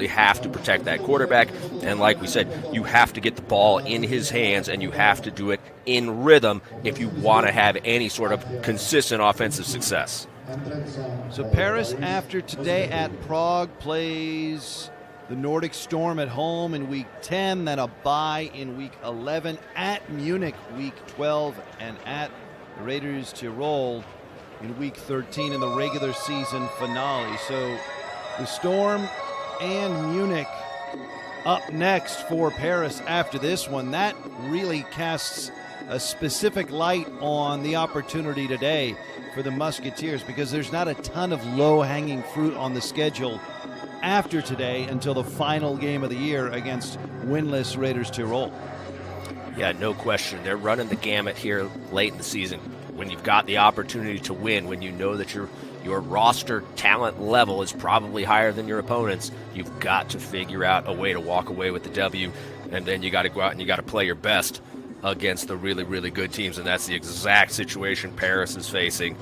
absolutely have to protect that quarterback. And like we said, you have to get the ball in his hands, and you have to do it in rhythm if you want to have any sort of consistent offensive success. So Paris, after today at Prague, plays the Nordic Storm at home in Week 10, then a bye in Week 11, at Munich Week 12, and at the Raiders Tirol in Week 13 in the regular season finale. So the Storm and Munich up next for Paris after this one. That really casts a specific light on the opportunity today for the Musketeers, because there's not a ton of low-hanging fruit on the schedule after today until the final game of the year against winless Raiders Tirol. Yeah, no question. They're running the gamut here late in the season. When you've got the opportunity to win, when you know that your roster talent level is probably higher than your opponents, you've got to figure out a way to walk away with the W, and then you got to go out and you got to play your best against the really, really good teams, and that's the exact situation Paris is facing.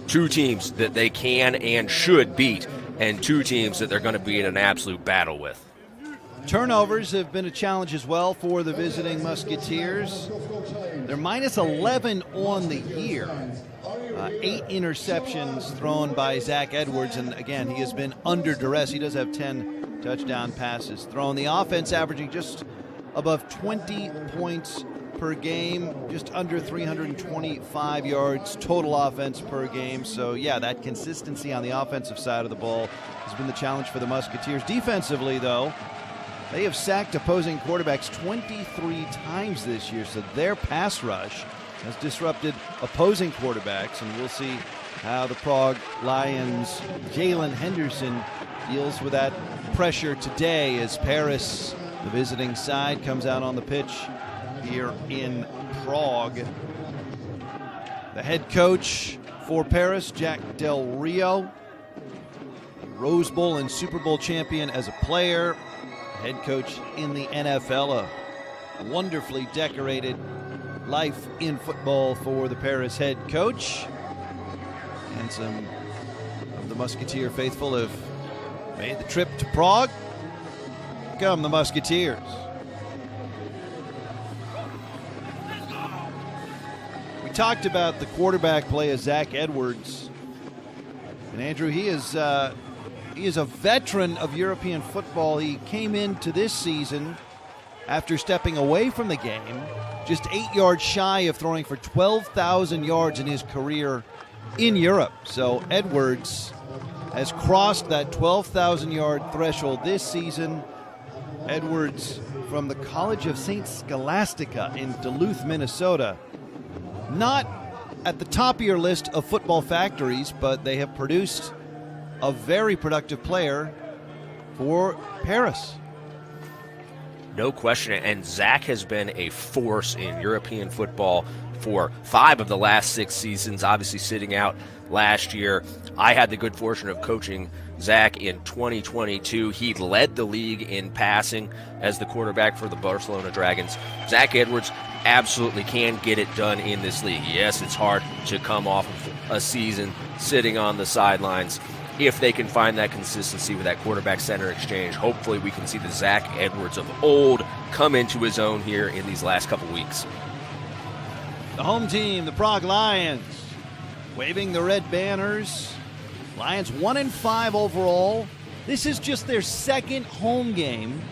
Two teams that they can and should beat, and two teams that they're going to be in an absolute battle with. Turnovers have been a challenge as well for the visiting Musketeers. They're minus 11 on the year. 8 interceptions thrown by Zach Edwards, and again, he has been under duress. He does have 10 touchdown passes thrown. The offense averaging just above 20 points per game, just under 325 yards total offense per game. So yeah, that consistency on the offensive side of the ball has been the challenge for the Musketeers. Defensively, though, they have sacked opposing quarterbacks 23 times this year, so their pass rush has disrupted opposing quarterbacks, and we'll see how the Prague Lions' Jalen Henderson deals with that pressure today as Paris, the visiting side, comes out on the pitch here in Prague. The head coach for Paris, Jack Del Rio, Rose Bowl and Super Bowl champion as a player, head coach in the NFL, a wonderfully decorated life in football for the Paris head coach. And some of the Musketeer faithful have made the trip to Prague. Come the Musketeers. We talked about the quarterback play of Zach Edwards. And Andrew, he is a veteran of European football. He came into this season after stepping away from the game, just 8 yards shy of throwing for 12,000 yards in his career in Europe. So Edwards has crossed that 12,000-yard threshold this season. Edwards from the College of St. Scholastica in Duluth, Minnesota. Not at the top of your list of football factories, but they have produced a very productive player for Paris. No question, and Zach has been a force in European football for 5 of the last 6 seasons, obviously sitting out last year. I had the good fortune of coaching Zach in 2022. He led the league in passing as the quarterback for the Barcelona Dragons. Zach Edwards absolutely can get it done in this league. Yes, it's hard to come off of a season sitting on the sidelines. If they can find that consistency with that quarterback-center exchange, hopefully we can see the Zach Edwards of old come into his own here in these last couple weeks. The home team, the Prague Lions, waving the red banners. Lions 1-5 overall. This is just their second home game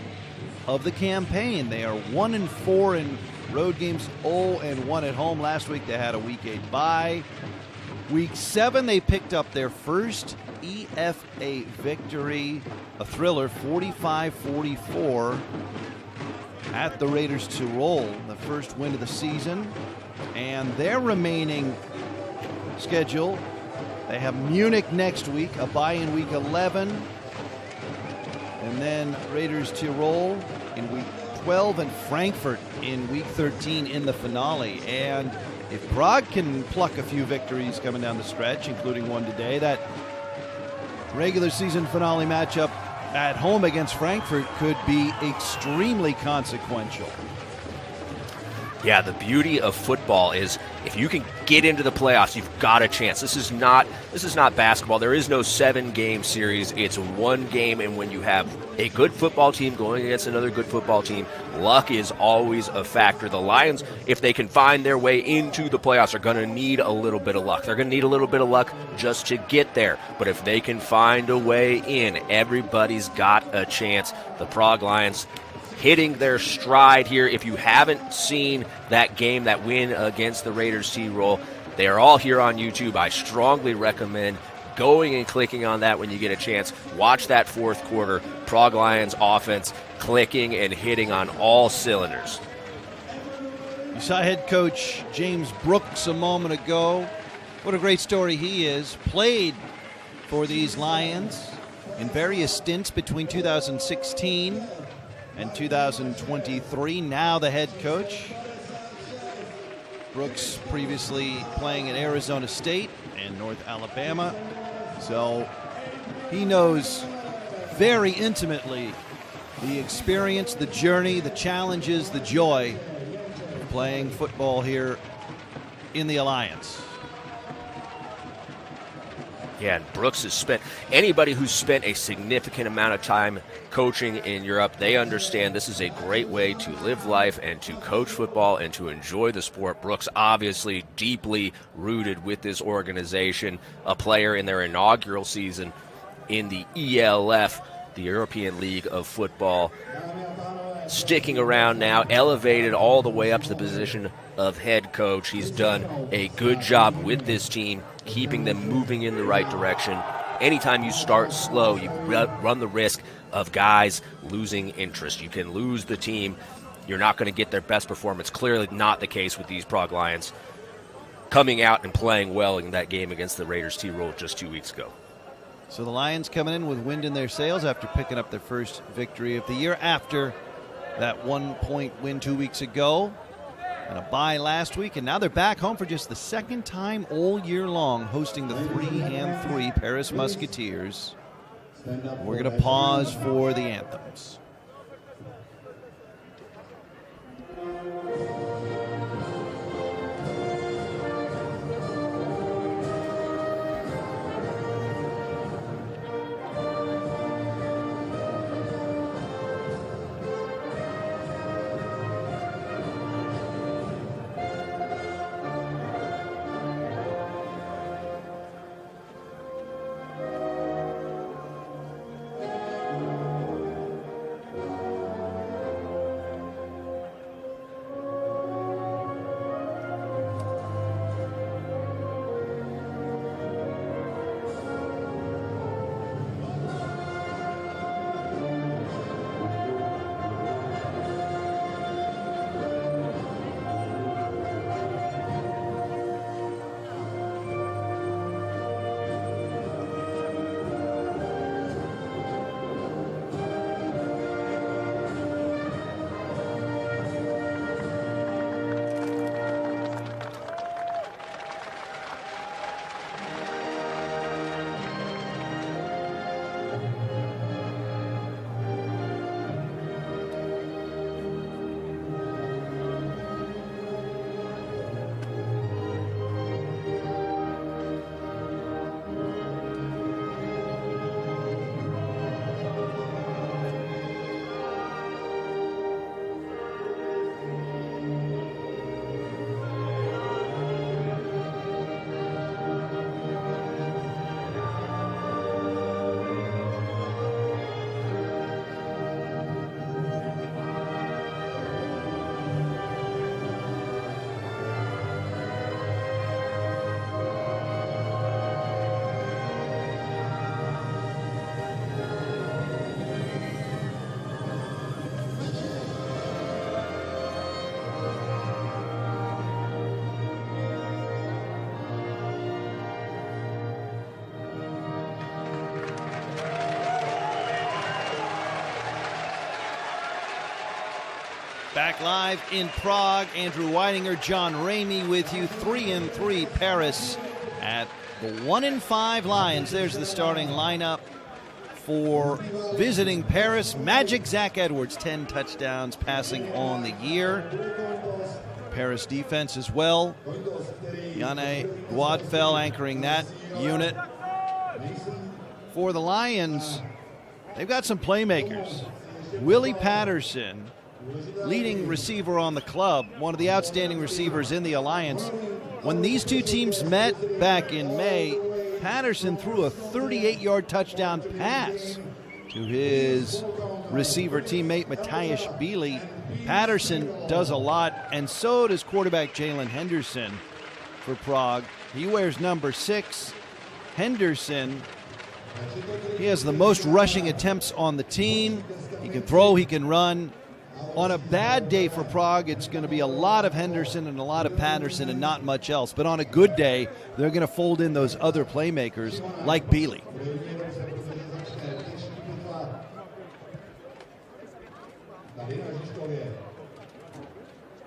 of the campaign. They are 1-4 in road games, 0-1 at home. Last week they had a Week 8 bye. Week 7 they picked up their first EFA victory, a thriller, 45-44 at the Raiders Tirol, the first win of the season. And their remaining schedule, they have Munich next week, a bye in Week 11, and then Raiders Tirol in Week 12 and Frankfurt in Week 13 in the finale. And if Prague can pluck a few victories coming down the stretch, including one today, that regular season finale matchup at home against Frankfurt could be extremely consequential. Yeah, the beauty of football is if you can get into the playoffs, you've got a chance. This is not basketball. There is no 7-game series. It's one game, and when you have a good football team going against another good football team, luck is always a factor. The Lions, if they can find their way into the playoffs, are going to need a little bit of luck. They're going to need a little bit of luck just to get there. But if they can find a way in, everybody's got a chance. The Prague Lions hitting their stride here. If you haven't seen that game, that win against the Raiders T-Roll, they are all here on YouTube. I strongly recommend going and clicking on that when you get a chance. Watch that fourth quarter. Prague Lions offense clicking and hitting on all cylinders. You saw head coach James Brooks a moment ago. What a great story he is. Played for these Lions in various stints between 2016 and 2023. Now the head coach. Brooks previously playing at Arizona State and North Alabama. So he knows very intimately the experience, the journey, the challenges, the joy of playing football here in the Alliance. Yeah, and Brooks has spent, anybody who's spent a significant amount of time coaching in Europe, they understand this is a great way to live life and to coach football and to enjoy the sport. Brooks obviously deeply rooted with this organization, a player in their inaugural season in the ELF, the European League of Football, sticking around now, elevated all the way up to the position of head coach. He's done a good job with this team, keeping them moving in the right direction. Anytime you start slow, you run the risk of guys losing interest. You can lose the team. You're not going to get their best performance. Clearly not the case with these Prague Lions coming out and playing well in that game against the Raiders T-Roll just 2 weeks ago. So the Lions coming in with wind in their sails after picking up their first victory of the year after that 1-point win 2 weeks ago and a bye last week, and now they're back home for just the second time all year long, hosting the 3-3 Paris Musketeers. We're going to pause for the anthems. Back live in Prague, Andrew Weidinger, John Ramey with you. 3-3 Paris at the 1-5 Lions. There's the starting lineup for visiting Paris. Magic Zach Edwards, 10 touchdowns passing on the year. Paris defense as well. Yanne Guadfell anchoring that unit. For the Lions, They've got some playmakers. Willie Patterson, leading receiver on the club, one of the outstanding receivers in the Alliance. When these two teams met back in May, Patterson threw a 38-yard touchdown pass to his receiver teammate Matthias Beely. Patterson does a lot, and so does quarterback Jalen Henderson for Prague. He wears number 6. Henderson, he has the most rushing attempts on the team. He can throw, he can run. On a bad day for Prague, it's going to be a lot of Henderson and a lot of Patterson and not much else. But on a good day, they're going to fold in those other playmakers like Beely.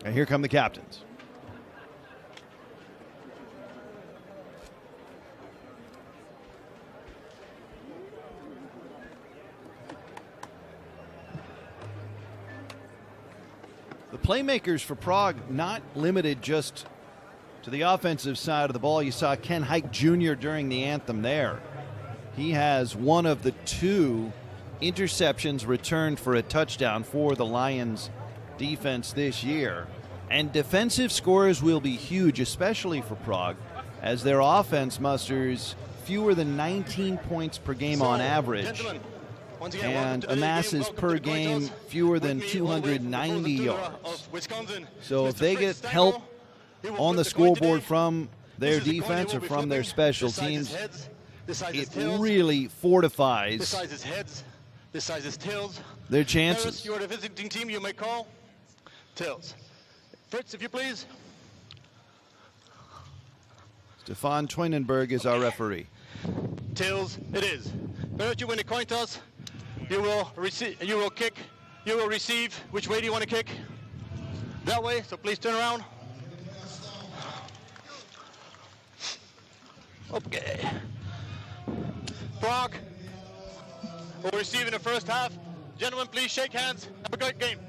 And here come the captains. The playmakers for Prague not limited just to the offensive side of the ball. You saw Ken Hike Jr. during the anthem there. He has one of the 2 interceptions returned for a touchdown for the Lions defense this year. And defensive scores will be huge, especially for Prague, as their offense musters fewer than 19 points per game on average and amasses per game fewer than 290 yards. So if they get help on the scoreboard from their defense or from their special teams, it really fortifies their chances. You're the visiting team, you may call tails. Fritz, if you please. Stefan Twinenberg is our referee. Tails it is. Whenever you win a coin toss, you will receive, you will kick, you will receive. Which way do you want to kick? That way, so please turn around. Okay. Prague will receive in the first half. Gentlemen, please shake hands. Have a great game.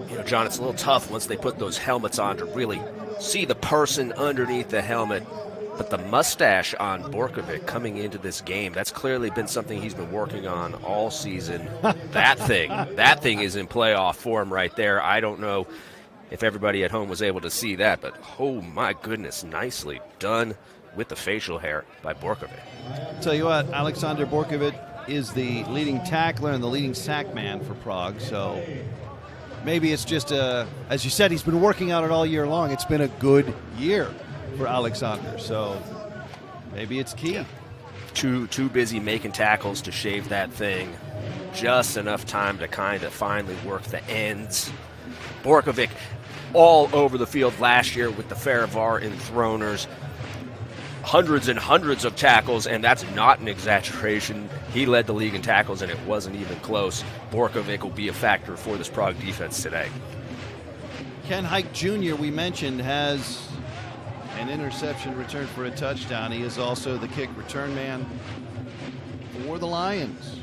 You know, John, it's a little tough once they put those helmets on to really see the person underneath the helmet. But the mustache on Borkovic coming into this game, that's clearly been something he's been working on all season. that thing is in playoff form right there. I don't know if everybody at home was able to see that, but oh my goodness, nicely done with the facial hair by Borkovic. Tell you what, Alexander Borkovic is the leading tackler and the leading sack man for Prague, so maybe it's just as you said, he's been working on it all year long. It's been a good year for Alexander, so maybe it's key. Yeah. Too busy making tackles to shave that thing. Just enough time to kind of finally work the ends. Borkovic all over the field last year with the Farivar enthroners. Hundreds and hundreds of tackles, and that's not an exaggeration. He led the league in tackles, and it wasn't even close. Borkovic will be a factor for this Prague defense today. Ken Hike Jr., we mentioned, has an interception return for a touchdown. He is also the kick return man for the Lions.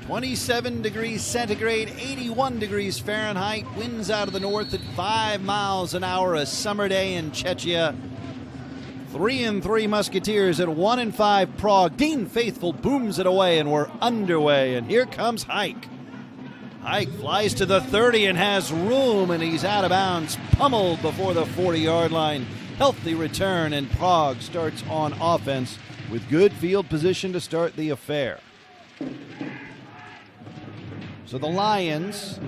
(27 degrees centigrade, 81 degrees Fahrenheit, winds out of the north at 5 miles an hour, a summer day in Czechia. 3-3 Musketeers at 1-5 Prague. Dean Faithful booms it away, and we're underway. And here comes Hike. Hike flies to the 30 and has room, and he's out of bounds, pummeled before the 40-yard line. Healthy return, and Prague starts on offense with good field position to start the affair. So the Lions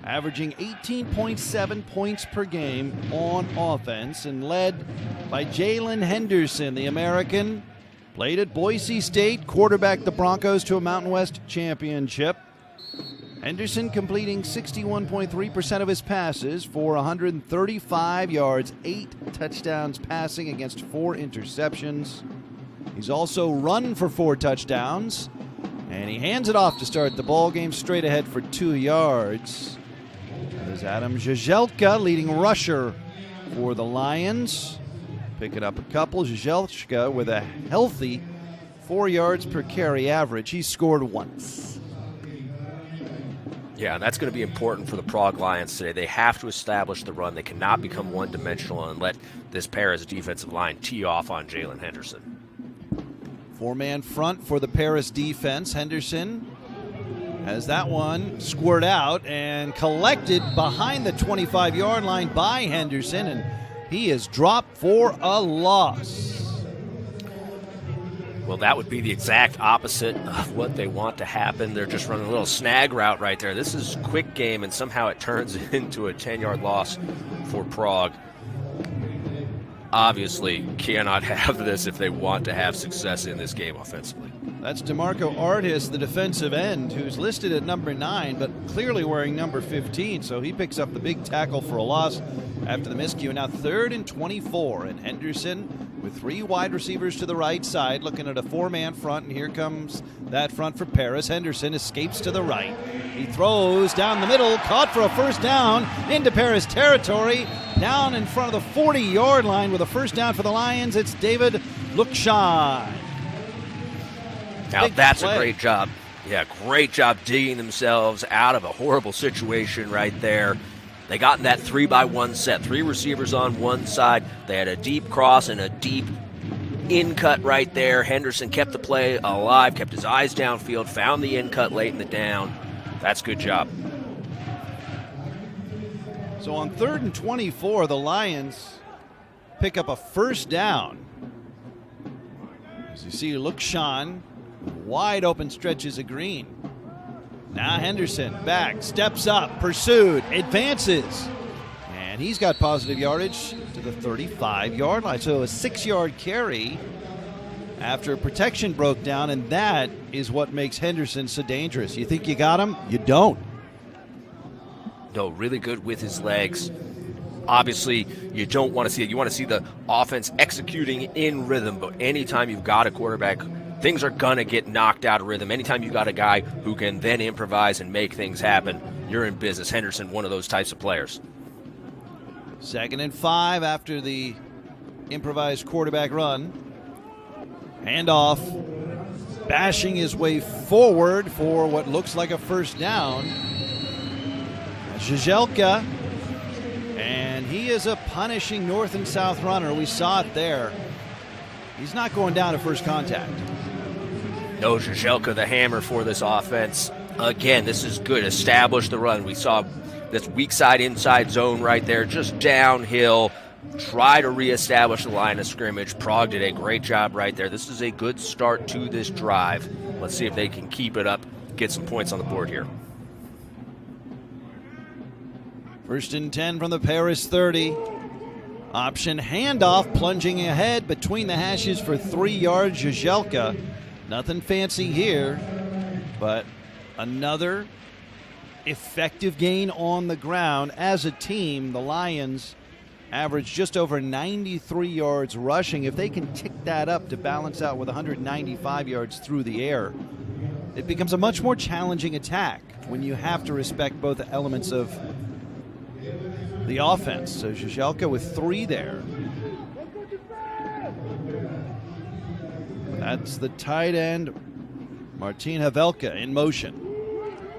averaging 18.7 points per game on offense and led by Jalen Henderson, the American. Played at Boise State, quarterbacked the Broncos to a Mountain West championship. Henderson completing 61.3% of his passes for 135 yards, 8 touchdowns passing against 4 interceptions. He's also run for 4 touchdowns. And he hands it off to start the ball game straight ahead for 2 yards. There's Adam Žiželka, leading rusher for the Lions. Picking up a couple. Žiželka with a healthy 4 yards per carry average. He scored once. Yeah, and that's going to be important for the Prague Lions today. They have to establish the run. They cannot become one-dimensional and let this Paris defensive line tee off on Jalen Henderson. 4-man front for the Paris defense. Henderson has that one squared out and collected behind the 25-yard line by Henderson, and he is dropped for a loss. Well, that would be the exact opposite of what they want to happen. They're just running a little snag route right there. This is a quick game, and somehow it turns into a 10-yard loss for Prague. Obviously, cannot have this if they want to have success in this game offensively. That's DeMarco Artis, the defensive end, who's listed at number 9, but clearly wearing number 15, so he picks up the big tackle for a loss after the miscue. Now 3rd and 24, and Henderson with 3 wide receivers to the right side, looking at a 4-man front, and here comes that front for Paris. Henderson escapes to the right. He throws down the middle, caught for a first down into Paris territory, down in front of the 40-yard line with a first down for the Lions. It's David Lukshan. Now that's a great job. Yeah, great job digging themselves out of a horrible situation right there. They got in that 3-by-1 set, 3 receivers on one side. They had a deep cross and a deep in-cut right there. Henderson kept the play alive, kept his eyes downfield, found the in-cut late in the down. That's a good job. So on 3rd and 24, the Lions pick up a first down. As you see, Lukshan, wide open stretches of green. Now Henderson back, steps up, pursued, advances. And he's got positive yardage to the 35-yard line. So a 6-yard carry after protection broke down, and that is what makes Henderson so dangerous. You think you got him? You don't. No, really good with his legs. Obviously, you don't want to see it. You want to see the offense executing in rhythm, but anytime you've got a quarterback, things are going to get knocked out of rhythm. Anytime you got a guy who can then improvise and make things happen, you're in business. Henderson, one of those types of players. 2nd and 5 after the improvised quarterback run. Handoff, bashing his way forward for what looks like a first down. Žižkov, and he is a punishing north and south runner. We saw it there. He's not going down at first contact. No, Žižkov, the hammer for this offense. Again, this is good. Establish the run. We saw this weak side inside zone right there, just downhill. Try to reestablish the line of scrimmage. Prague did a great job right there. This is a good start to this drive. Let's see if they can keep it up, get some points on the board here. 1st and 10 from the Paris 30. Option handoff, plunging ahead between the hashes for 3 yards. Žižkov. Nothing fancy here, but another effective gain on the ground. As a team, the Lions average just over 93 yards rushing. If they can tick that up to balance out with 195 yards through the air, it becomes a much more challenging attack when you have to respect both elements of the offense. So Žižkov with 3 there. That's the tight end, Martin Havelka, in motion.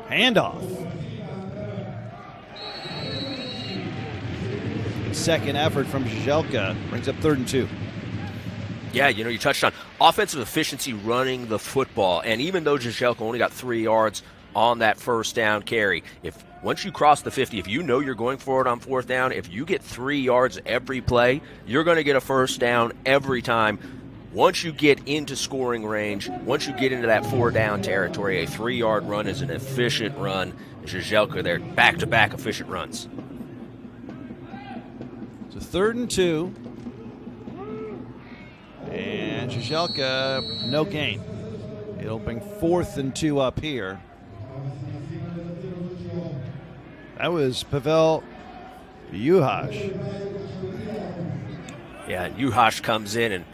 Handoff. Second effort from Žižkov brings up 3rd and 2. Yeah, you touched on offensive efficiency running the football. And even though Žižkov only got 3 yards on that first down carry, once you cross the 50, if you know you're going for it on 4th down, if you get 3 yards every play, you're going to get a first down every time. Once you get into scoring range, once you get into that 4-down territory, a 3-yard run is an efficient run. Žižkov there, back-to-back efficient runs. It's a 3rd and 2. And Žižkov, no gain. It'll bring 4th and 2 up here. That was Pavel Juháš. Yeah, Juháš comes in, and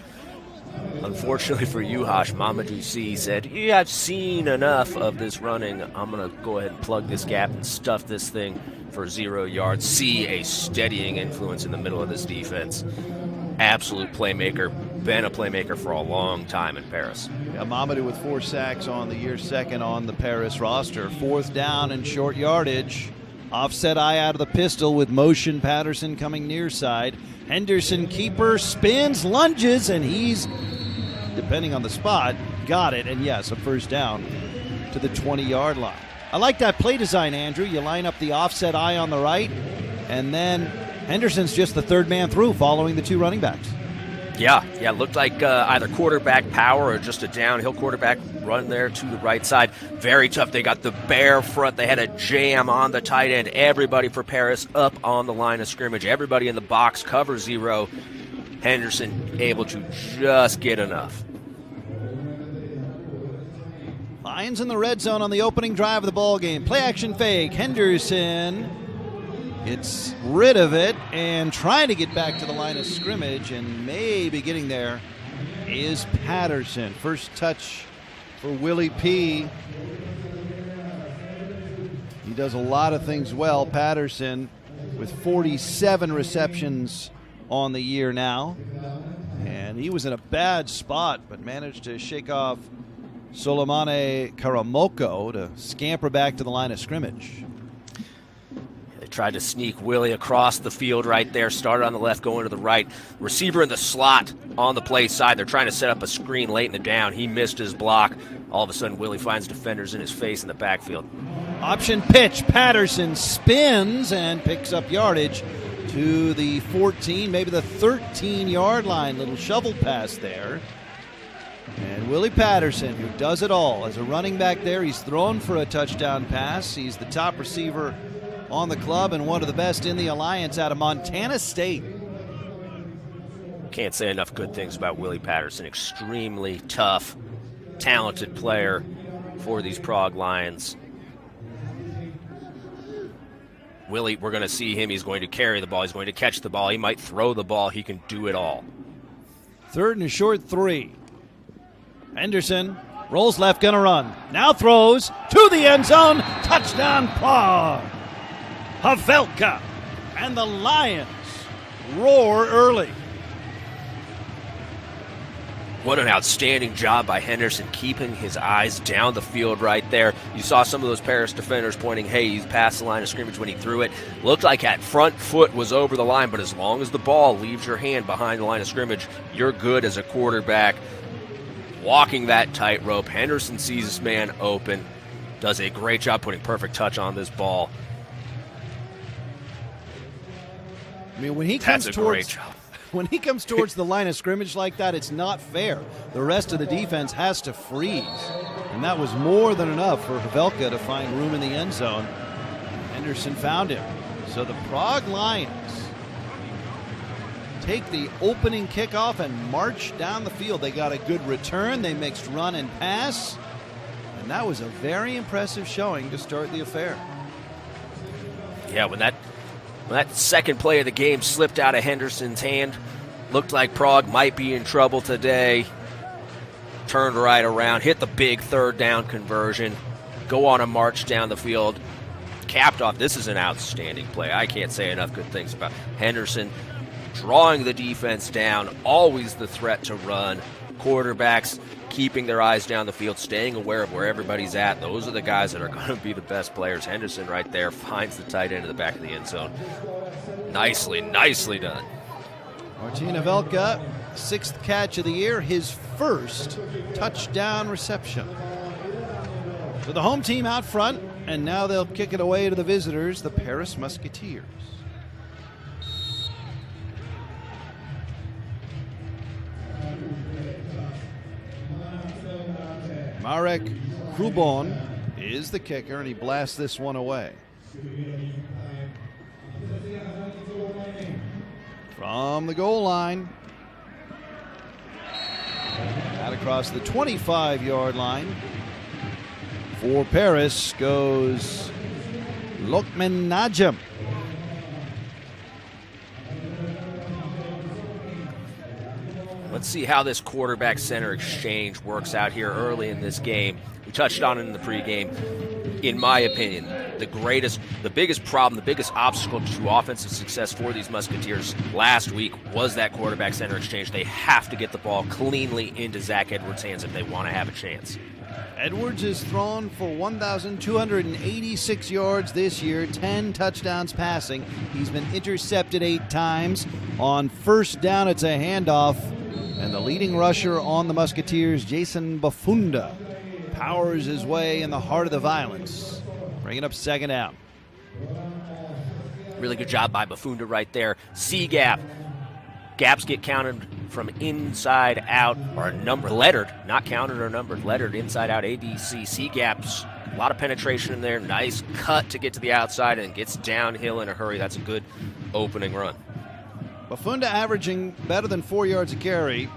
unfortunately for Juháš, Mamadou C said, yeah, I've seen enough of this running. I'm going to go ahead and plug this gap and stuff this thing for 0 yards. C, a steadying influence in the middle of this defense. Absolute playmaker. been a playmaker for a long time in Paris. Yeah, Mamadou with 4 sacks on the year, second on the Paris roster. 4th down and short yardage. Offset eye out of the pistol with motion. Patterson coming near side. Henderson, keeper, spins, lunges, and he's, depending on the spot, got it. And yes, a first down to the 20-yard line. I like that play design, Andrew. You line up the offset eye on the right, and then Henderson's just the third man through following the 2 running backs. Yeah, it looked like either quarterback power or just a downhill quarterback run there to the right side. Very tough. They got the bare front. They had a jam on the tight end. Everybody for Paris up on the line of scrimmage. Everybody in the box, cover 0. Henderson able to just get enough. Lions in the red zone on the opening drive of the ball game. Play action fake. Henderson gets rid of it and trying to get back to the line of scrimmage, and maybe getting there is Patterson. First touch for Willie P. He does a lot of things well. Patterson with 47 receptions on the year now, and he was in a bad spot but managed to shake off Solomane Karamoko to scamper back to the line of scrimmage. Tried to sneak Willie across the field right there. Started on the left, going to the right. Receiver in the slot on the play side. They're trying to set up a screen late in the down. He missed his block. All of a sudden, Willie finds defenders in his face in the backfield. Option pitch. Patterson spins and picks up yardage to the 14, maybe the 13-yard line. Little shovel pass there. And Willie Patterson, who does it all. As a running back there, he's thrown for a touchdown pass. He's the top receiver on the club and one of the best in the alliance out of Montana State. Can't say enough good things about Willie Patterson. Extremely tough, talented player for these Prague Lions. Willie, we're going to see him. He's going to carry the ball. He's going to catch the ball. He might throw the ball. He can do it all. 3rd and a short 3. Henderson rolls left, gonna run. Now throws to the end zone. Touchdown, Prague. Havelka and the Lions roar early. What an outstanding job by Henderson, keeping his eyes down the field right there. You saw some of those Paris defenders pointing, hey, he's past the line of scrimmage when he threw it. Looked like that front foot was over the line, but as long as the ball leaves your hand behind the line of scrimmage, you're good as a quarterback. Walking that tightrope, Henderson sees this man open, does a great job putting perfect touch on this ball. I mean, when he comes towards the line of scrimmage like that, it's not fair. The rest of the defense has to freeze, and that was more than enough for Havelka to find room in the end zone. Henderson found him. So the Prague Lions take the opening kickoff and march down the field. They got a good return. They mixed run and pass, and that was a very impressive showing to start the affair. Yeah, when that second play of the game slipped out of Henderson's hand, looked like Prague might be in trouble today. Turned right around, hit the big 3rd down conversion, go on a march down the field, capped off. This is an outstanding play. I can't say enough good things about Henderson. Drawing the defense down, always the threat to run. Quarterbacks keeping their eyes down the field, staying aware of where everybody's at. Those are the guys that are going to be the best players. Henderson right there finds the tight end in the back of the end zone. Nicely done. Martin Havelka, 6th catch of the year, his first touchdown reception. So the home team out front, and now they'll kick it away to the visitors, the Paris Musketeers. Marek Krubon is the kicker, and he blasts this one away. From the goal line. Out across the 25-yard line. For Paris goes Lokman Najam. Let's see how this quarterback center exchange works out here early in this game. We touched on it in the pregame. In my opinion, the biggest problem, the biggest obstacle to offensive success for these Musketeers last week was that quarterback center exchange. They have to get the ball cleanly into Zach Edwards' hands if they want to have a chance. Edwards has thrown for 1,286 yards this year, 10 touchdowns passing. He's been intercepted 8 times. On first down, it's a handoff. And the leading rusher on the Musketeers, Jason Bafunda, powers his way in the heart of the violence, bringing up second down. Really good job by Bafunda right there. C-gap. Gaps get counted from inside out, or lettered, not counted or numbered, lettered inside out, ABC. C-gaps, a lot of penetration in there. Nice cut to get to the outside and gets downhill in a hurry. That's a good opening run. Bafunda averaging better than 4 yards a carry.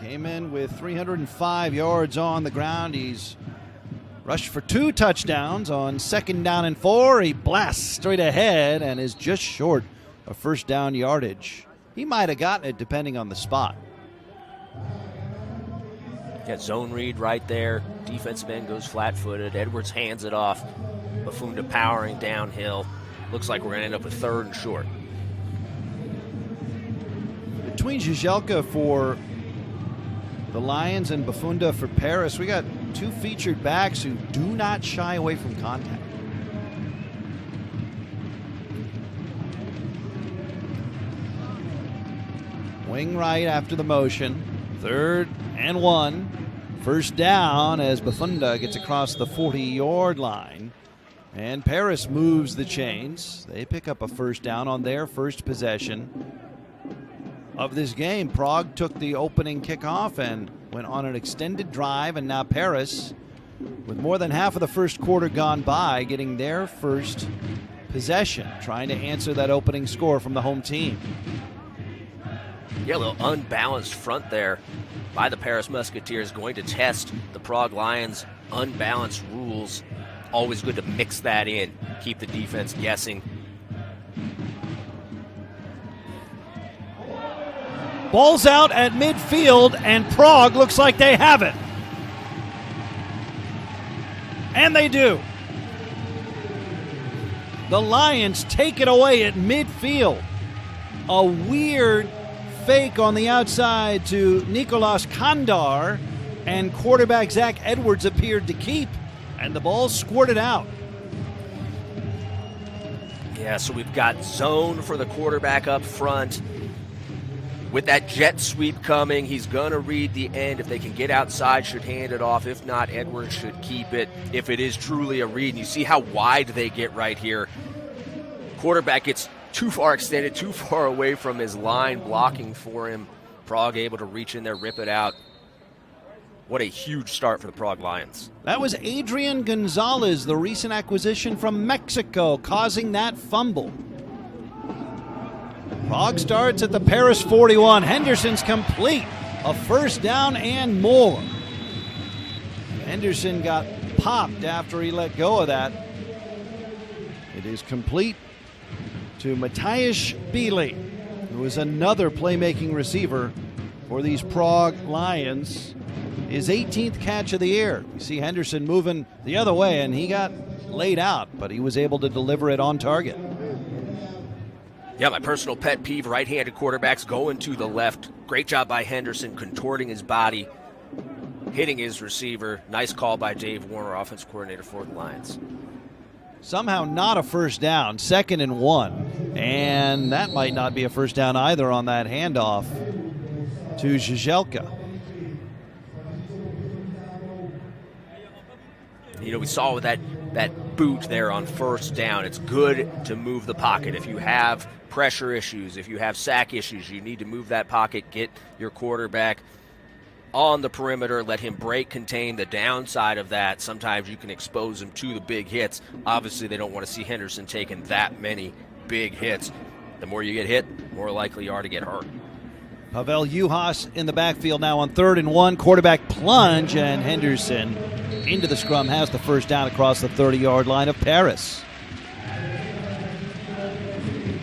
Came in with 305 yards on the ground. He's rushed for 2 touchdowns on second down and 4. He blasts straight ahead and is just short of first down yardage. He might have gotten it depending on the spot. Got zone read right there. Defensive end goes flat-footed. Edwards hands it off. Bafunda powering downhill. Looks like we're going to end up with 3rd and short. Between Žižkov for the Lions and Bafunda for Paris, we got 2 featured backs who do not shy away from contact. Wing right after the motion. 3rd and 1. First down as Bafunda gets across the 40-yard line. And Paris moves the chains. They pick up a first down on their first possession of this game. Prague took the opening kickoff and went on an extended drive, and now Paris, with more than half of the first quarter gone by, getting their first possession, trying to answer that opening score from the home team. Yeah, a little unbalanced front there by the Paris Musketeers, going to test the Prague Lions' unbalanced rules. Always good to mix that in, keep the defense guessing. Ball's out at midfield, and Prague looks like they have it. And they do. The Lions take it away at midfield. A weird fake on the outside to Nicolas Kandar, and quarterback Zach Edwards appeared to keep, and the ball squirted out. Yeah, so we've got zone for the quarterback up front. With that jet sweep coming, he's going to read the end. If they can get outside, should hand it off. If not, Edwards should keep it if it is truly a read. And you see how wide they get right here. Quarterback gets too far extended, too far away from his line, blocking for him. Prague able to reach in there, rip it out. What a huge start for the Prague Lions. That was Adrian Gonzalez, the recent acquisition from Mexico, causing that fumble. Prague starts at the Paris 41. Henderson's complete. A first down and more. Henderson got popped after he let go of that. It is complete to Mateusz Bili, who is another playmaking receiver for these Prague Lions. His 18th catch of the year. You see Henderson moving the other way, and he got laid out, but he was able to deliver it on target. Yeah, my personal pet peeve, right-handed quarterbacks going to the left. Great job by Henderson, contorting his body, hitting his receiver. Nice call by Dave Warner, offensive coordinator for the Lions. Somehow not a first down, 2nd and 1. And that might not be a first down either on that handoff to Žižkov. You know, we saw with that boot there on first down, it's good to move the pocket. If you have pressure issues, if you have sack issues, you need to move that pocket, get your quarterback on the perimeter, let him break, contain. The downside of that, sometimes you can expose him to the big hits. Obviously, they don't want to see Henderson taking that many big hits. The more you get hit, the more likely you are to get hurt. Pavel Juhas in the backfield now on 3rd and 1. Quarterback plunge, and Henderson into the scrum has the first down across the 30-yard line of Paris.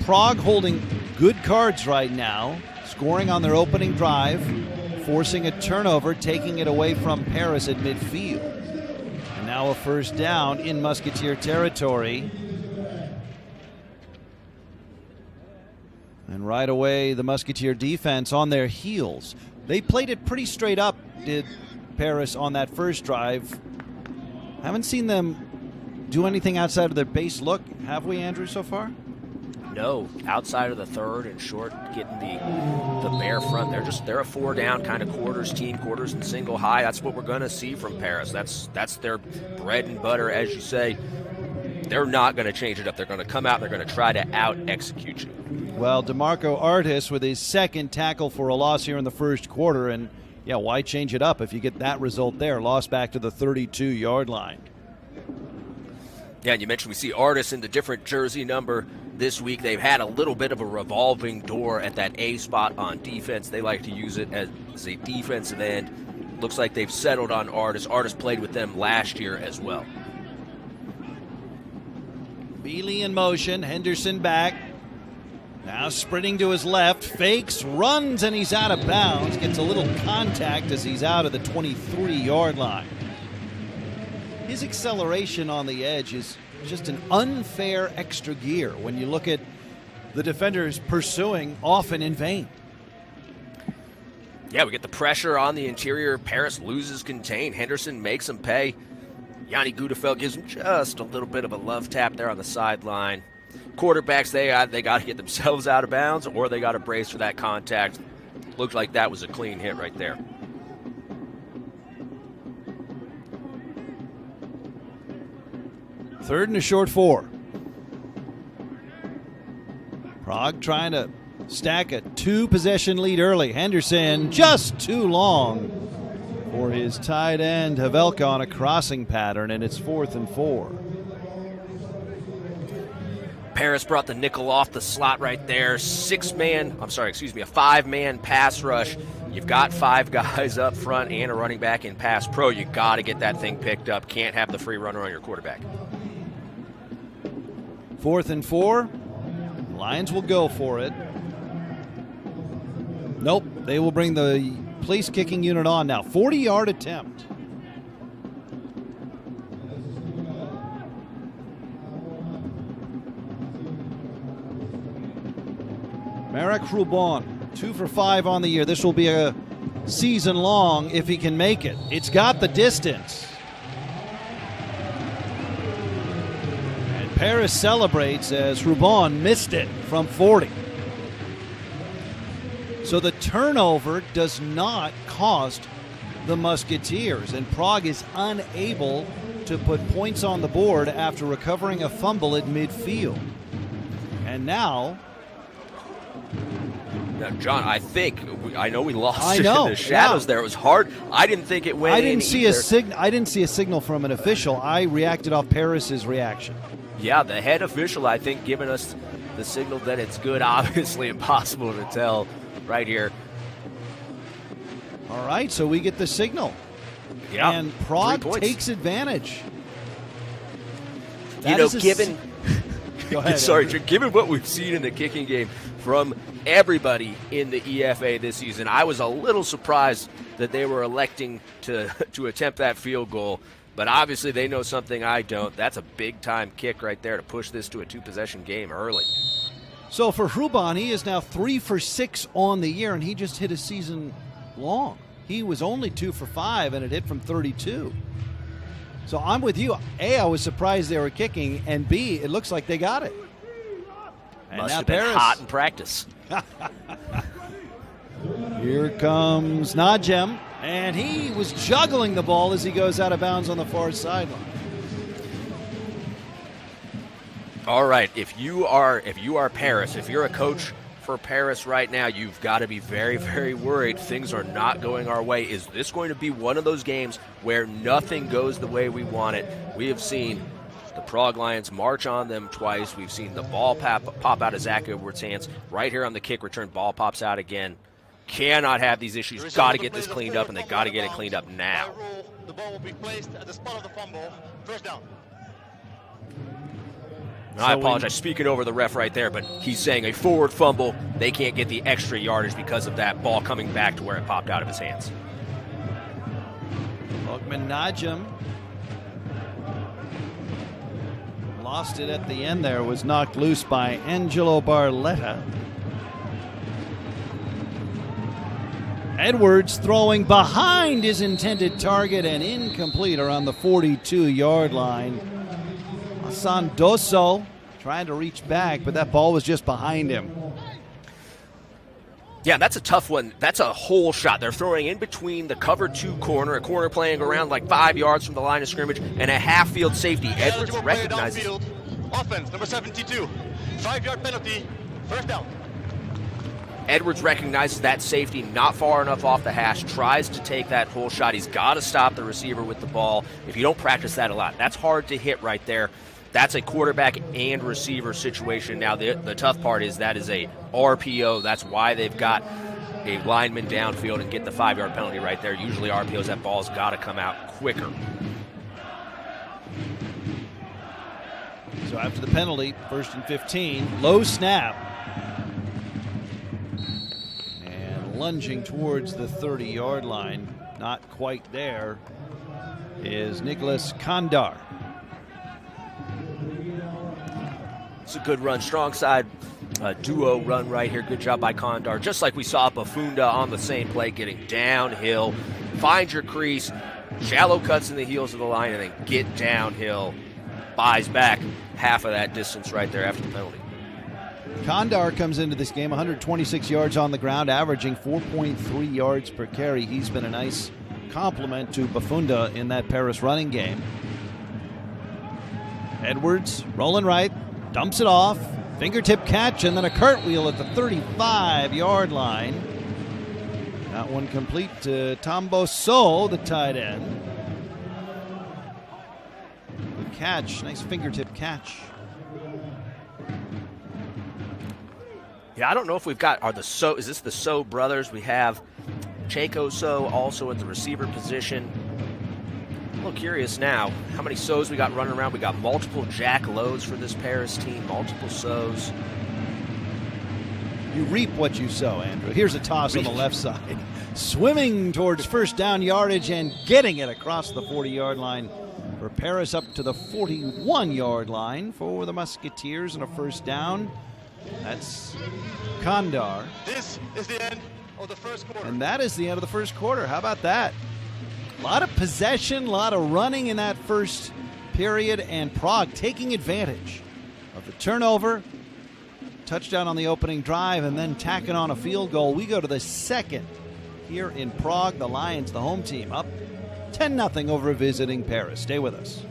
Prague holding good cards right now, scoring on their opening drive, forcing a turnover, taking it away from Paris at midfield. And Now a first down in Musketeer territory. And right away, the Musketeer defense on their heels. They played it pretty straight up, did Paris, on that first drive. Haven't seen them do anything outside of their base look, have we, Andrew, so far? No, outside of the third and short, getting the bare front. They're a 4-down kind of quarters team, quarters and single high. That's what we're going to see from Paris. That's their bread and butter, as you say. They're not going to change it up. They're going to come out. They're going to try to out-execute you. Well, DeMarco Artis with his second tackle for a loss here in the first quarter, and yeah, why change it up if you get that result there? Loss back to the 32-yard line. Yeah, and you mentioned we see Artis in the different jersey number this week. They've had a little bit of a revolving door at that A spot on defense. They like to use it as a defensive end. Looks like they've settled on Artis. Artis played with them last year as well. Bealey in motion, Henderson back. Now sprinting to his left, fakes, runs, and he's out of bounds. Gets a little contact as he's out of the 23-yard line. His acceleration on the edge is just an unfair extra gear when you look at the defenders pursuing often in vain. Yeah, we get the pressure on the interior. Paris loses contain. Henderson makes him pay. Yanni Gudefeld gives him just a little bit of a love tap there on the sideline. Quarterbacks, they got to get themselves out of bounds, or they got to brace for that contact. Looked like that was a clean hit right there. Third and a short 4. Prague trying to stack a 2-possession lead early. Henderson just too long for his tight end Havelka on a crossing pattern, and it's 4th and 4. Paris brought the nickel off the slot right there. A 5-man pass rush. You've got 5 guys up front and a running back in pass pro. You got to get that thing picked up. Can't have the free runner on your quarterback. 4th and 4. Lions will go for it. Nope, they will bring the place kicking unit on now. 40-yard attempt. Marek Rubon, 2 for 5 on the year. This will be a season long if he can make it. It's got the distance. And Paris celebrates as Rubon missed it from 40. So the turnover does not cost the Musketeers, and Prague is unable to put points on the board after recovering a fumble at midfield. And now, John, I know we lost in the shadows there. It was hard. I didn't think it went. I didn't see a signal from an official. I reacted off Paris's reaction. Yeah, the head official, I think, giving us the signal that it's good. Obviously impossible to tell right here. All right, so we get the signal. Yeah, and Prague takes advantage. Given Go ahead, given what we've seen in the kicking game from everybody in the EFA this season, I was a little surprised that they were electing to attempt that field goal. But obviously they know something I don't. That's a big-time kick right there to push this to a 2-possession game early. So for Rubon, he is now 3 for 6 on the year, and he just hit a season long. He was only 2 for 5, and it hit from 32. So I'm with you. A, I was surprised they were kicking, and B, it looks like they got it. And Must now have been Paris. hot in practice. Here comes Najem, and he was juggling the ball as he goes out of bounds on the far sideline. All right, if you are Paris, if you're a coach for Paris right now, you've got to be very, very worried. Things are not going our way. Is this going to be one of those games where nothing goes the way we want it? We have seen the Prague Lions march on them twice. We've seen the ball pop out of Zach Edwards' hands. Right here on the kick return, ball pops out again. Cannot have these issues. Got to get this cleaned up, and they got to get it cleaned up now. The ball will be placed at the spot of the fumble. First down. I apologize, speaking over the ref right there, but he's saying a forward fumble. They can't get the extra yardage because of that ball coming back to where it popped out of his hands. Najem Lost it at the end there, was knocked loose by Angelo Barletta. Edwards throwing behind his intended target and incomplete around the 42-yard line. Sandoso trying to reach back, but that ball was just behind him. Yeah, that's a tough one. That's a hole shot. They're throwing in between the cover 2 corner, a corner playing around like 5 yards from the line of scrimmage, and a half-field safety. Edwards recognizes. Offense, number 72. 5-yard penalty, first down. Edwards recognizes that safety not far enough off the hash, tries to take that hole shot. He's got to stop the receiver with the ball. If you don't practice that a lot, that's hard to hit right there. That's a quarterback and receiver situation. Now, the tough part is that is a RPO. That's why they've got a lineman downfield and get the 5-yard penalty right there. Usually RPOs, that ball's got to come out quicker. So after the penalty, 1st and 15, low snap. And lunging towards the 30-yard line, not quite there, is Nicholas Kandar. It's a good run, strong side duo run right here. Good job by Kandar. Just like we saw Bafunda on the same play, getting downhill, find your crease, shallow cuts in the heels of the line, and then get downhill. Buys back half of that distance right there after the penalty. Kandar comes into this game 126 yards on the ground, averaging 4.3 yards per carry. He's been a nice complement to Bafunda in that Paris running game. Edwards rolling right, dumps it off, fingertip catch, and then a cartwheel at the 35-yard line. That one complete to Tombo So, the tight end. Good catch, nice fingertip catch. Yeah, I don't know if we've got, is this the So brothers? We have Chaco So also at the receiver position. A little curious now, how many So's we got running around? We got multiple Jack Lowe's for this Paris team, multiple So's. You reap what you sow, Andrew. Here's a toss on the left side. Swimming towards first down yardage and getting it across the 40-yard line for Paris up to the 41-yard line for the Musketeers and a first down. That's Kandar. This is the end of the first quarter. And that is the end of the first quarter. How about that? A lot of possession, a lot of running in that first period, and Prague taking advantage of the turnover, touchdown on the opening drive, and then tacking on a field goal. We go to the second here in Prague. The Lions, the home team, up 10-0 over visiting Paris. Stay with us.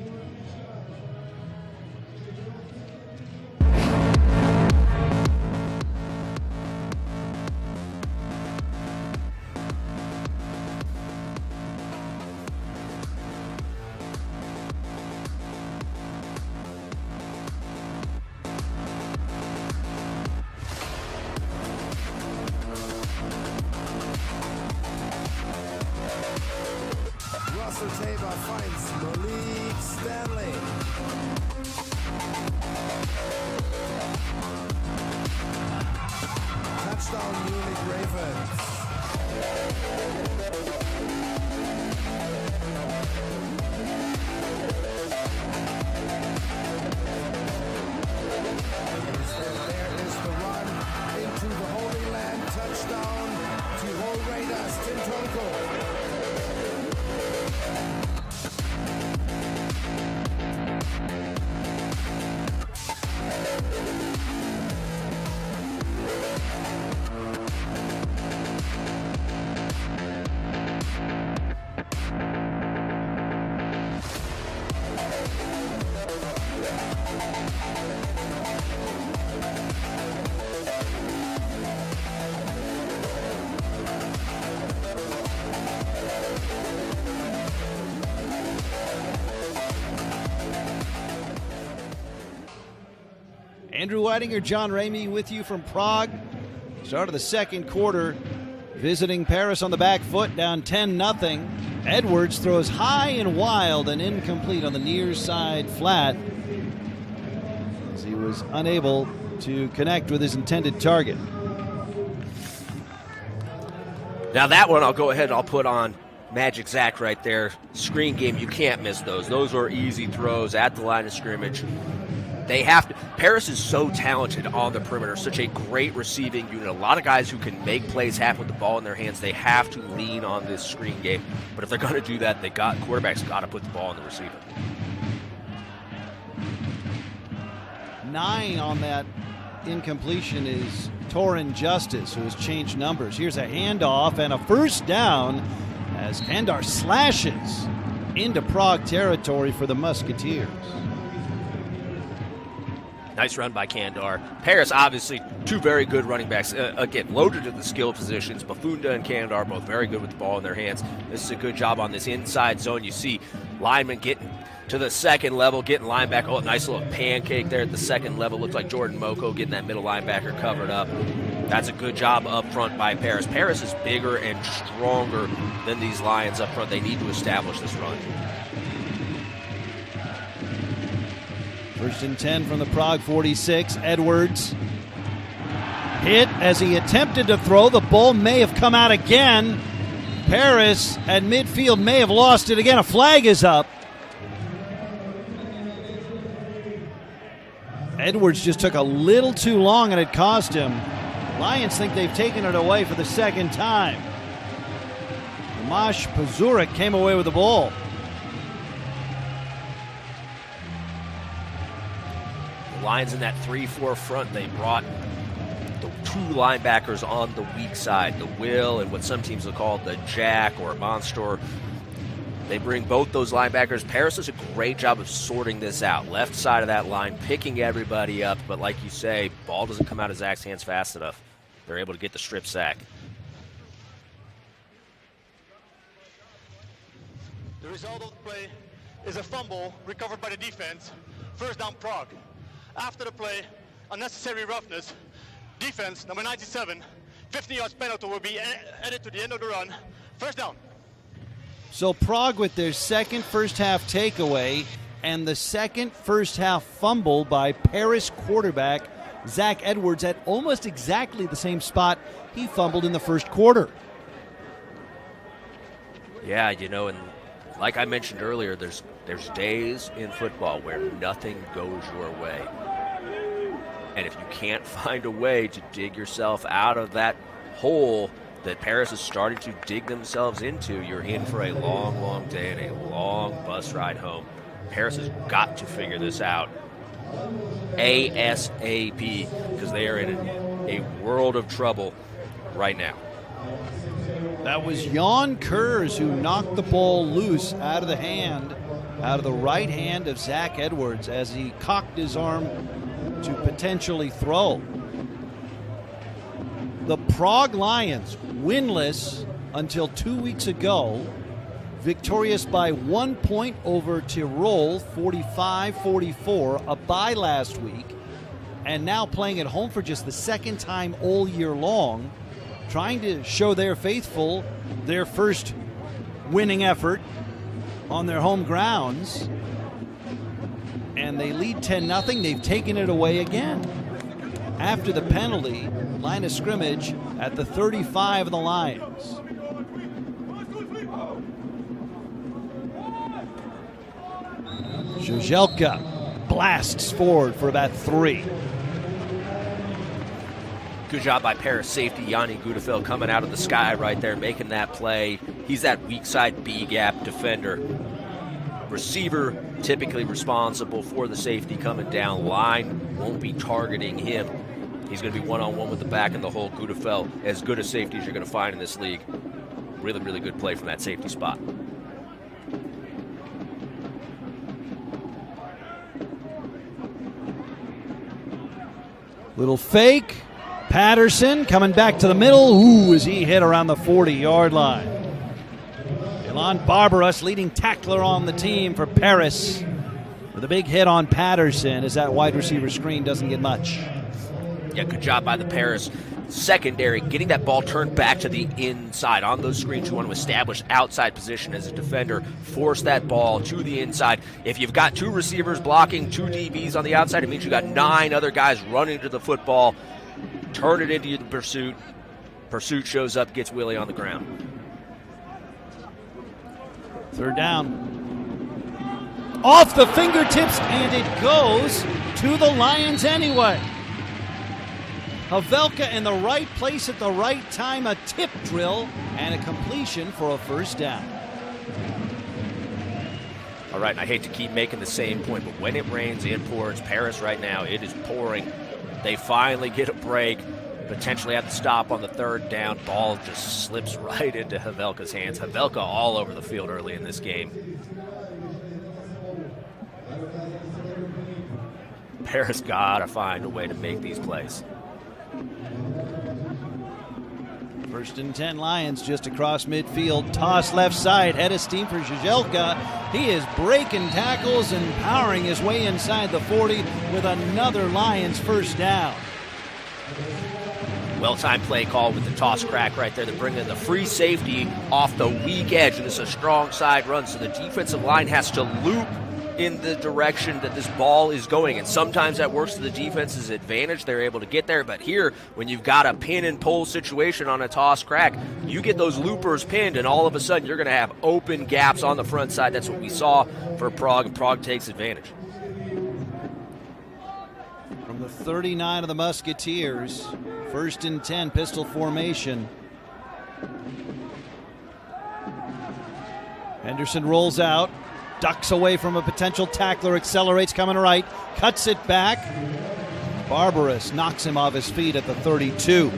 Andrew Whitinger, John Ramey with you from Prague. Start of the second quarter, visiting Paris on the back foot, down 10-0. Edwards throws high and wild and incomplete on the near side flat as he was unable to connect with his intended target. Now that one I'll go ahead and I'll put on Magic Zach right there. Screen game, you can't miss those. Those are easy throws at the line of scrimmage. They have to. Paris is so talented on the perimeter, such a great receiving unit. A lot of guys who can make plays happen with the ball in their hands. They have to lean on this screen game. But if they're going to do that, quarterback's got to put the ball on the receiver. 9 on that incompletion is Torrin Justice, who has changed numbers. Here's a handoff and a first down as Kandar slashes into Prague territory for the Musketeers. Nice run by Kandar. Paris, obviously, two very good running backs. Again, loaded at the skill positions. Bafunda and Kandar both very good with the ball in their hands. This is a good job on this inside zone. You see linemen getting to the second level, getting linebacker. Oh, nice little pancake there at the second level. Looks like Jordan Moko getting that middle linebacker covered up. That's a good job up front by Paris. Paris is bigger and stronger than these Lions up front. They need to establish this run. 1st and 10 from the Prague 46. Edwards hit as he attempted to throw. The ball may have come out again. Paris at midfield may have lost it again. A flag is up. Edwards just took a little too long and it cost him. Lions think they've taken it away for the second time. Tomasz Pazurek came away with the ball. Lions in that 3-4 front. They brought the two linebackers on the weak side, the Will and what some teams will call the Jack or Monster. They bring both those linebackers. Paris does a great job of sorting this out. Left side of that line, picking everybody up, but like you say, ball doesn't come out of Zach's hands fast enough. They're able to get the strip sack. The result of the play is a fumble recovered by the defense. First down, Prague. After the play, unnecessary roughness. Defense, number 97, 50 yards penalty will be added to the end of the run. First down. So Prague with their second first half takeaway and the second first half fumble by Paris quarterback Zach Edwards at almost exactly the same spot he fumbled in the first quarter. Yeah, and like I mentioned earlier, there's days in football where nothing goes your way. And if you can't find a way to dig yourself out of that hole that Paris is starting to dig themselves into, you're in for a long, long day and a long bus ride home. Paris has got to figure this out ASAP because they are in a world of trouble right now. That was Jan Kurz who knocked the ball loose out of the right hand of Zach Edwards as he cocked his arm to potentially throw. The Prague Lions, winless until 2 weeks ago, victorious by 1 point over Tyrol, 45-44, a bye last week, and now playing at home for just the second time all year long, trying to show their faithful their first winning effort on their home grounds. And they lead 10-0. They've taken it away again. After the penalty, line of scrimmage at the 35 of the Lions. Žižkov blasts forward for about 3. Good job by Paris safety Yanni Gudafel coming out of the sky right there, making that play. He's that weak side B-gap defender. Receiver typically responsible for the safety coming down. Line won't be targeting him. He's going to be one-on-one with the back in the hole. Gudafel, as good a safety as you're going to find in this league. Really, really good play from that safety spot. Little fake. Patterson coming back to the middle. Ooh, as he hit around the 40-yard line. Ilan Barbaros, leading tackler on the team for Paris, with a big hit on Patterson as that wide receiver screen doesn't get much. Yeah, good job by the Paris secondary, getting that ball turned back to the inside. On those screens, you want to establish outside position as a defender, force that ball to the inside. If you've got 2 receivers blocking, 2 DBs on the outside, it means you've got 9 other guys running to the football. Turn it into the pursuit. Pursuit shows up, gets Willie on the ground. 3rd down. Off the fingertips, and it goes to the Lions anyway. Havelka in the right place at the right time, a tip drill, and a completion for a first down. All right, I hate to keep making the same point, but when it rains, it pours. Paris right now, it is pouring. They finally get a break, potentially have to stop on the third down. Ball just slips right into Havelka's hands. Havelka all over the field early in this game. Paris gotta find a way to make these plays. 1st and 10 Lions just across midfield. Toss left side. Head of steam for Žižkov. He is breaking tackles and powering his way inside the 40 with another Lions first down. Well-timed play call with the toss crack right there. They're bringing the free safety off the weak edge, and it's a strong side run, so the defensive line has to loop in the direction that this ball is going, and sometimes that works to the defense's advantage. They're able to get there, but here, when you've got a pin and pull situation on a toss crack, you get those loopers pinned, and all of a sudden you're going to have open gaps on the front side. That's what we saw for Prague, and Prague takes advantage. From the 39 of the Musketeers, 1st and 10, pistol formation. Henderson rolls out. Ducks away from a potential tackler, accelerates, coming right, cuts it back. Barbarous knocks him off his feet at the 32.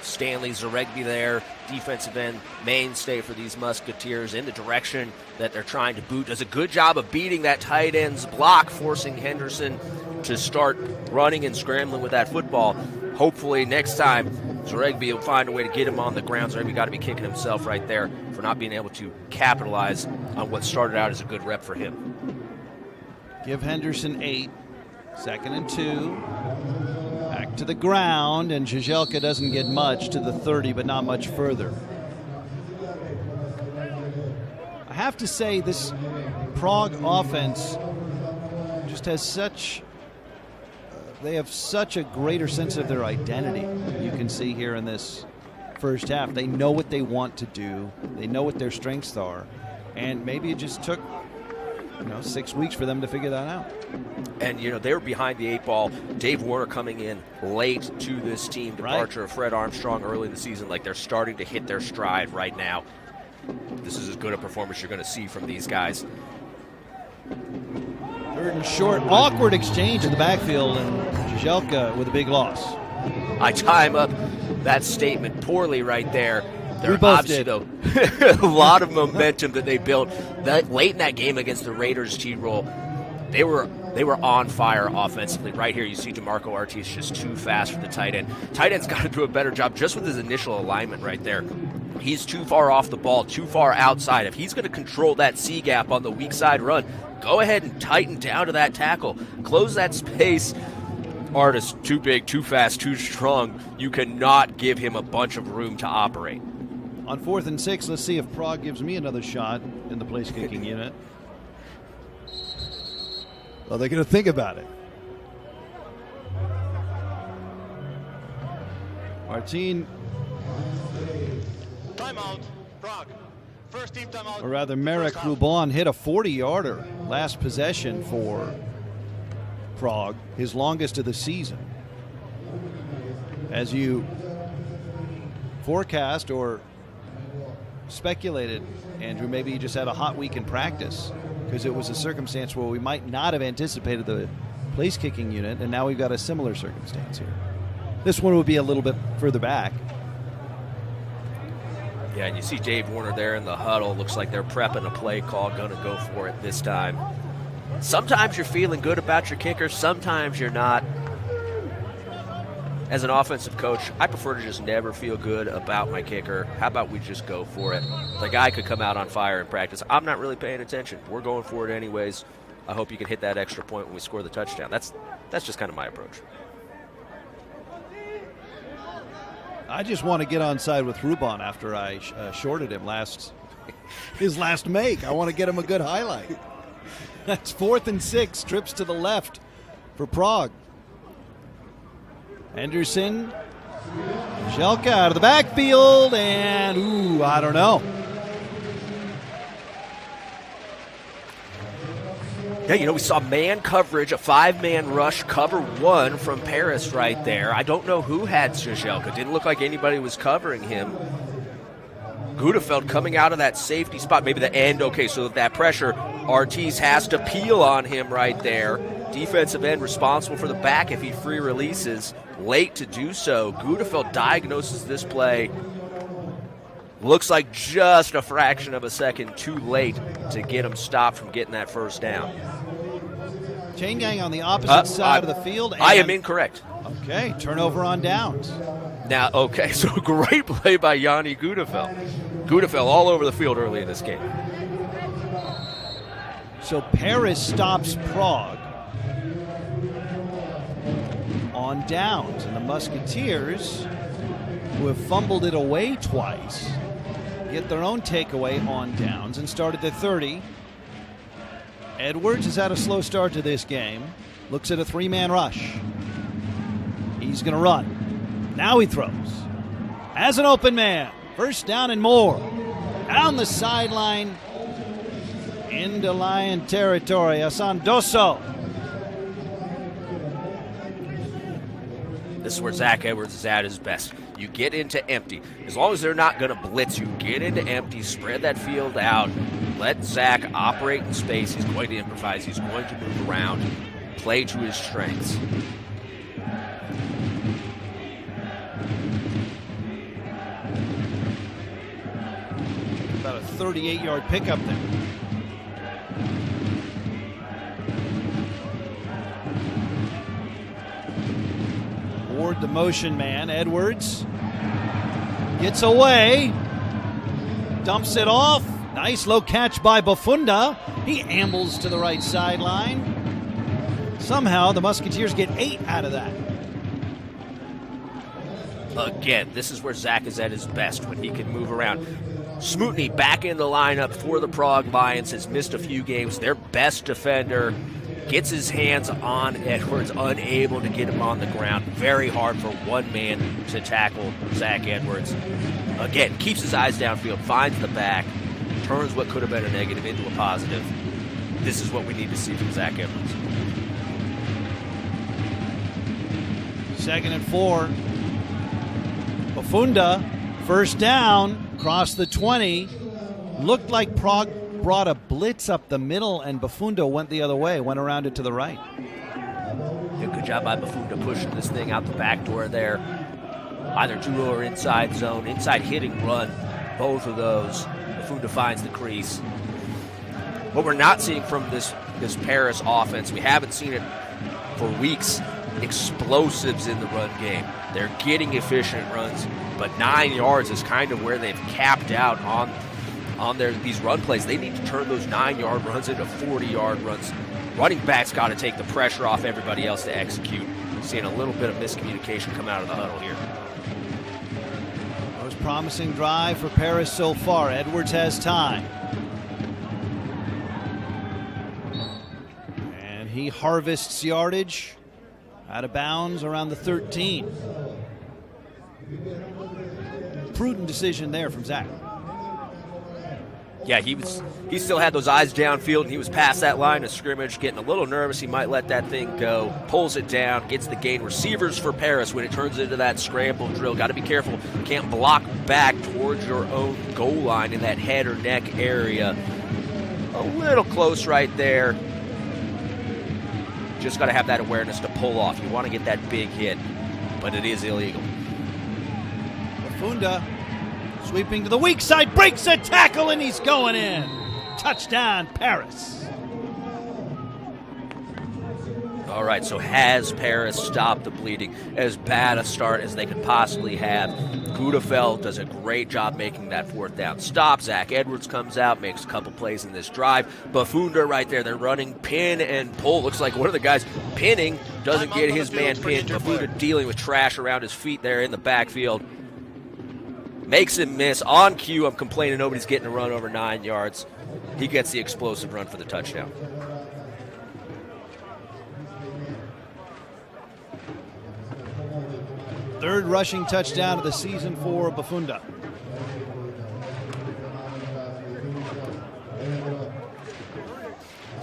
Stanley Zaregby there, defensive end mainstay for these Musketeers in the direction that they're trying to boot. Does a good job of beating that tight end's block, forcing Henderson to start running and scrambling with that football. Hopefully next time Zaregby will find a way to get him on the ground. Zaregby got to be kicking himself right there for not being able to capitalize on what started out as a good rep for him. Give Henderson 8. 2nd and 2. Back to the ground, and Žižkov doesn't get much to the 30, but not much further. I have to say, this Prague offense just has such... they have such a greater sense of their identity. You can see here in this first half. They know what they want to do. They know what their strengths are. And maybe it just took 6 weeks for them to figure that out. And, they were behind the 8 ball. Dave Warner coming in late to this team. Departure of Fred Armstrong early in the season. Like, they're starting to hit their stride right now. This is as good a performance you're going to see from these guys. 3rd and short. Awkward exchange in the backfield, and Žižkov with a big loss. I time up that statement poorly right there. We both did. Though, a lot of momentum that they built late in that game against the Raiders T-Roll. They were on fire offensively. Right here you see DeMarco Artis just too fast for the tight end. Tight end's got to do a better job just with his initial alignment right there. He's too far off the ball, too far outside. If he's going to control that C gap on the weak side run, go ahead and tighten down to that tackle. Close that space. Artis, too big, too fast, too strong. You cannot give him a bunch of room to operate. On 4th and 6, let's see if Prague gives me another shot in the place kicking unit. Well, they're going to think about it. Martin. Timeout, Prague. First team timeout. Or rather, Marek Rubon hit a 40-yarder last possession for Prague, his longest of the season. As you forecast or speculated, Andrew, maybe he just had a hot week in practice because it was a circumstance where we might not have anticipated the place kicking unit, and now we've got a similar circumstance here. This one would be a little bit further back. Yeah, and you see Dave Warner there in the huddle. Looks like they're prepping a play call, going to go for it this time. Sometimes you're feeling good about your kicker, sometimes you're not. As an offensive coach, I prefer to just never feel good about my kicker. How about we just go for it? The guy could come out on fire in practice. I'm not really paying attention. We're going for it anyways. I hope you can hit that extra point when we score the touchdown. That's just kind of my approach. I just want to get on side with Rubon after I shorted him his last make. I want to get him a good highlight. That's 4th and 6, trips to the left for Prague. Henderson, Žižkov out of the backfield, and I don't know. Yeah, we saw man coverage, a 5-man rush, cover 1 from Paris right there. I don't know who had Žižkov. Didn't look like anybody was covering him. Gudefeld coming out of that safety spot, maybe the end. Okay, so with that pressure, Ortiz has to peel on him right there. Defensive end responsible for the back if he free releases. Late to do so. Gudefeld diagnoses this play. Looks like just a fraction of a second too late to get him stopped from getting that first down. Chain gang on the opposite side of the field. I am incorrect. Okay, turnover on downs. Now, okay, so great play by Yanni Gudefeld. Gudefeld all over the field early in this game. So Paris stops Prague on downs, and the Musketeers, who have fumbled it away twice, get their own takeaway on downs and start at the 30. Edwards has had a slow start to this game. Looks at a 3-man rush. He's going to run. Now he throws. Has an open man. First down and more. Down the sideline. Into Lion territory. Asandoso. This is where Zach Edwards is at his best. You get into empty. As long as they're not going to blitz you, get into empty, spread that field out, let Zach operate in space. He's going to improvise. He's going to move around, play to his strengths. About a 38-yard pickup there. Ward, the motion man. Edwards gets away, dumps it off. Nice low catch by Bafunda. He ambles to the right sideline. Somehow the Musketeers get 8 out of that. Again, this is where Zach is at his best, when he can move around. Smutny back in the lineup for the Prague Lions, has missed a few games. Their best defender gets his hands on Edwards, unable to get him on the ground. Very hard for one man to tackle Zach Edwards. Again, keeps his eyes downfield, finds the back, turns what could have been a negative into a positive. This is what we need to see from Zach Edwards. 2nd and 4. Bafunda, first down, across the 20. Looked like Prague brought a blitz up the middle, and Bafunda went the other way, went around it to the right. Yeah, good job by Bafunda pushing this thing out the back door there. Either dual or inside zone, inside hitting run, both of those. Bafunda finds the crease. What we're not seeing from this Paris offense, we haven't seen it for weeks, explosives in the run game. They're getting efficient runs, but 9 yards is kind of where they've capped out on these run plays. They need to turn those 9-yard runs into 40-yard runs. Running backs got to take the pressure off everybody else to execute. Seeing a little bit of miscommunication come out of the huddle here. Most promising drive for Paris so far. Edwards has time. And he harvests yardage out of bounds around the 13. Prudent decision there from Zach. Yeah, he still had those eyes downfield, and he was past that line of scrimmage, getting a little nervous. He might let that thing go, pulls it down, gets the gain. Receivers for Paris when it turns into that scramble drill. Got to be careful. You can't block back towards your own goal line in that head or neck area. A little close right there. Just got to have that awareness to pull off. You want to get that big hit, but it is illegal. Bafunda sweeping to the weak side, breaks a tackle, and he's going in. Touchdown, Paris. All right, so has Paris stopped the bleeding? As bad a start as they could possibly have. Gudefeld does a great job making that 4th down stop. Zach Edwards comes out, makes a couple plays in this drive. Bafunda right there, they're running pin and pull. Looks like one of the guys pinning doesn't get his man pinned. Bafunda dealing with trash around his feet there in the backfield. Makes him miss. On cue, I'm complaining nobody's getting a run over 9 yards. He gets the explosive run for the touchdown. Third rushing touchdown of the season for Bafunda.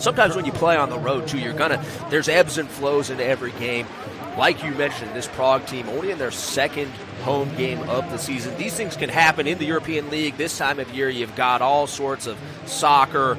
sometimes when you play on the road, too, there's ebbs and flows into every game. Like you mentioned, this Prague team only in their second home game of the season. These things can happen in the European League. This time of year, you've got all sorts of soccer,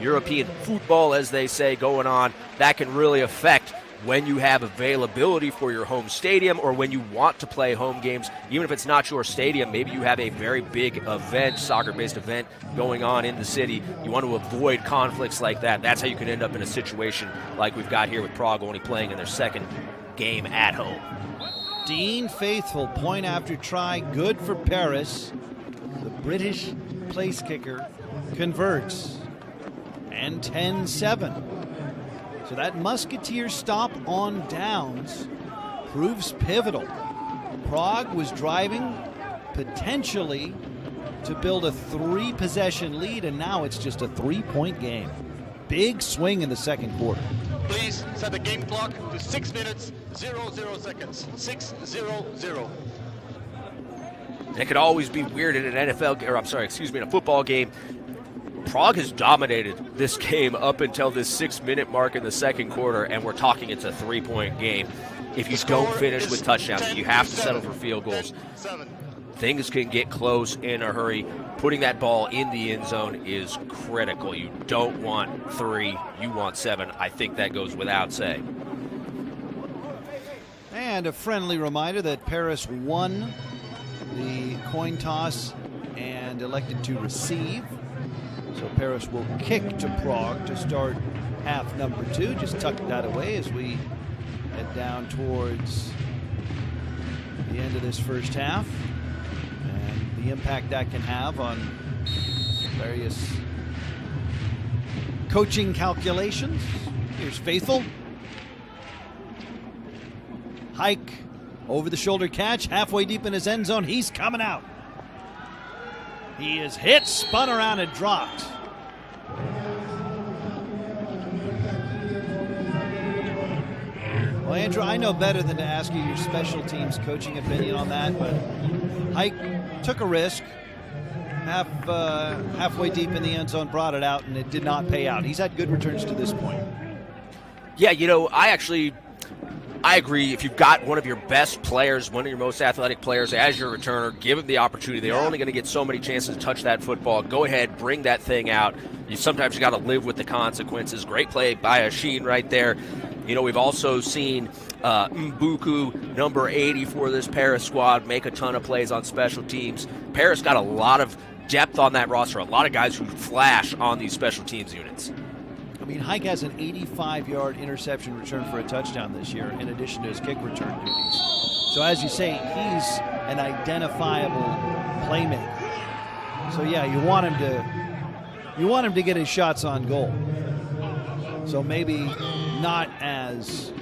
European football, as they say, going on. That can really affect when you have availability for your home stadium or when you want to play home games. Even if it's not your stadium, maybe you have a very big event, soccer-based event going on in the city. You want to avoid conflicts like that. That's how you can end up in a situation like we've got here with Prague only playing in their second game at home. Dean Faithful, point after try, good for Paris. The British place kicker converts. And 10-7. So that Musketeers stop on downs proves pivotal. Prague was driving potentially to build a 3-possession lead, and now it's just a 3-point game. Big swing in the second quarter. Please set the game clock to 6 minutes, 00 seconds. 6-0-0. It could always be weird in an in a football game. Prague has dominated this game up until this 6-minute mark in the second quarter, and we're talking it's a 3-point game. If you don't finish with touchdowns, you have to settle for field goals. Things can get close in a hurry. Putting that ball in the end zone is critical. You don't want 3, you want 7. I think that goes without saying. And a friendly reminder that Paris won the coin toss and elected to receive. So Paris will kick to Prague to start half number 2. Just tuck that away as we head down towards the end of this first half. And the impact that can have on various coaching calculations. Here's Faithful. Hike, over the shoulder catch, halfway deep in his end zone. He's coming out. He is hit, spun around, and dropped. Well, Andrew, I know better than to ask you your special teams coaching opinion on that, but Hike took a risk. Halfway deep in the end zone, brought it out, and it did not pay out. He's had good returns to this point. Yeah, I agree. If you've got one of your best players, one of your most athletic players as your returner, give them the opportunity. They're only going to get so many chances to touch that football. Go ahead, bring that thing out. Sometimes you got to live with the consequences. Great play by Asheen right there. We've also seen Mbuku, number 80 for this Paris squad, make a ton of plays on special teams. Paris got a lot of depth on that roster, a lot of guys who flash on these special teams units. I mean, Hike has an 85-yard interception return for a touchdown this year, in addition to his kick return duties. So as you say, he's an identifiable playmaker. So yeah, you want him to get his shots on goal. So maybe not as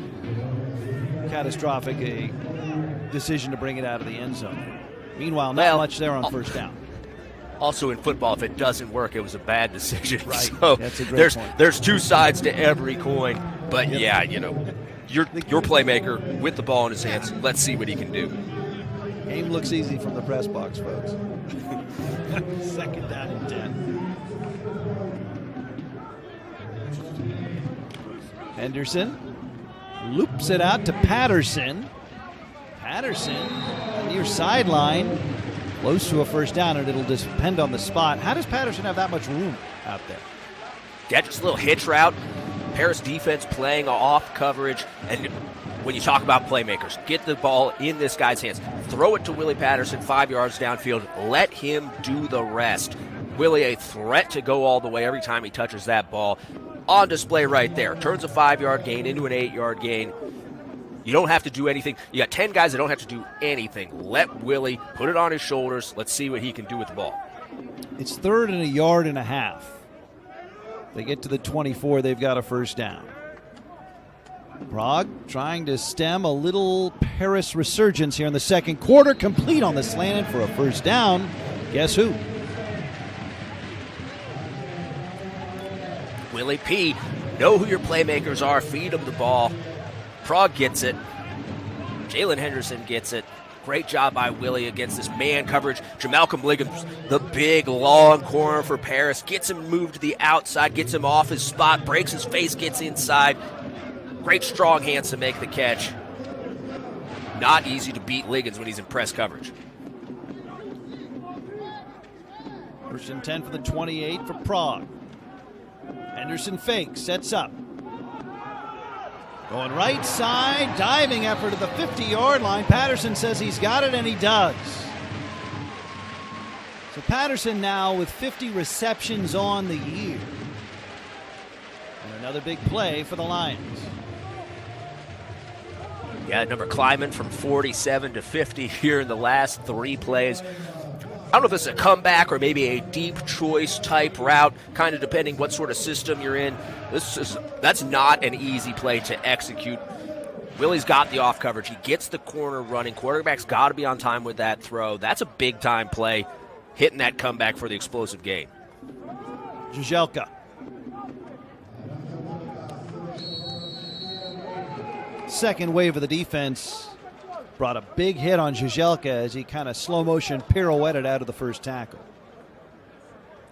catastrophic a decision to bring it out of the end zone. Meanwhile, not much there on first down. Also in football, if it doesn't work, it was a bad decision. Right. So that's a great point. There's two sides to every coin. But yeah, your playmaker with the ball in his hands. Let's see what he can do. Game looks easy from the press box, folks. Second down and 10. Henderson loops it out to Patterson. Patterson near sideline. Close to a first down, and it'll depend on the spot. How does Patterson have that much room out there? Yeah, just a little hitch route. Paris defense playing off coverage. And when you talk about playmakers, get the ball in this guy's hands. Throw it to Willie Patterson 5 yards downfield. Let him do the rest. Willie, a threat to go all the way every time he touches that ball. On display right there. Turns a 5-yard gain into an 8-yard gain. You don't have to do anything. You got 10 guys that don't have to do anything. Let Willie put it on his shoulders. Let's see what he can do with the ball. It's 3rd and a yard and a half. They get to the 24. They've got a first down. Prague trying to stem a little Paris resurgence here in the second quarter. Complete on the slant for a first down. Guess who? Willie P. Know who your playmakers are. Feed them the ball. Prague gets it. Jalen Henderson gets it. Great job by Willie against this man coverage. Jamalcolm Liggins, the big, long corner for Paris, gets him moved to the outside, gets him off his spot, breaks his face, gets inside. Great strong hands to make the catch. Not easy to beat Liggins when he's in press coverage. First and 10 for the 28 for Prague. Henderson fakes, sets up. Going right side, diving effort at the 50-yard line. Patterson says he's got it, and he does. So Patterson now with 50 receptions on the year. And another big play for the Lions. Yeah, number climbing from 47 to 50 here in the last 3 plays. I don't know if it's a comeback or maybe a deep choice type route, kind of depending what sort of system you're in. That's not an easy play to execute. Willie's got the off coverage. He gets the corner running. Quarterback's got to be on time with that throw. That's a big-time play, hitting that comeback for the explosive gain. Žižkov. Second wave of the defense brought a big hit on Žižkov as he kind of slow motion pirouetted out of the first tackle.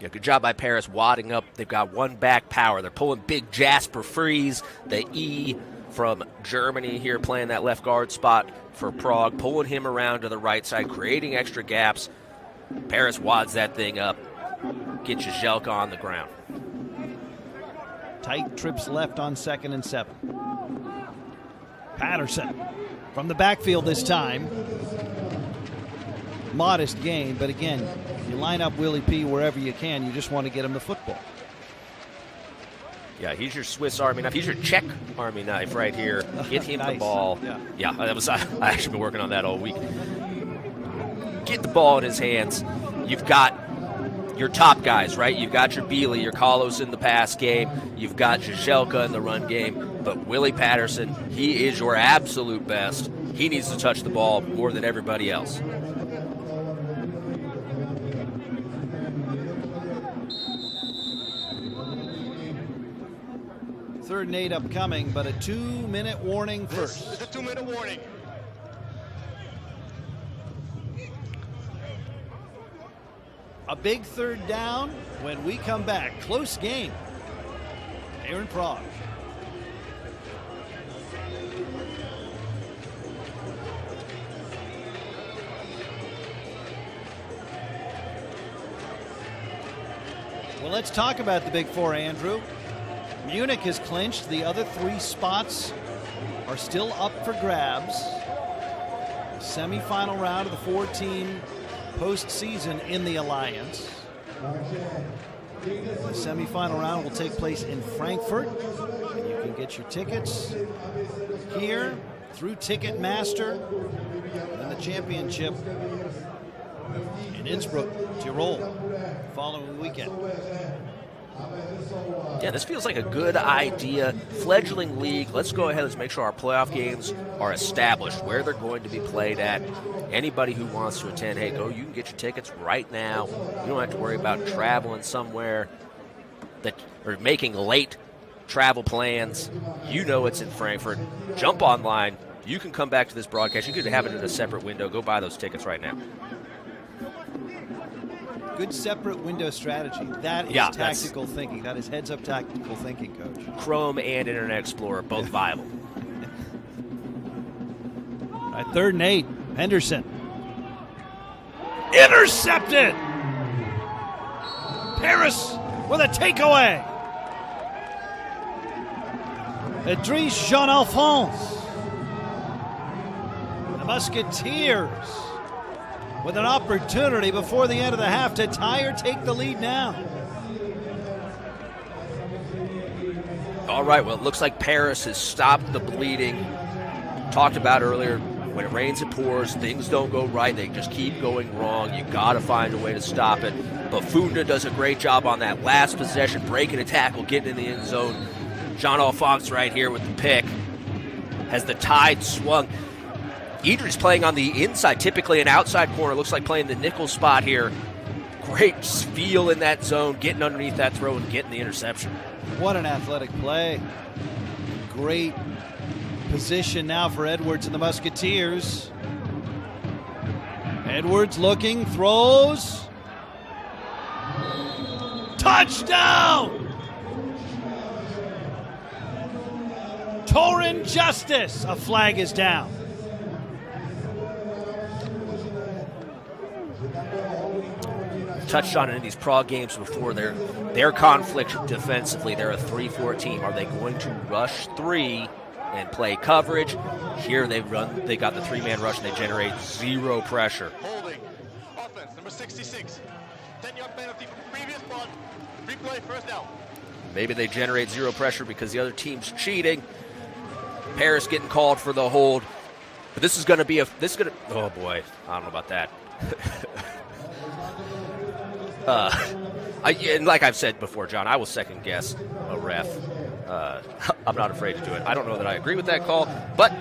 Yeah, good job by Paris wadding up. They've got one back power. They're pulling big Jasper Fries, the E from Germany here, playing that left guard spot for Prague, pulling him around to the right side, creating extra gaps. Paris wads that thing up, gets Žižkov on the ground. Tight trips left on 2nd and 7. Patterson from the backfield this time. Modest gain, but again, you line up Willie P wherever you can. You just want to get him the football. Yeah, he's your Swiss Army knife. He's your Czech Army knife right here. Get him Nice. the ball. Yeah, I actually been working on that all week. Get the ball in his hands. You've got your top guys, right? You've got your Bealey, your Carlos in the pass game. You've got Žižkov in the run game. But Willie Patterson, he is your absolute best. He needs to touch the ball more than everybody else. Third and 8 upcoming, but a 2-minute warning first. This is a 2-minute warning. A big third down when we come back. Close game here in Prague. Well, let's talk about the Big Four, Andrew. Munich has clinched. The other 3 spots are still up for grabs. Semifinal round of the 4-team postseason in the Alliance. The semifinal round will take place in Frankfurt. And you can get your tickets here through Ticketmaster. And the championship in Innsbruck, Tyrol, following weekend. Yeah, this feels like a good idea. Fledgling league. Let's go ahead. Let's make sure our playoff games are established, where they're going to be played at. Anybody who wants to attend, hey, go. You can get your tickets right now. You don't have to worry about traveling somewhere or making late travel plans. You know it's in Frankfurt. Jump online. You can come back to this broadcast. You could have it in a separate window. Go buy those tickets right now. Good separate window strategy. That is tactical thinking. That is heads-up tactical thinking, Coach. Chrome and Internet Explorer, both viable. All right, 3rd and 8. Henderson. Intercepted! Paris with a takeaway. Idriss Jean-Alphonse. The Musketeers with an opportunity before the end of the half to tie or take the lead now. All right, well, it looks like Paris has stopped the bleeding. Talked about earlier, when it rains, it pours. Things don't go right. They just keep going wrong. You got to find a way to stop it. But Funda does a great job on that last possession, breaking a tackle, getting in the end zone. Jean-Alphonse right here with the pick. Has the tide swung. Idris playing on the inside, typically an outside corner. Looks like playing the nickel spot here. Great feel in that zone, getting underneath that throw and getting the interception. What an athletic play. Great position now for Edwards and the Musketeers. Edwards looking, throws. Touchdown! Torrin Justice. A flag is down. Touched on it in these Prague games before. Their conflict defensively, they're a 3-4 team. Are they going to rush 3 and play coverage? Here they got the 3-man rush and they generate 0 pressure. Holding. Offense, number 66. 10-yard penalty from the previous punt. Replay, first down. Maybe they generate 0 pressure because the other team's cheating. Paris getting called for the hold. But this is going to be oh boy, I don't know about that. And like I've said before, John, I will second guess a ref. I'm not afraid to do it. I don't know that I agree with that call, but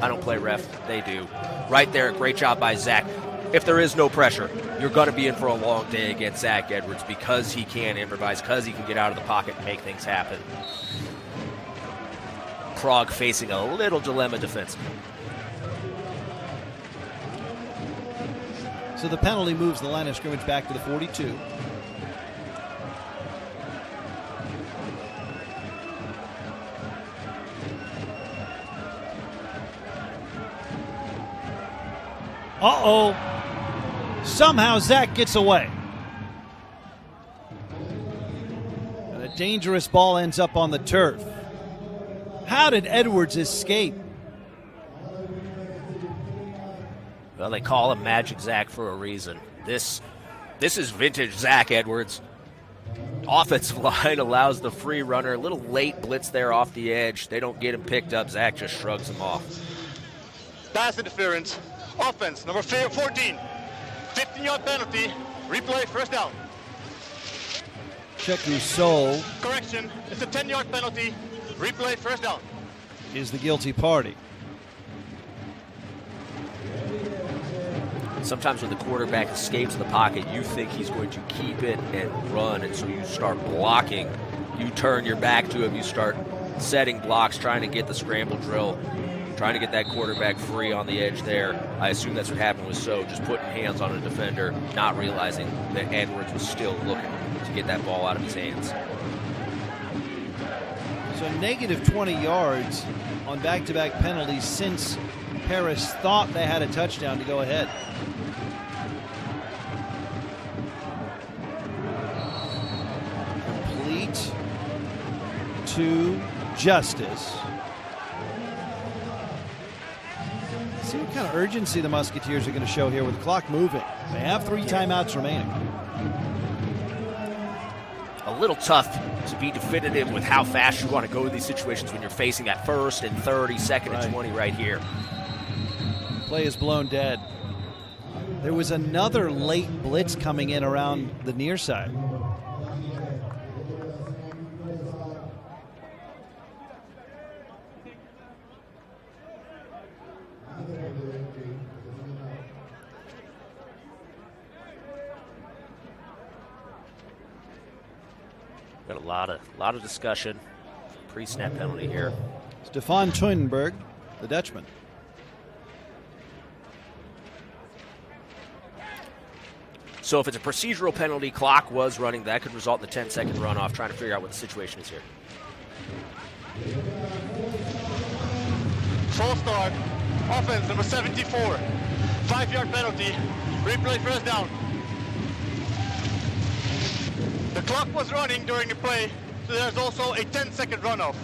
I don't play ref. They do. Right there, great job by Zach. If there is no pressure, you're going to be in for a long day against Zach Edwards because he can improvise, because he can get out of the pocket and make things happen. Prague facing a little dilemma defensively. So the penalty moves the line of scrimmage back to the 42. Uh-oh. Somehow Zach gets away. And a dangerous ball ends up on the turf. How did Edwards escape? Well, they call him Magic Zach for a reason. This is vintage Zach Edwards. Offensive line allows the free runner. A little late blitz there off the edge. They don't get him picked up. Zach just shrugs him off. Pass interference. Offense, number 14. 15-yard penalty. Replay, first down. Check your soul. Correction, it's a 10-yard penalty. Replay, first down. Is the guilty party. Sometimes when the quarterback escapes the pocket, you think he's going to keep it and run, and so you start blocking. You turn your back to him. You start setting blocks, trying to get the scramble drill, trying to get that quarterback free on the edge there. I assume that's what happened with So, just putting hands on a defender, not realizing that Edwards was still looking to get that ball out of his hands. So negative 20 yards on back-to-back penalties since Paris thought they had a touchdown to go ahead. Complete to Justice. See what kind of urgency the Musketeers are going to show here with the clock moving. They have 3 timeouts remaining. A little tough to be definitive with how fast you want to go in these situations when you're facing that 1st and 30, 2nd and 20 right here. Play is blown dead. There was another late blitz coming in around the near side. Got a lot of discussion. Pre-snap penalty here. Stefan Tuinberg, the Dutchman. So if it's a procedural penalty, clock was running, that could result in the 10-second runoff, trying to figure out what the situation is here. Full start. Offense, number 74. 5-yard penalty. Replay, first down. The clock was running during the play, so there's also a 10-second runoff.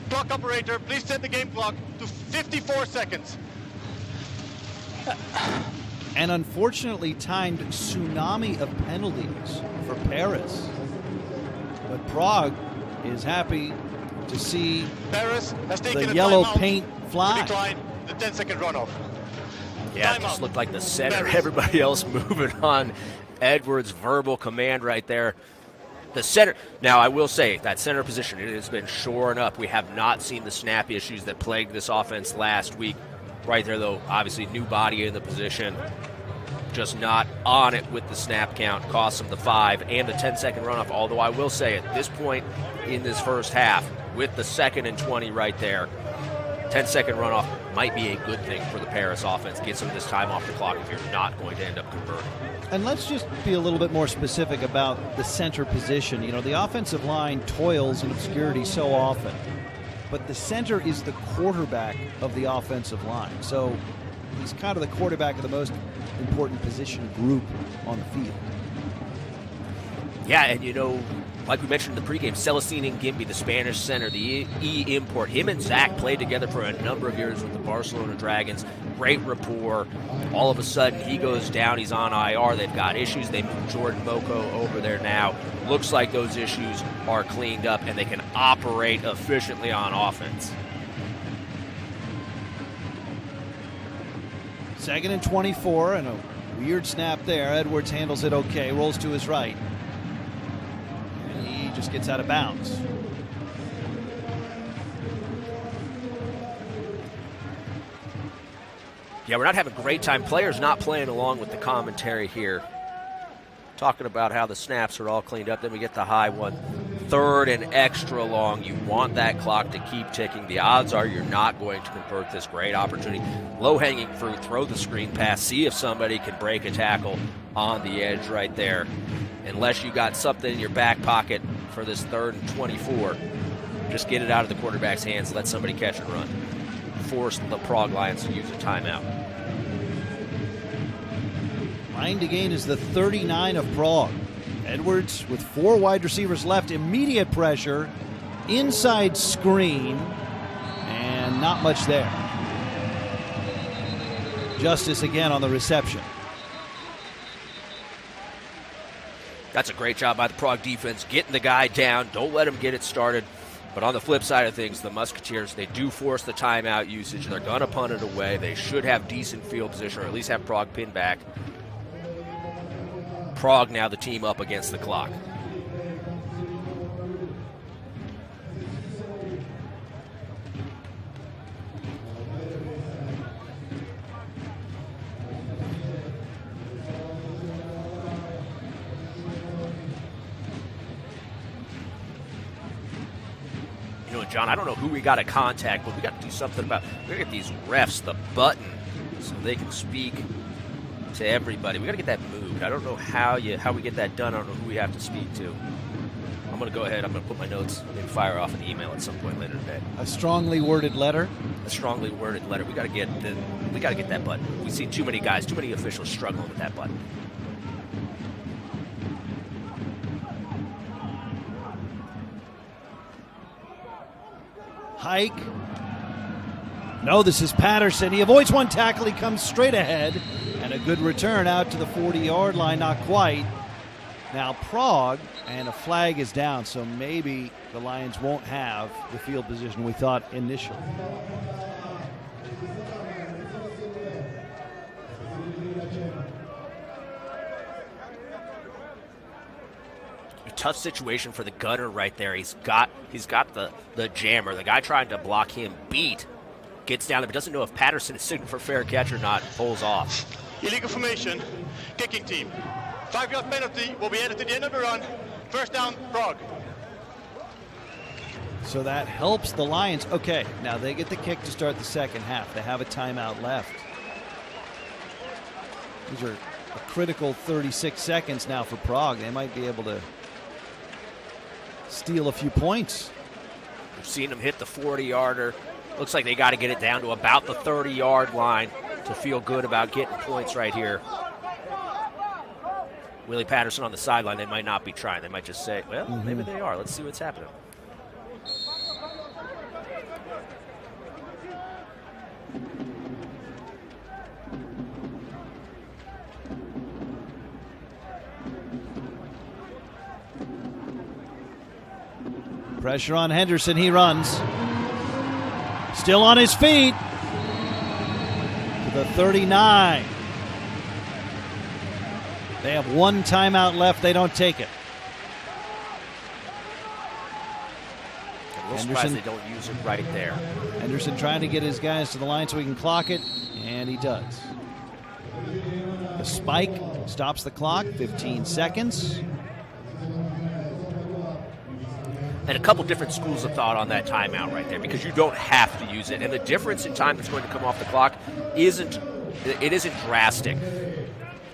Clock operator, please set the game clock to 54 seconds. An unfortunately timed tsunami of penalties for Paris. But Prague is happy to see Paris has taken the yellow timeout paint fly. to decline the 10-second runoff. Yeah, it just looked like the center. Everybody else moving on. Edwards' verbal command right there. The center, now I will say, that center position, it has been shoring up. We have not seen the snap issues that plagued this offense last week. Right there, though, obviously new body in the position. Just not on it with the snap count. Cost them the 5 and the 10-second runoff. Although I will say at this point in this first half, with the 2nd and 20 right there, 10-second runoff, might be a good thing for the Paris offense. Get some of this time off the clock if you're not going to end up converting. And let's just be a little bit more specific about the center position. You know, the offensive line toils in obscurity so often, but the center is the quarterback of the offensive line. So he's kind of the quarterback of the most important position group on the field. Yeah, and you know, like we mentioned in the pregame, Celestine Ngimbi, the Spanish center, the import, him and Zach played together for a number of years with the Barcelona Dragons. Great rapport. All of a sudden, he goes down. He's on IR. They've got issues. They moved Jordan Moko over there now. Looks like those issues are cleaned up, and they can operate efficiently on offense. 2nd and 24, and a weird snap there. Edwards handles it okay, rolls to his right. And he just gets out of bounds. Yeah, we're not having a great time. Players not playing along with the commentary here. Talking about how the snaps are all cleaned up. Then we get the high one. 3rd and extra long. You want that clock to keep ticking. The odds are you're not going to convert this. Great opportunity. Low-hanging fruit. Throw the screen pass. See if somebody can break a tackle on the edge right there. Unless you got something in your back pocket for this 3rd and 24, just get it out of the quarterback's hands. Let somebody catch and run. Force the Prague Lions to use a timeout. Line to gain is the 39 of Prague. Edwards with 4 wide receivers left. Immediate pressure. Inside screen. And not much there. Justice again on the reception. That's a great job by the Prague defense, getting the guy down. Don't let him get it started. But on the flip side of things, the Musketeers, they do force the timeout usage. They're going to punt it away. They should have decent field position, or at least have Prague pinned back. Prague now the team up against the clock. John, I don't know who we got to contact, but we got to do something about, we got to get these refs the button so they can speak to everybody. We got to get that moved. I don't know how we get that done. I don't know who we have to speak to. I'm going to go ahead. I'm going to put my notes and fire off an email at some point later today. A strongly worded letter? A strongly worded letter. We got to get that button. We see too many guys, too many officials struggling with that button. Hike. No, this is Patterson. He avoids one tackle. He comes straight ahead. And a good return out to the 40-yard line. Not quite. Now Prague, and a flag is down, so maybe the Lions won't have the field position we thought initially. Tough situation for the gunner right there. He's got the jammer. The guy trying to block him beat. Gets down there, but doesn't know if Patterson is signaled for fair catch or not. Pulls off. Illegal formation, kicking team. 5-yard penalty will be added to the end of the run. First down, Prague. So that helps the Lions. Okay, now they get the kick to start the second half. They have a timeout left. These are a critical 36 seconds now for Prague. They might be able to steal a few points. We've seen them hit the 40-yarder. Looks like they got to get it down to about the 30-yard line to feel good about getting points right here. Willie Patterson on the sideline, they might not be trying. They might just say, well, maybe they are. Let's see what's happening. Pressure on Henderson. He runs. Still on his feet. To the 39. They have one timeout left. They don't take it. I'm a little surprised they don't use it right there. Henderson trying to get his guys to the line so he can clock it, and he does. The spike stops the clock, 15 seconds. and a couple different schools of thought on that timeout right there, because you don't have to use it. And the difference in time that's going to come off the clock isn't drastic.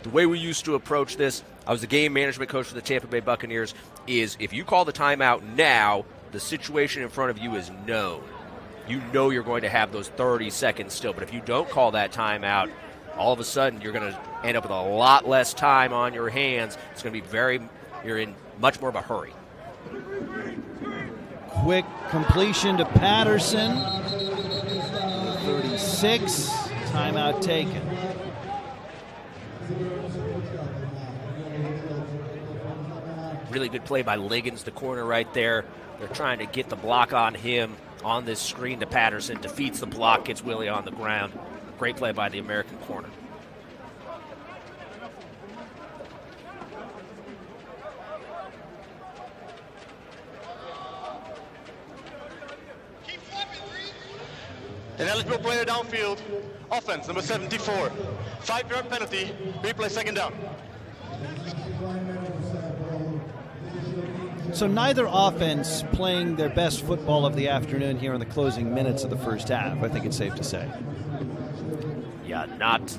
The way we used to approach this, I was the game management coach for the Tampa Bay Buccaneers, is if you call the timeout now, the situation in front of you is known. You know you're going to have those 30 seconds still. But if you don't call that timeout, all of a sudden you're going to end up with a lot less time on your hands. It's going to be you're in much more of a hurry. Quick completion to Patterson. 36, timeout taken. Really good play by Liggins, the corner right there. They're trying to get the block on him on this screen to Patterson. Defeats the block, gets Willie on the ground. Great play by the American corner. An eligible player downfield, offense, number 74. 5-yard penalty, replay second down. So neither offense playing their best football of the afternoon here in the closing minutes of the first half, I think it's safe to say. Yeah, not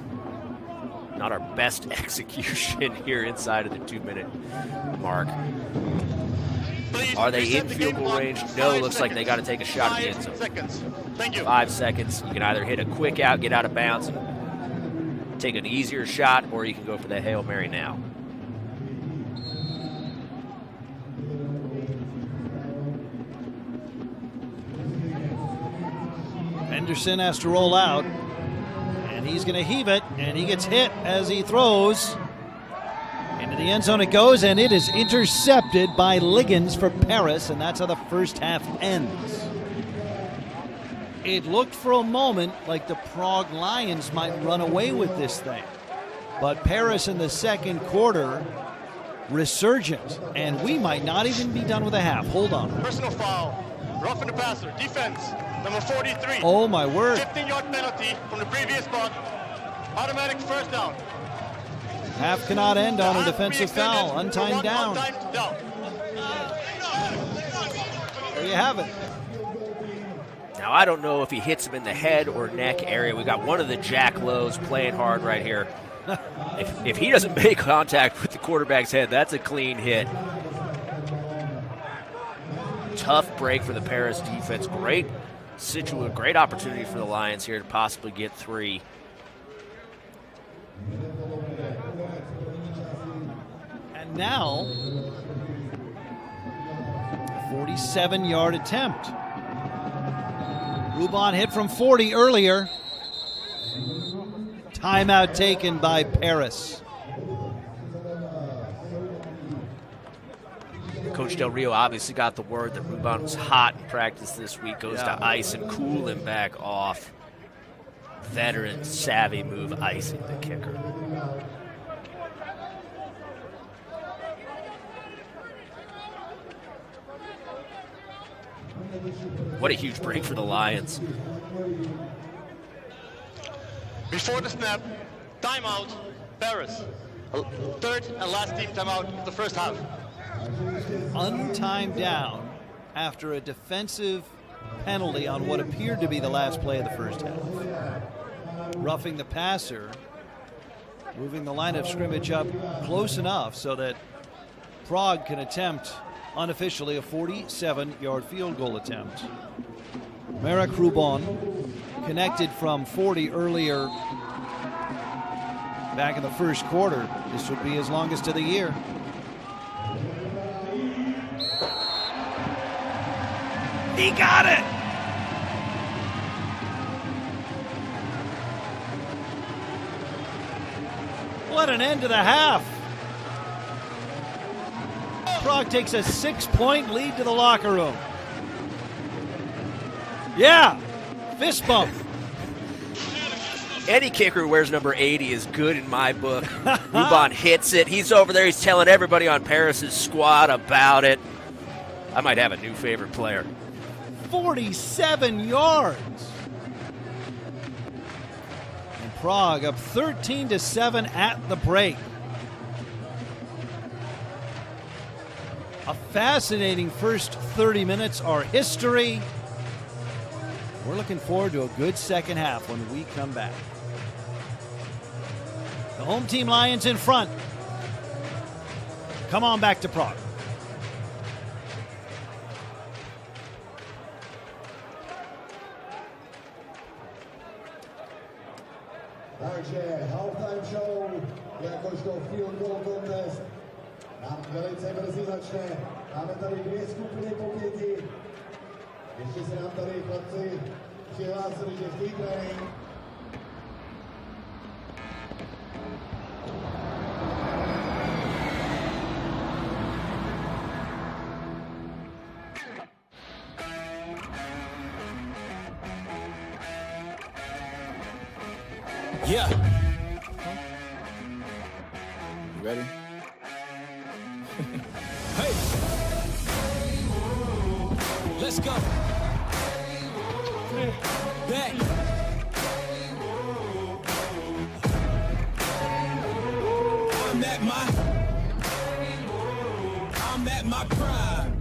our best execution here inside of the 2-minute mark. Please, are they in the field goal range? No, looks like they got to take a shot at the end zone. 5 seconds. Thank you. 5 seconds. You can either hit a quick out, get out of bounds, and take an easier shot, or you can go for the Hail Mary now. Henderson has to roll out, and he's going to heave it, and he gets hit as he throws. Into the end zone it goes, and it is intercepted by Liggins for Paris, and that's how the first half ends. It looked for a moment like the Prague Lions might run away with this thing, but Paris in the second quarter resurgent, and we might not even be done with a half. Hold on. Personal foul, roughing the passer, defense, number 43. Oh my word. 15-yard penalty from the previous spot, automatic first down. Half cannot end on a defensive foul, untimed down. There you have it. Now, I don't know if he hits him in the head or neck area. We got one of the Jack Lows playing hard right here. If he doesn't make contact with the quarterback's head, that's a clean hit. Tough break for the Paris defense. Great opportunity for the Lions here to possibly get 3. And now, a 47-yard attempt. Rubon hit from 40 earlier. Timeout taken by Paris. Coach Del Rio obviously got the word that Rubon was hot in practice this week. Goes to ice and cool him back off. Veteran, savvy move, icing the kicker. What a huge break for the Lions. Before the snap, timeout, Paris. Third and last team timeout of the first half. Untimed down after a defensive penalty on what appeared to be the last play of the first half. Roughing the passer, moving the line of scrimmage up close enough so that Prague can attempt unofficially a 47-yard field goal attempt. Marek Rubon connected from 40 earlier back in the first quarter. This would be his longest of the year. He got it! What an end to the half. Prague takes a 6-point lead to the locker room. Yeah, fist bump. Any kicker who wears number 80 is good in my book. Rubon hits it. He's over there. He's telling everybody on Paris' squad about it. I might have a new favorite player. 47 yards. And Prague up 13-7 at the break. A fascinating first 30 minutes are history. We're looking forward to a good second half when we come back. The home team Lions in front. Come on back to Prague. Takže halftime show, jakožto field goal contest, nám velice brzy začne. Máme tady 2 skupiny po 5. Ještě se nám tady chlapci přihlásili, že chtějí trénink. Yeah. You ready? Hey. Let's go. Back. I'm at my prime.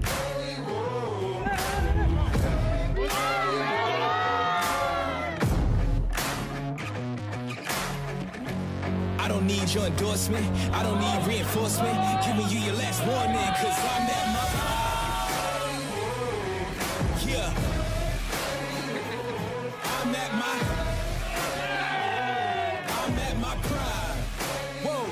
I don't need your endorsement. I don't need reinforcement. Giving you your last warning, cause I'm at my prime. Yeah. I'm at my prime. Whoa.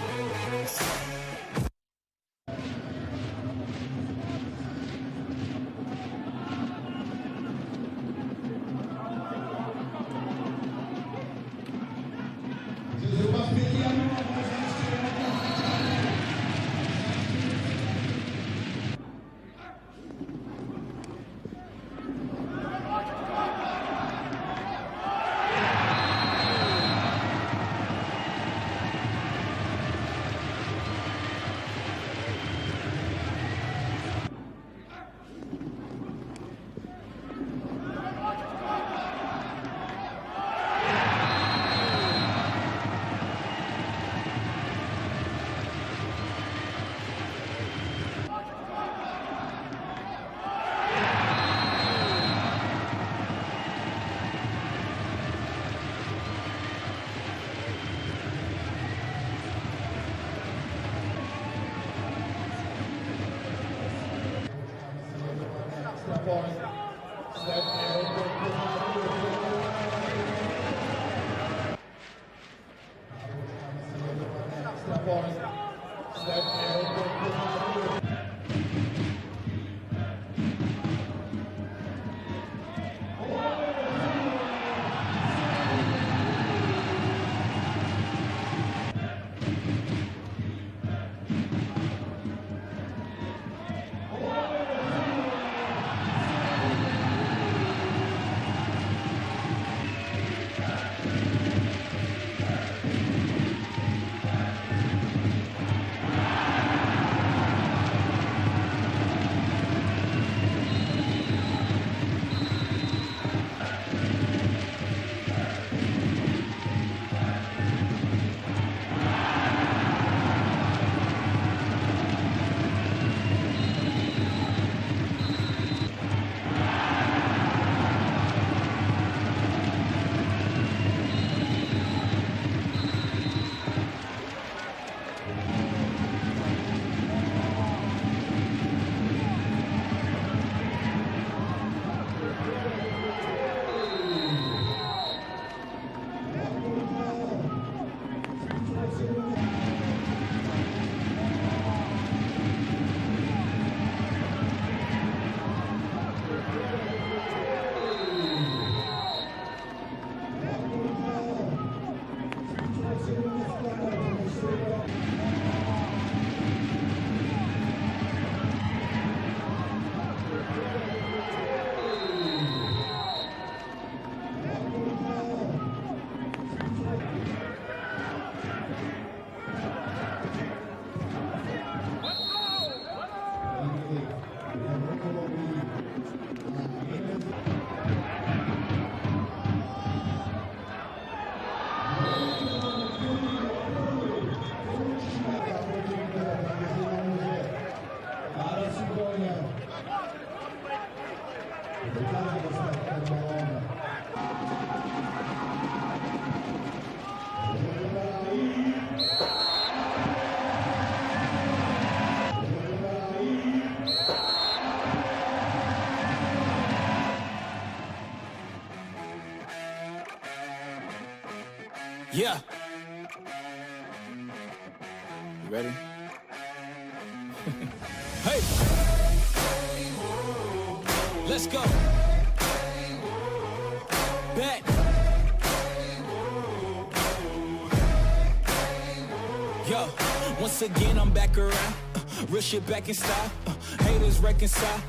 Dokáže dostat ten balón. Yeah. You ready? Hey. Let's go. Back. Yo, once again I'm back around. Real shit back in style. Haters reconcile.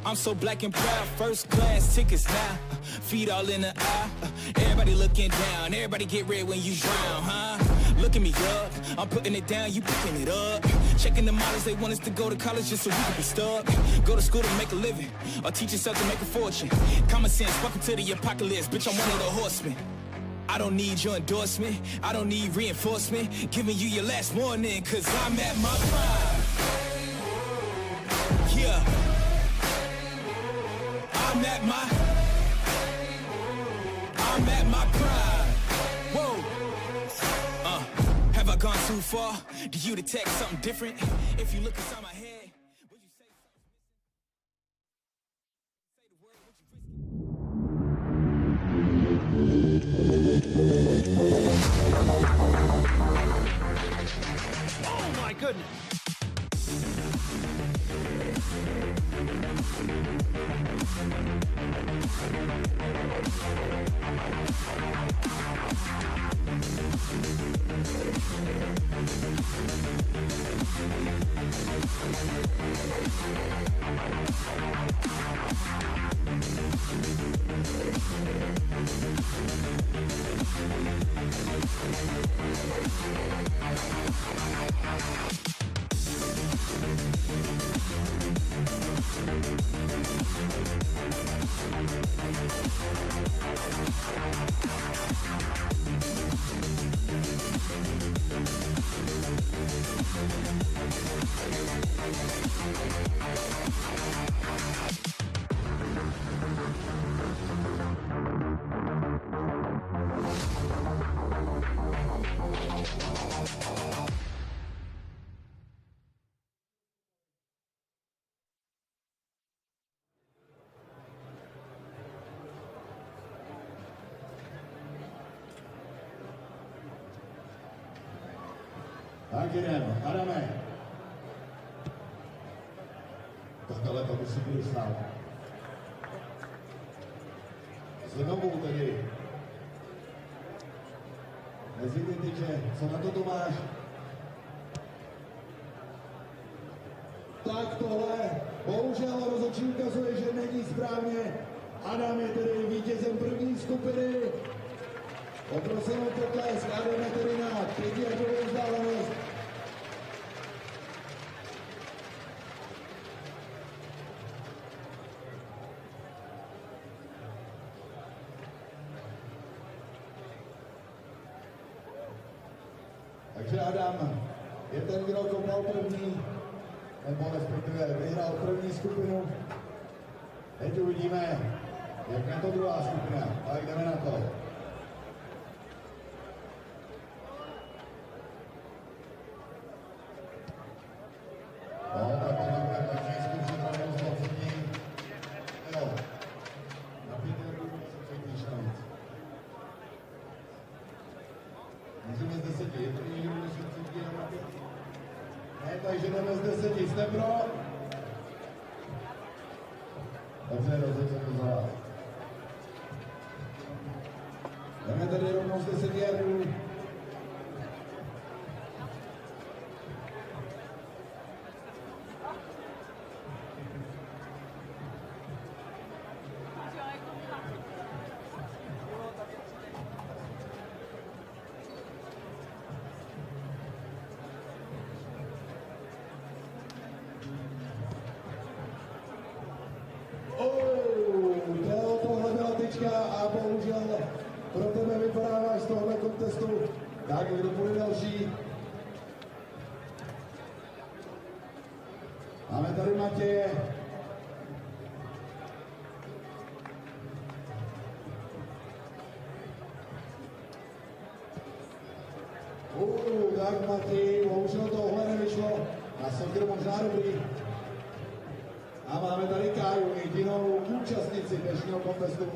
I'm so black and proud. First class tickets now. Feet all in the eye. Everybody looking down. Everybody get red when you drown, huh? Look at me up. I'm putting it down. You picking it up. Checking the models. They want us to go to college just so we can be stuck. Go to school to make a living. Or teach yourself to make a fortune. Common sense. Welcome to the apocalypse. Bitch, I'm one of the horsemen. I don't need your endorsement. I don't need reinforcement. Giving you your last warning. Cause I'm at my prime. Yeah. I'm at my prime. Whoa. Have I gone too far? Do you detect something different? If you look inside my head, would you say Oh my goodness. Tak jdeme, Adame. Tohle to musí být stát. Znovu tedy. Mezi ty tyče, co na to máš? Tak tohle, bohužel rozhodčí ukazuje, že není správně. Adam je tedy vítězem první skupiny. Poprosím o potlesk, Adam je tedy na 5-jardovou vzdálenost. Takže Adam je ten, kdo kopal první, nebo respektive vyhrál první skupinu. Teď uvidíme, jak na to druhá skupina. Tak jdeme na to. No, tak to bude každý zkusit rovnou z 20. Jo, na 5 se přední šanc. Můžeme z 10, je to někdo, kdo se cítí na 5? Ne, takže jdeme z 10, jste pro? Dobře, rozhodně to za vás. Jdeme tady rovnou z 10 jardů. A bohužel pro tebe vypadáváš z tohle kontestu. Tak, kdo bude další? Máme tady Matěje. Tak Matěj, bohužel tohle nevyšlo. Na soccer možná dobrý. A máme tady Káju, jedinou účastnici dnešního kontestu.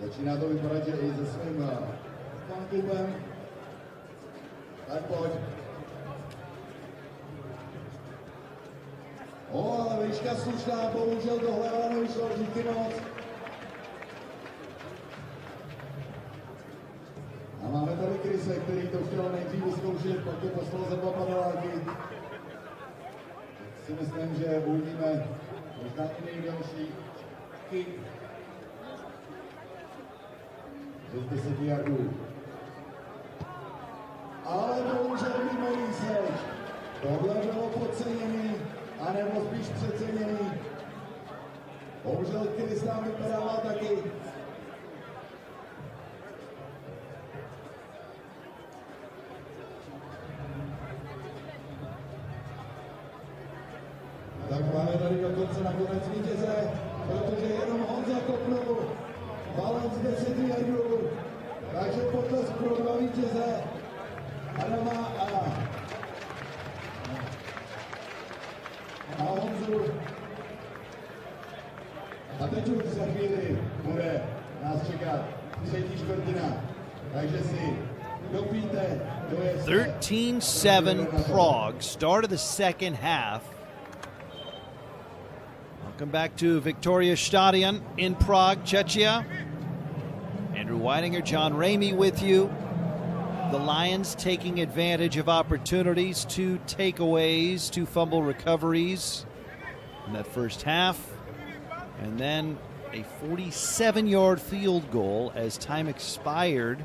Začíná to vypadat, že i se svým fanklubem. Tak pojď. Ale výška slušná, bohužel tohle ale nevyšlo, díky moc. A máme tady Krise, který to chtěl nejdřív vyzkoušet, pak to poslal za 2 paneláky. Si myslím, že uvidíme možná i nejdelší kick. Z 10 yardů. Ale bohužel mimo výsek. Tohle bylo podceněný, anebo spíš přeceněný. Bohužel Kris tam vypadala taky. Tak máme tady dokonce nakonec vítěze, protože jenom Honza kopnul balon z 10 yardů. Takže potlesk pro 2 vítěze. Adama a Honzu. A teď už za chvíli bude nás čekat 3. čtvrtina. Takže si dopijte, to je 13-7 Prague, start of the second half. Welcome back to Viktoria Stadion in Prague, Czechia. Andrew Weidinger, John Ramey with you. The Lions taking advantage of opportunities, 2 takeaways, 2 fumble recoveries in that first half. And then a 47-yard field goal as time expired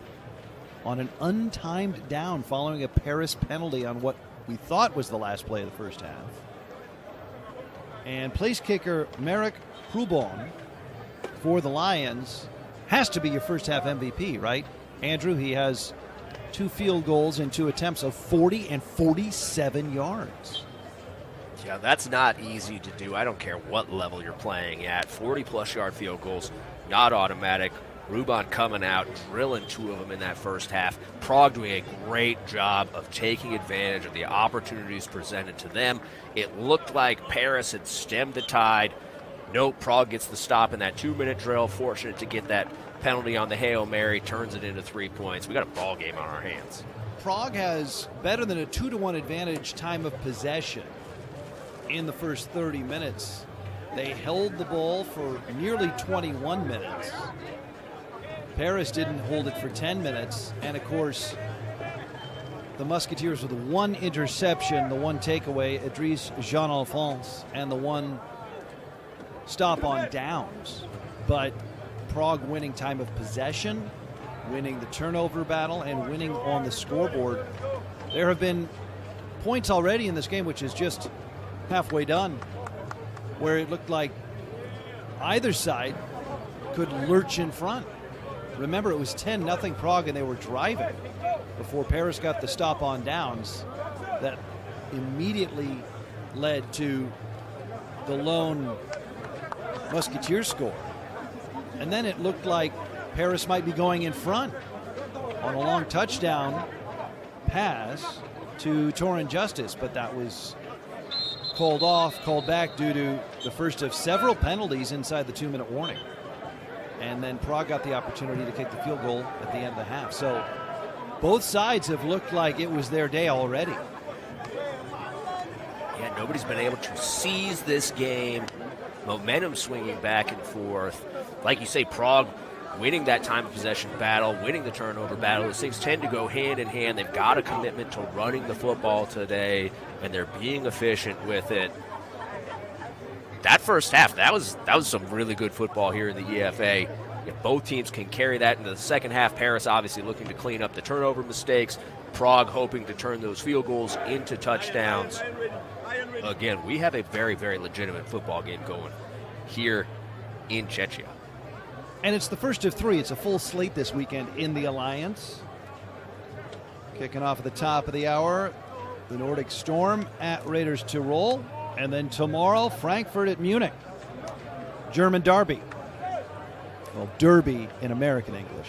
on an untimed down following a Paris penalty on what we thought was the last play of the first half. And place kicker Marek Hrubon for the Lions has to be your first half MVP, right? Andrew, he has 2 field goals in 2 attempts of 40 and 47 yards. Yeah, that's not easy to do. I don't care what level you're playing at. 40-plus yard field goals, not automatic. Rubon coming out, drilling 2 of them in that first half. Prague doing a great job of taking advantage of the opportunities presented to them. It looked like Paris had stemmed the tide. No, Prague gets the stop in that 2-minute drill. Fortunate to get that penalty on the Hail Mary, turns it into 3 points. We got a ball game on our hands. Prague has better than a 2-to-1 advantage time of possession in the first 30 minutes. They held the ball for nearly 21 minutes. Paris didn't hold it for 10 minutes. And, of course, the Musketeers with 1 interception, the 1 takeaway, Idriss Jean-Alphonse, and the 1 stop on downs. But Prague winning time of possession, winning the turnover battle, and winning on the scoreboard. There have been points already in this game, which is just halfway done, where it looked like either side could lurch in front. Remember, it was 10-0 Prague, and they were driving before Paris got the stop on downs that immediately led to the lone Musketeer score. And then it looked like Paris might be going in front on a long touchdown pass to Torin Justice, but that was called back due to the first of several penalties inside the 2-minute warning. And then Prague got the opportunity to kick the field goal at the end of the half. So both sides have looked like it was their day already. Yeah, nobody's been able to seize this game. Momentum swinging back and forth. Like you say, Prague winning that time of possession battle, winning the turnover battle. Those things tend to go hand in hand. They've got a commitment to running the football today, and they're being efficient with it. That first half, that was some really good football here in the EFA. If both teams can carry that into the second half, Paris obviously looking to clean up the turnover mistakes, Prague hoping to turn those field goals into touchdowns. Again, we have a very, very legitimate football game going here in Czechia. And it's the first of 3. It's a full slate this weekend in the Alliance. Kicking off at the top of the hour, the Nordic Storm at Raiders Tirol. And then tomorrow, Frankfurt at Munich. German derby. Well, derby in American English.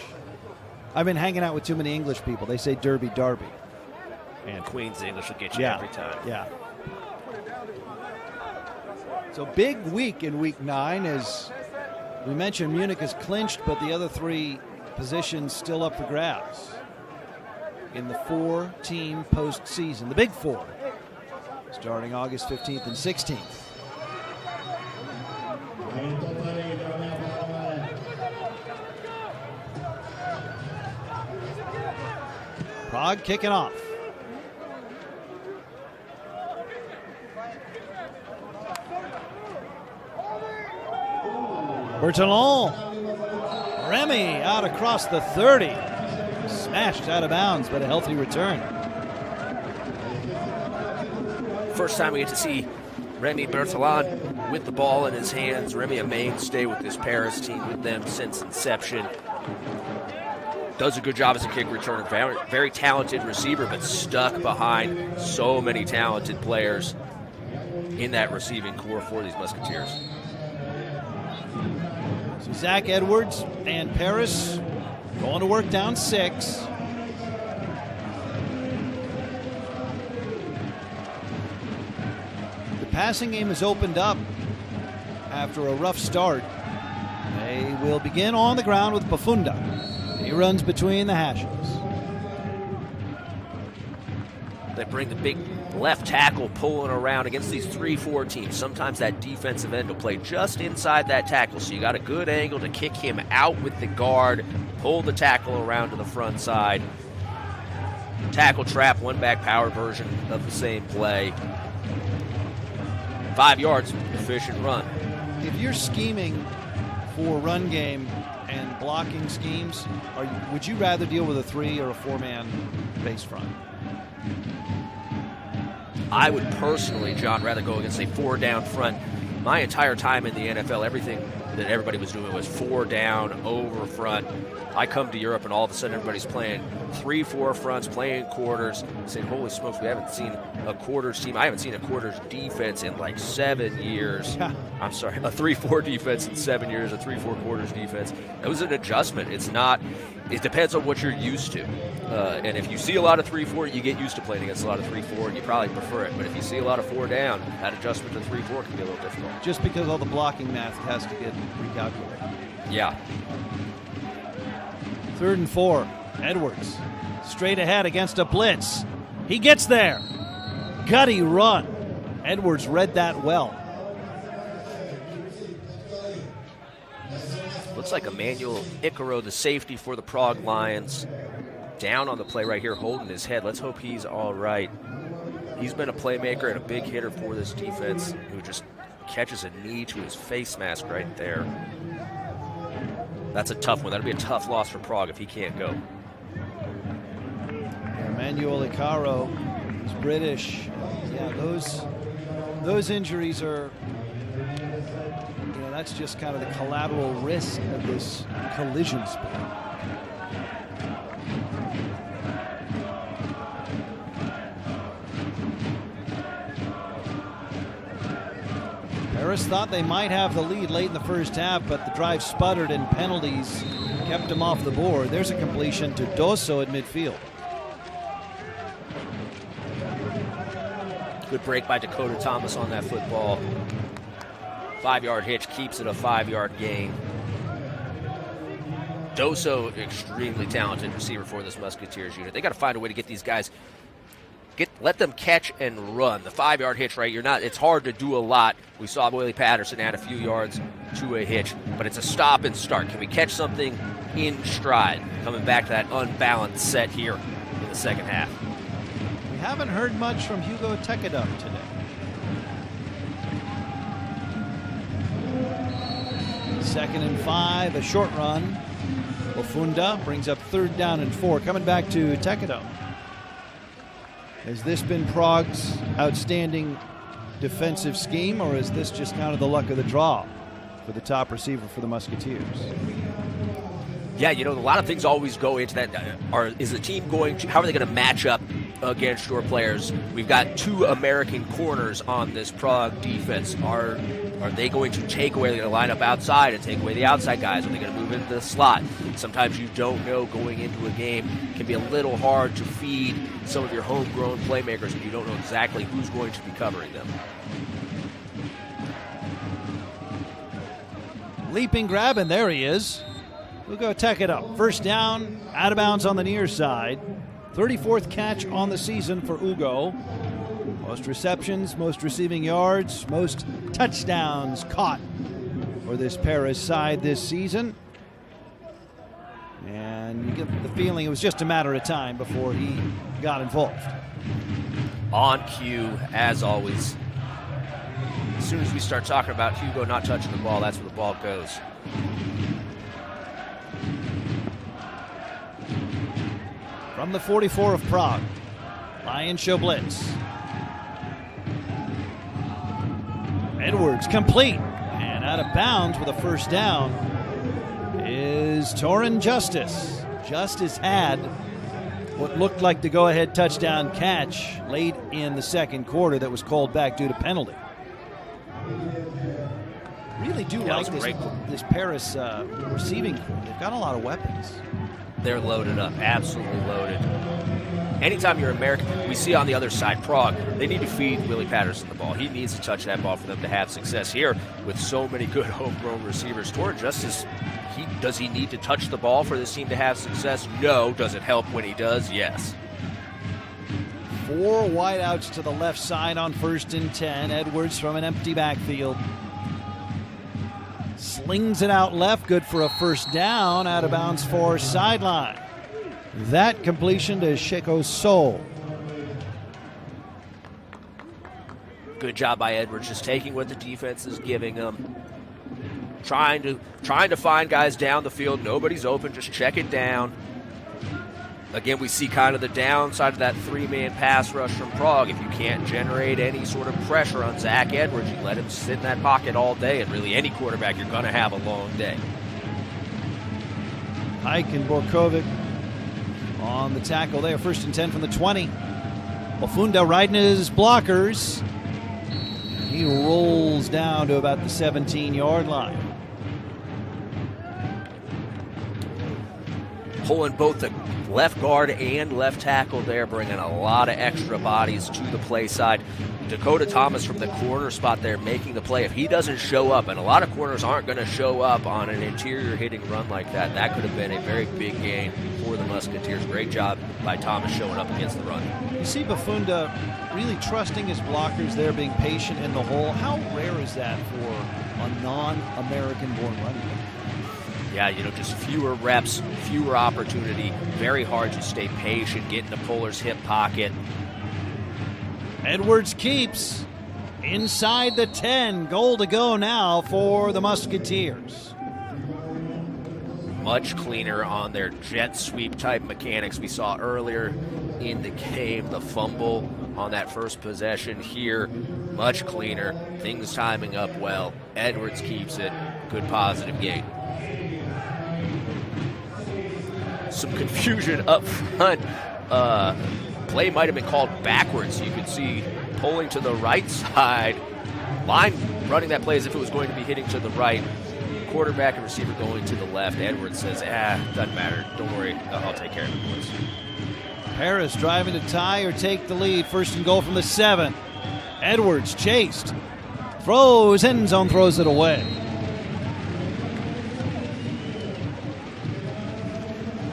I've been hanging out with too many English people. They say Derby, Derby. And Queen's English will get you every time. Yeah. So big week in week 9. As we mentioned, Munich is clinched, but the other 3 positions still up for grabs in the 4-team postseason. The Big 4, starting August 15th and 16th. Prague kicking off. Bertillon. Remy out across the 30. Smashed out of bounds, but a healthy return. First time we get to see Remy Bertillon with the ball in his hands. Remy a mainstay with this Paris team, with them since inception. Does a good job as a kick returner. Very, very talented receiver, but stuck behind so many talented players in that receiving core for these Musketeers. So Zach Edwards and Paris going to work down 6. The passing game has opened up after a rough start. They will begin on the ground with Bafunda. He runs between the hashes. They bring the big left tackle pulling around against these 3-4 teams. Sometimes that defensive end will play just inside that tackle, so you got a good angle to kick him out with the guard, pull the tackle around to the front side. Tackle trap, one back power version of the same play. 5 yards, efficient run. If you're scheming for run game and blocking schemes, would you rather deal with a 3 or a 4-man base front? I would personally, John, rather go against a 4 down front. My entire time in the NFL, everything that everybody was doing was 4 down, over front. I come to Europe and all of a sudden everybody's playing 3-4 fronts, playing quarters, saying, holy smokes, we haven't seen a quarters team. I haven't seen a quarters defense in like 7 years. I'm sorry, a 3-4 defense in 7 years, a 3-4 quarters defense. It was an adjustment. It depends on what you're used to. And if you see a lot of 3-4, you get used to playing against a lot of 3-4, and you probably prefer it. But if you see a lot of 4 down, that adjustment to 3-4 can be a little difficult. Just because all the blocking math has to get recalculated. Yeah. 3rd and 4. Edwards straight ahead against a blitz. He gets there. Gutty run. Edwards read that well. Looks like Emmanuel Icaro, the safety for the Prague Lions, down on the play right here, holding his head. Let's hope he's all right. He's been a playmaker and a big hitter for this defense, who just catches a knee to his face mask right there. That's a tough one. That'll be a tough loss for Prague if he can't go. Emmanuel Icaro is British. Yeah, those injuries are, that's just kind of the collateral risk of this collision sport. Paris thought they might have the lead late in the first half, but the drive sputtered and penalties kept them off the board. There's a completion to Dosso at midfield. Good break by Dakota Thomas on that football. 5-yard hitch keeps it a 5-yard gain. Dosso, extremely talented receiver for this Musketeers unit. They got to find a way to get these guys, let them catch and run. The 5-yard hitch, right? It's hard to do a lot. We saw Willie Patterson add a few yards to a hitch, but it's a stop and start. Can we catch something in stride? Coming back to that unbalanced set here in the second half. We haven't heard much from Hugo Tekadum today. Second and 5, a short run. Bafunda brings up 3rd down and 4. Coming back to Tekadum. Has this been Prague's outstanding defensive scheme, or is this just kind of the luck of the draw for the top receiver for the Musketeers? Yeah, a lot of things always go into that. Is the team how are they going to match up against your players? We've got 2 American corners on this Prague defense. Are they going to take away? They're going to line up outside and take away the outside guys. Are they going to move into the slot? Sometimes you don't know going into a game. It can be a little hard to feed some of your homegrown playmakers when you don't know exactly who's going to be covering them. Leaping grab, and there he is. We'll go attack it up. First down, out of bounds on the near side. 34th catch on the season for Ugo. Most receptions, most receiving yards, most touchdowns caught for this Paris side this season. And you get the feeling it was just a matter of time before he got involved. On cue, as always. As soon as we start talking about Hugo not touching the ball, that's where the ball goes. From the 44 of Prague, Lions show blitz. Edwards complete and out of bounds with a first down is Torrin Justice. Justice had what looked like the go-ahead touchdown catch late in the second quarter that was called back due to penalty. Really do like this Paris receiving corps. They've got a lot of weapons. They're loaded up, absolutely loaded. Anytime you're American, we see on the other side, Prague, they need to feed Willie Patterson the ball. He needs to touch that ball for them to have success. Here, with so many good homegrown receivers, Torrin Justice, does he need to touch the ball for this team to have success? No. Does it help when he does? Yes. 4 wideouts to the left side on 1st and 10. Edwards from an empty backfield. Slings it out left, good for a first down, out of bounds for sideline. That completion to Sheko Sol. Good job by Edwards, just taking what the defense is giving him. Trying to find guys down the field. Nobody's open, just check it down. Again, we see kind of the downside of that 3-man pass rush from Prague. If you can't generate any sort of pressure on Zach Edwards, you let him sit in that pocket all day, and really any quarterback, you're going to have a long day. Ike and Borkovic on the tackle there. 1st and 10 from the 20. Bafunda riding his blockers. He rolls down to about the 17-yard line. Pulling both the left guard and left tackle there, bringing a lot of extra bodies to the play side. Dakota Thomas from the corner spot there making the play. If he doesn't show up, and a lot of corners aren't going to show up on an interior hitting run like that, that could have been a very big gain for the Musketeers. Great job by Thomas showing up against the run. You see Bafunda really trusting his blockers there, being patient in the hole. How rare is that for a non-American born running back? Yeah, just fewer reps, fewer opportunity. Very hard to stay patient, get in the puller's hip pocket. Edwards keeps inside the 10. Goal to go now for the Musketeers. Much cleaner on their jet sweep type mechanics we saw earlier in the game. The fumble on that first possession here, much cleaner. Things timing up well. Edwards keeps it. Good positive gain. Some confusion up front. Play might have been called backwards. You could see pulling to the right side. Line running that play as if it was going to be hitting to the right. Quarterback and receiver going to the left. Edwards says, doesn't matter. Don't worry. I'll take care of it, boys. Paris driving to tie or take the lead. 1st and goal from the 7. Edwards chased. Throws, end zone, throws it away.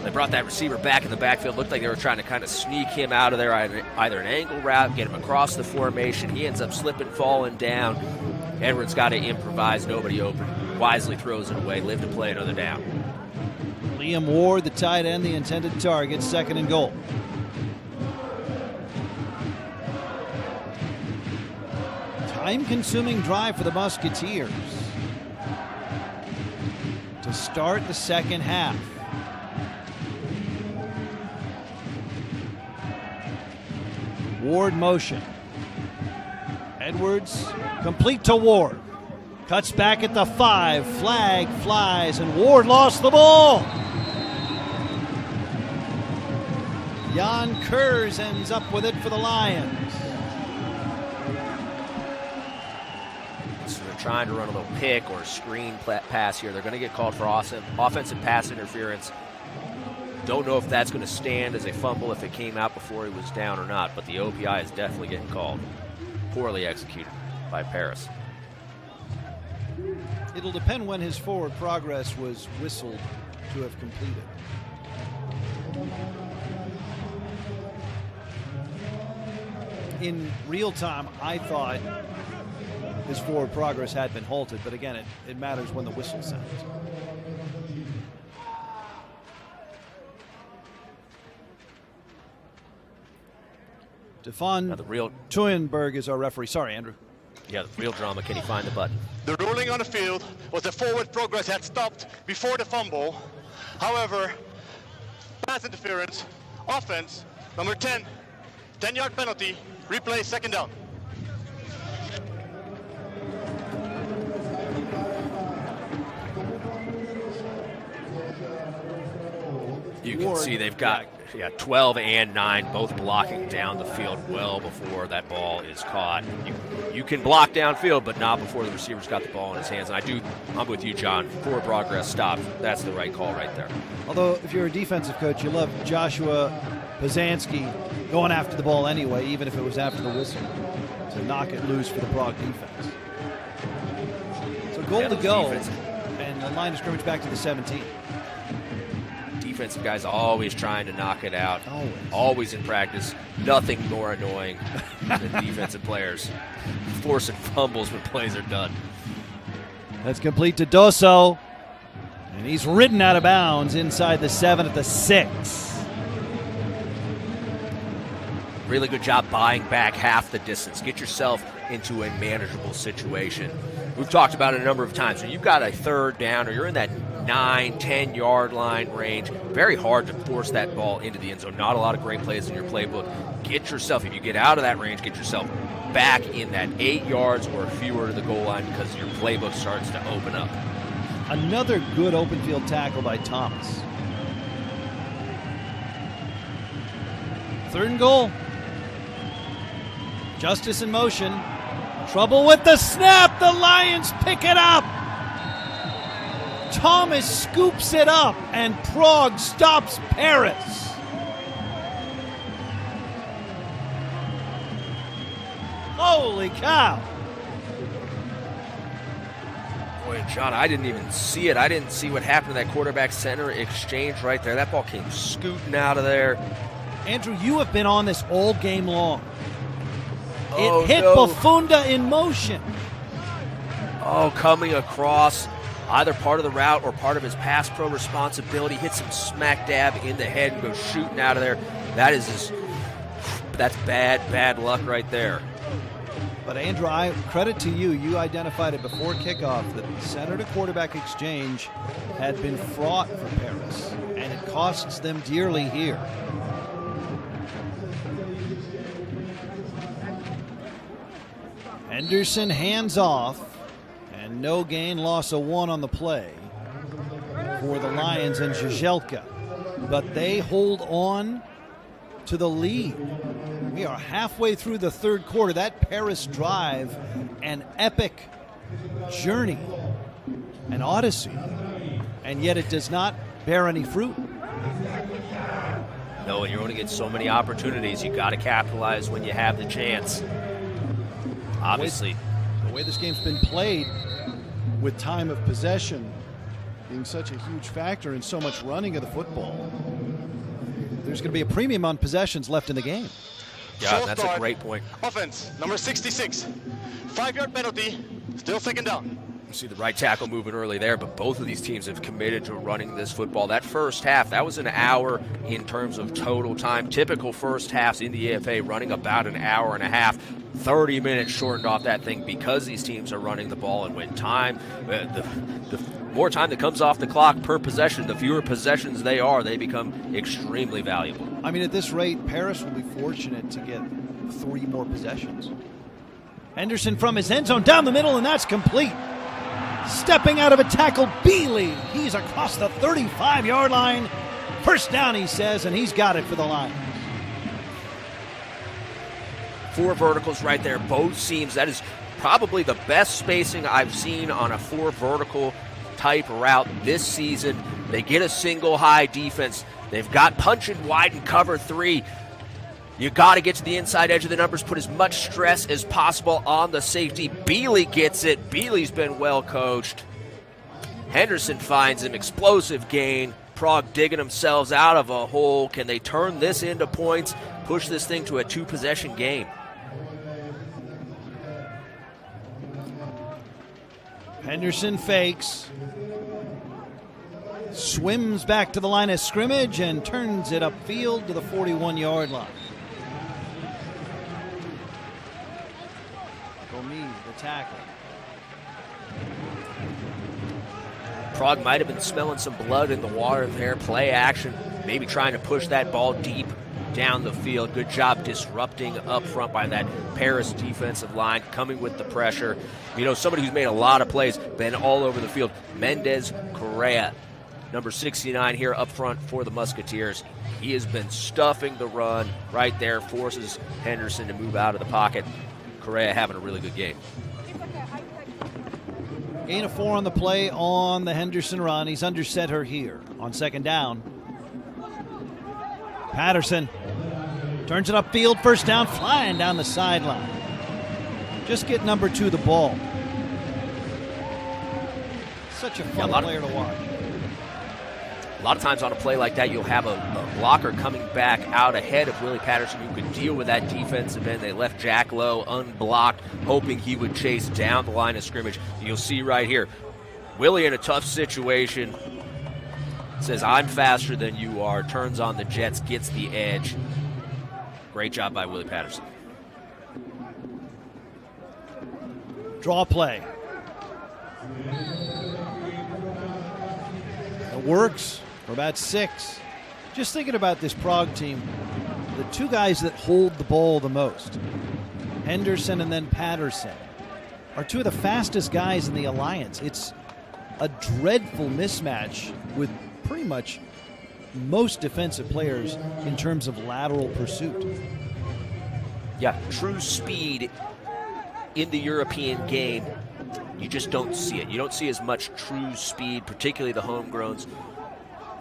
They brought that receiver back in the backfield. Looked like they were trying to kind of sneak him out of there, either an angle route, get him across the formation. He ends up slipping, falling down. Edwards got to improvise. Nobody open. Wisely throws it away. Live to play another down. Liam Ward, the tight end, the intended target. 2nd and goal. Time-consuming drive for the Musketeers to start the second half. Ward motion. Edwards complete to Ward. Cuts back at the 5. Flag flies, and Ward lost the ball. Jan Kurz ends up with it for the Lions. So they're trying to run a little pick or screen pass here. They're going to get called for offensive pass interference. Don't know if that's going to stand as a fumble if it came out before he was down or not, but the OPI is definitely getting called. Poorly executed by Paris. It'll depend when his forward progress was whistled to have completed. In real time, I thought his forward progress had been halted, but again, it matters when the whistle sounds. Stefan Tuyenberg is our referee. Sorry, Andrew. Yeah, the real drama. Can he find the button? The ruling on the field was the forward progress had stopped before the fumble. However, pass interference, offense, number 10, 10-yard penalty, replay, second down. You can see they've got 12 and 9 both blocking down the field well before that ball is caught. You can block downfield, but not before the receiver's got the ball in his hands. And I'm with you, John. Forward progress stopped. That's the right call right there. Although, if you're a defensive coach, you love Joshua Pazanski going after the ball anyway, even if it was after the whistle, to knock it loose for the Prague defense. So goal to go, and the line of scrimmage back to the 17. Defensive guys always trying to knock it out. Always in practice. Nothing more annoying than defensive players forcing fumbles when plays are done. That's complete to Dosso, and he's ridden out of bounds inside the 7 at the 6. Really good job buying back half the distance. Get yourself into a manageable situation. We've talked about it a number of times. When you've got a third down or you're in that 9-10 yard line range, very hard to force that ball into the end zone. Not a lot of great plays in your playbook. Get yourself, if you get out of that range, get yourself back in that 8 yards or fewer to the goal line because your playbook starts to open up. Another good open field tackle by Thomas. 3rd and goal. Justice in motion. Trouble with the snap. The Lions pick it up. Thomas scoops it up, and Prague stops Paris. Holy cow. Boy, John, I didn't even see it. I didn't see what happened to that quarterback center exchange right there. That ball came scooting out of there. Andrew, you have been on this all game long. It hit Bafunda in motion. Oh, coming across either part of the route or part of his pass pro responsibility, hits him smack dab in the head and goes shooting out of there. That's bad luck right there. But Andrew, credit to you. You identified it before kickoff that the center to quarterback exchange had been fraught for Paris, and it costs them dearly here. Henderson hands off, and no gain, loss of 1 on the play for the Lions and Žižkov. But they hold on to the lead. We are halfway through the 3rd quarter. That Paris drive, an epic journey, an odyssey, and yet it does not bear any fruit. No, and you only get so many opportunities. You got to capitalize when you have the chance. Obviously. The way this game's been played, with time of possession being such a huge factor in so much running of the football, there's going to be a premium on possessions left in the game. Yeah, that's a great point. Offense, number 66. 5-yard penalty, still 2nd down. You see the right tackle moving early there, but both of these teams have committed to running this football. That first half, that was an hour in terms of total time. Typical first halves in the EFA running about an hour and a half. 30 minutes shortened off that thing because these teams are running the ball, and when time, the more time that comes off the clock per possession, the fewer possessions they become extremely valuable. I mean, at this rate, Paris will be fortunate to get 3 more possessions. Henderson from his end zone down the middle, and that's complete. Stepping out of a tackle, Bealey. He's across the 35-yard line. 1st down, he says, and he's got it for the Lions. 4 verticals right there, both seams. That is probably the best spacing I've seen on a 4 vertical type route this season. They get a single high defense. They've got punch and wide and cover 3. You got to get to the inside edge of the numbers, put as much stress as possible on the safety. Bealey gets it. Bealey's been well coached. Henderson finds him. Explosive gain. Prague digging themselves out of a hole. Can they turn this into points? Push this thing to a 2-possession game. Henderson fakes. Swims back to the line of scrimmage and turns it upfield to the 41-yard line. Gomes, the tackle. Prague might have been smelling some blood in the water there. Play action, maybe trying to push that ball deep down the field. Good job disrupting up front by that Paris defensive line, coming with the pressure. You know, somebody who's made a lot of plays, been all over the field, Mendez Correa, number 69 here up front for the Musketeers. He has been stuffing the run right there, forces Henderson to move out of the pocket. Correa having a really good game. Gain of 4 on the play on the Henderson run. He's under center here on 2nd down. Patterson turns it upfield, 1st down, flying down the sideline. Just get number 2 the ball. Such a fun player to watch. A lot of times on a play like that, you'll have a blocker coming back out ahead of Willie Patterson who could deal with that defensive end. They left Jack Lowe unblocked, hoping he would chase down the line of scrimmage. You'll see right here, Willie in a tough situation, says, I'm faster than you are, turns on the jets, gets the edge. Great job by Willie Patterson. Draw play. It works for about 6. Just thinking about this Prague team, the 2 guys that hold the ball the most, Henderson and then Patterson, are 2 of the fastest guys in the alliance. It's a dreadful mismatch with pretty much most defensive players in terms of lateral pursuit. Yeah, true speed in the European game, you just don't see it. You don't see as much true speed, particularly the homegrowns.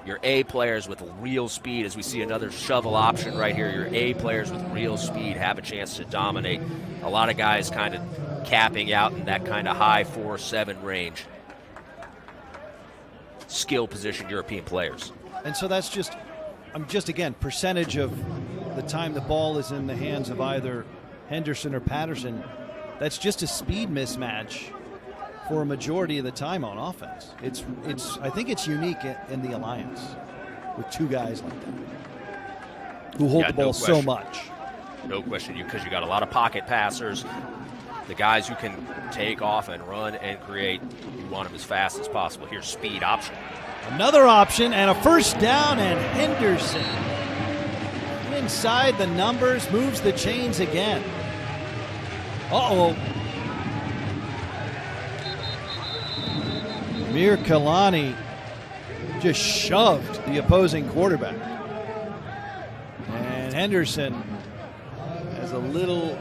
Your A players with real speed, as we see another shovel option right here, your A players with real speed have a chance to dominate. A lot of guys kind of capping out in that kind of high 4-7 range. Skill position European players. And so that's just again, percentage of the time the ball is in the hands of either Henderson or Patterson. That's just a speed mismatch for a majority of the time on offense. I think it's unique in the alliance with 2 guys like that who hold the ball so much. No question, because you got a lot of pocket passers. The guys who can take off and run and create, you want them as fast as possible. Here's speed option. Another option and a 1st down, and Henderson inside the numbers, moves the chains again. Uh-oh. Mir Kalani just shoved the opposing quarterback. And Henderson has a little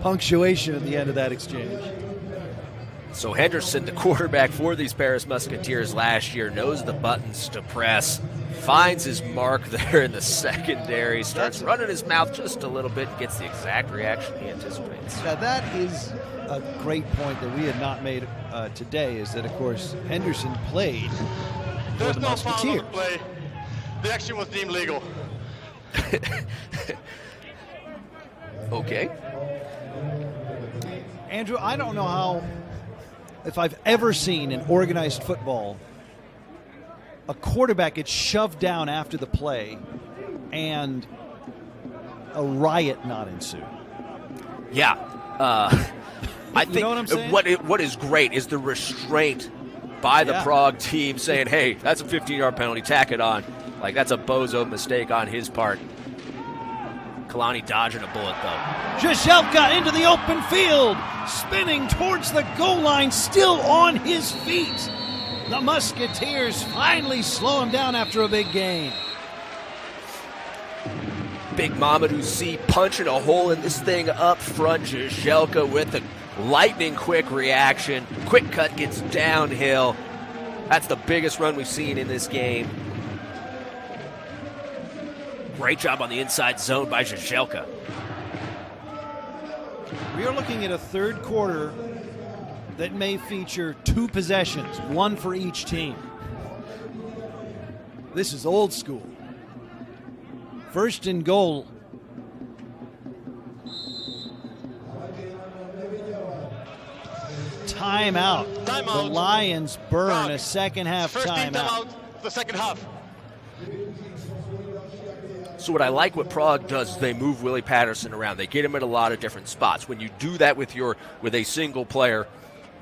punctuation at the end of that exchange. So Henderson, the quarterback for these Paris Musketeers last year, knows the buttons to press, finds his mark there in the secondary, starts running his mouth just a little bit and gets the exact reaction he anticipates. Now that is a great point that we had not made today, is that, of course, Henderson played for the Musketeers. On the play. The action was deemed legal. Okay. Andrew, I don't know if I've ever seen in organized football a quarterback get shoved down after the play and a riot not ensue. Yeah. I think know what I'm saying? What is great is the restraint by the Prague team saying, hey, that's a 15-yard penalty, tack it on. Like, that's a bozo mistake on his part. Kalani dodging a bullet, though. Žižkov into the open field, spinning towards the goal line, still on his feet. The Musketeers finally slow him down after a big gain. Big Mamadou C punching a hole in this thing up front. Žižkov with a lightning quick reaction. Quick cut gets downhill. That's the biggest run we've seen in this game. Great job on the inside zone by Žižkov. We are looking at a third quarter that may feature 2 possessions, 1 for each team. This is old school. First and goal. Timeout. The Lions burn a second half timeout. The second half. So what I like what Prague does is they move Willie Patterson around. They get him at a lot of different spots. When you do that with a single player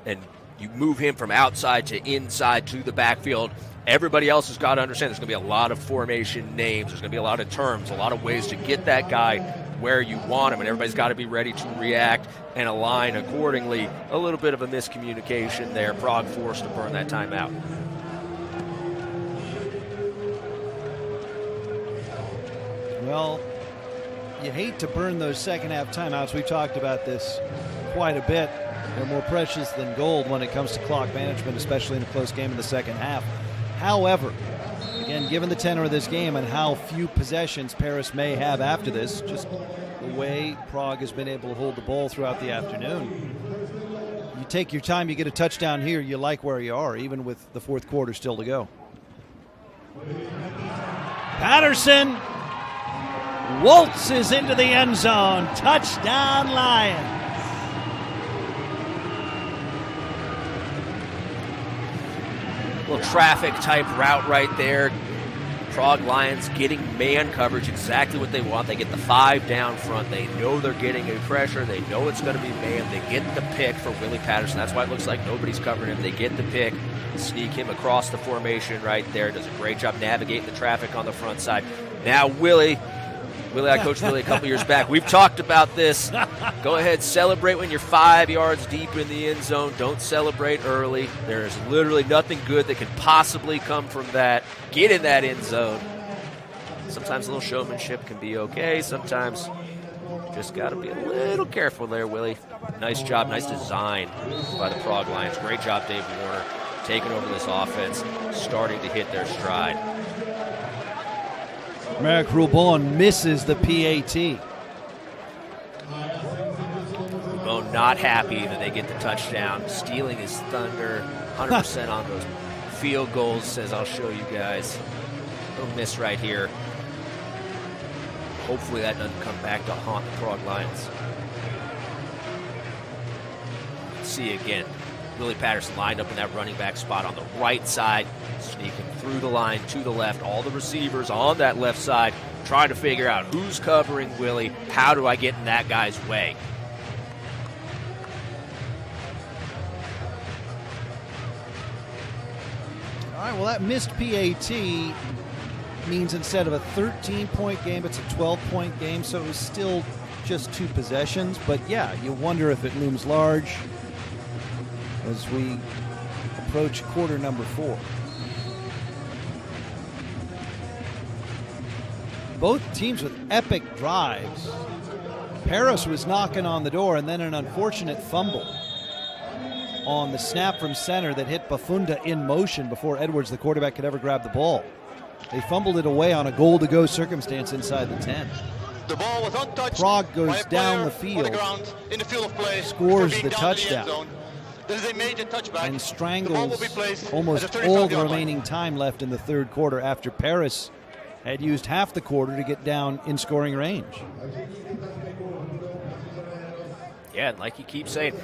and you move him from outside to inside to the backfield, everybody else has got to understand there's going to be a lot of formation names. There's going to be a lot of terms, a lot of ways to get that guy where you want him, and everybody's got to be ready to react and align accordingly. A little bit of a miscommunication there. Prague forced to burn that timeout. Well, you hate to burn those second half timeouts. We've talked about this quite a bit. They're more precious than gold when it comes to clock management, especially in a close game in the second half. However, again, given the tenor of this game and how few possessions Paris may have after this, just the way Prague has been able to hold the ball throughout the afternoon, you take your time, you get a touchdown here, you like where you are, even with the fourth quarter still to go. Patterson waltzes into the end zone. Touchdown, Lions. Little traffic type route right there. Prague Lions getting man coverage, exactly what they want. They get the 5 down front. They know they're getting a pressure. They know it's going to be man. They get the pick for Willie Patterson. That's why it looks like nobody's covering him. They get the pick, sneak him across the formation right there. Does a great job navigating the traffic on the front side. Now Willie, I coached Willie a couple years back. We've talked about this. Go ahead, celebrate when you're 5 yards deep in the end zone. Don't celebrate early. There's literally nothing good that could possibly come from that. Get in that end zone. Sometimes a little showmanship can be okay. Sometimes just got to be a little careful there, Willie. Nice job, nice design by the Prague Lions. Great job, Dave Warner, taking over this offense, starting to hit their stride. Marek Rubon misses the PAT. Rubon not happy that they get the touchdown, stealing his thunder, 100% on those field goals, says I'll show you guys. Little miss right here. Hopefully that doesn't come back to haunt the Prague Lions. See again, Willie Patterson lined up in that running back spot on the right side, sneaking through the line to the left. All the receivers on that left side trying to figure out who's covering Willie. How do I get in that guy's way? All right, well, that missed PAT means instead of a 13-point game, it's a 12-point game, so it was still just 2 possessions. But, yeah, you wonder if it looms large as we approach quarter number 4. Both teams with epic drives. Paris was knocking on the door, and then an unfortunate fumble on the snap from center that hit Bafunda in motion before Edwards, the quarterback, could ever grab the ball. They fumbled it away on a goal-to-go circumstance inside the 10. The ball was untouched. Prague goes down the field, in the field of play, scores the touchdown, this is a major touchback, and strangles almost all the remaining time left in the third quarter after Paris had used half the quarter to get down in scoring range. Yeah, and like you keep saying,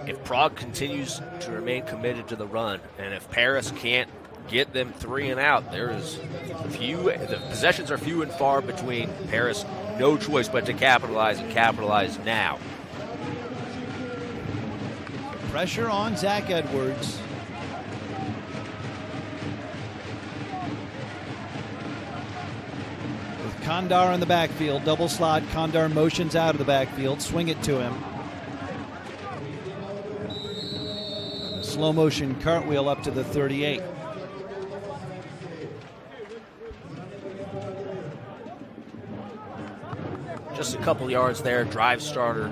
if Prague continues to remain committed to the run, and if Paris can't get them 3 and out, the possessions are few and far between. Paris, no choice but to capitalize, and capitalize now. Pressure on Zach Edwards. With Kandar in the backfield, double slot, Kandar motions out of the backfield, swing it to him. A slow motion cartwheel up to the 38. just a couple yards there. Drive starter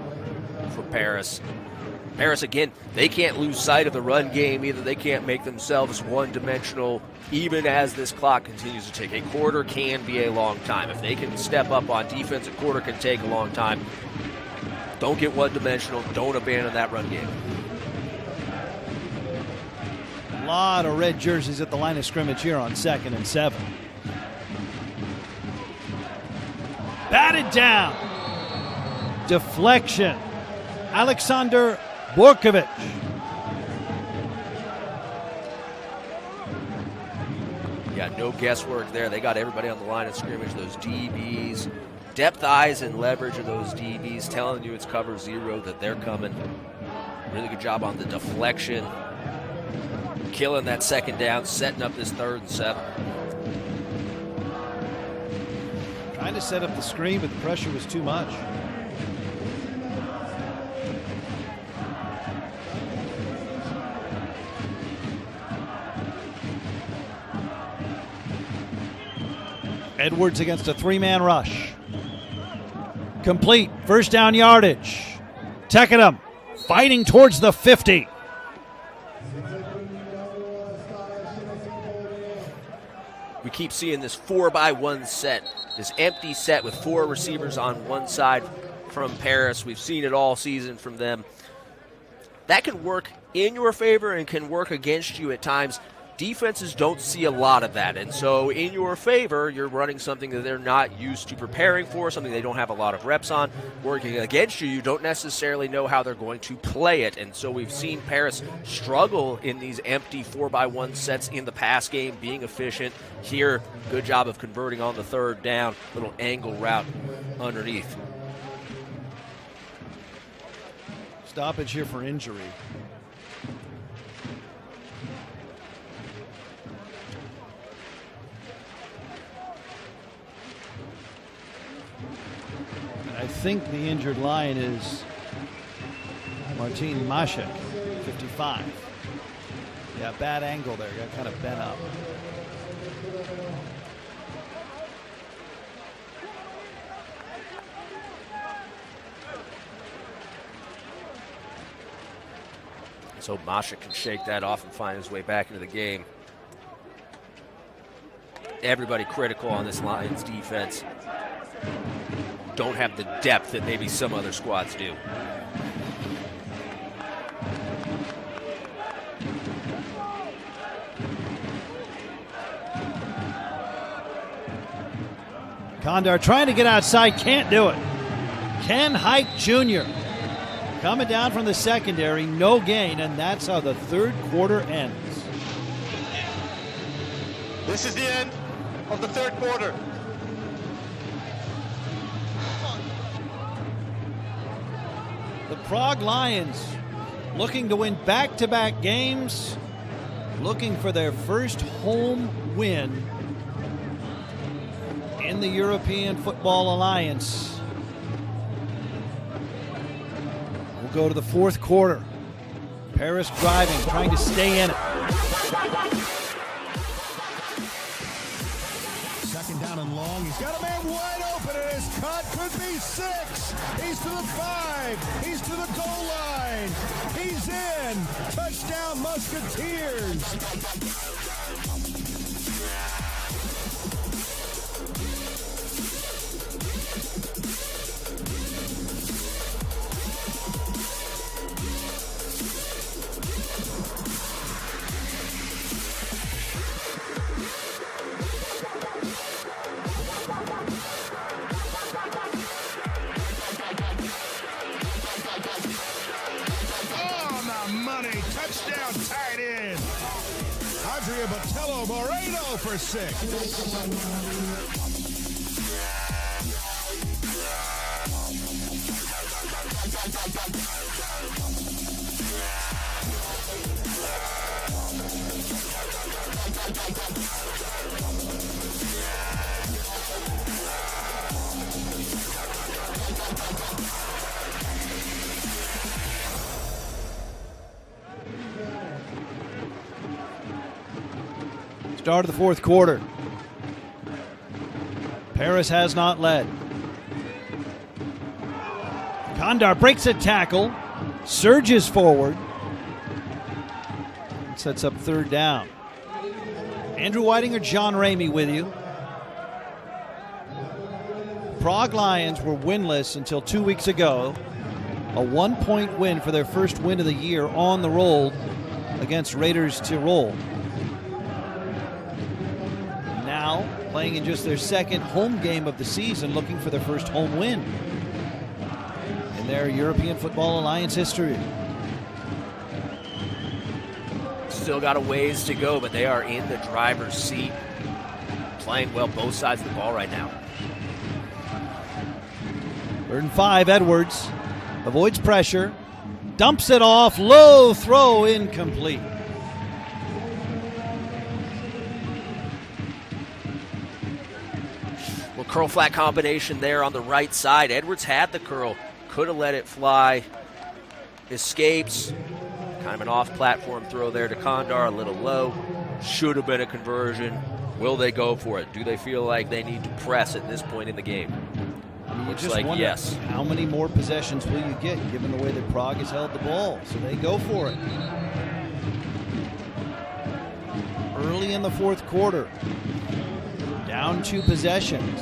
for Paris. Paris, again, they can't lose sight of the run game either. They can't make themselves one-dimensional, even as this clock continues to tick. A quarter can be a long time. If they can step up on defense, a quarter can take a long time. Don't get one-dimensional. Don't abandon that run game. A lot of red jerseys at the line of scrimmage here on 2nd and 7. Batted down. Deflection. Alexander Borkovic. Yeah, no guesswork there. They got everybody on the line of scrimmage. Those DBs, depth, eyes, and leverage of those DBs telling you it's cover 0, that they're coming. Really good job on the deflection. Killing that 2nd down, setting up this 3rd and 7. Trying to set up the screen, but the pressure was too much. Edwards against a 3-man rush. Complete. 1st down yardage. Tekkenham fighting towards the 50. We keep seeing this 4-by-1 set, this empty set with 4 receivers on one side from Paris. We've seen it all season from them. That can work in your favor and can work against you at times. Defenses don't see a lot of that, and so in your favor, you're running something that they're not used to preparing for, something they don't have a lot of reps on. Working against you, you don't necessarily know how they're going to play it, and so we've seen Paris struggle in these empty 4-by-1 sets in the pass game, being efficient. Here, good job of converting on the 3rd down, little angle route underneath. Stoppage here for injury. I think the injured Lion is Martin Mashek, 55. Yeah, bad angle there. Got kind of bent up. So Mashek can shake that off and find his way back into the game. Everybody critical on this Lions defense. Don't have the depth that maybe some other squads do. Kondar trying to get outside, can't do it. Ken Hike Jr. coming down from the secondary, no gain, and that's how the 3rd quarter ends. This is the end of the 3rd quarter. The Prague Lions looking to win back-to-back games, looking for their first home win in the European Football Alliance. We'll go to the 4th quarter. Paris driving, trying to stay in it. 2nd down and long. He's got a man wide open, and his cut could be 6. He's to the 5. He's to the goal line. He's in. Touchdown, Musketeers. Touchdown, tight end. Adria Botello Moreno for 6. Start of the 4th quarter. Paris has not led. Kondar breaks a tackle, surges forward, and sets up third down. Andrew Whiting or John Ramey with you. Prague Lions were winless until 2 weeks ago. A 1-point win for their first win of the year on the road against Raiders Tirol. Now playing in just their second home game of the season, looking for their first home win in their European Football Alliance history. Still got a ways to go, but they are in the driver's seat, playing well both sides of the ball right now. 3rd and 5, Edwards avoids pressure, dumps it off, low throw, incomplete. Well, curl flat combination there on the right side. Edwards had the curl, could have let it fly, escapes. Kind of an off-platform throw there to Kondar, a little low. Should have been a conversion. Will they go for it? Do they feel like they need to press at this point in the game? Looks like yes. How many more possessions will you get given the way that Prague has held the ball? So they go for it. Early in the fourth quarter, down 2 possessions.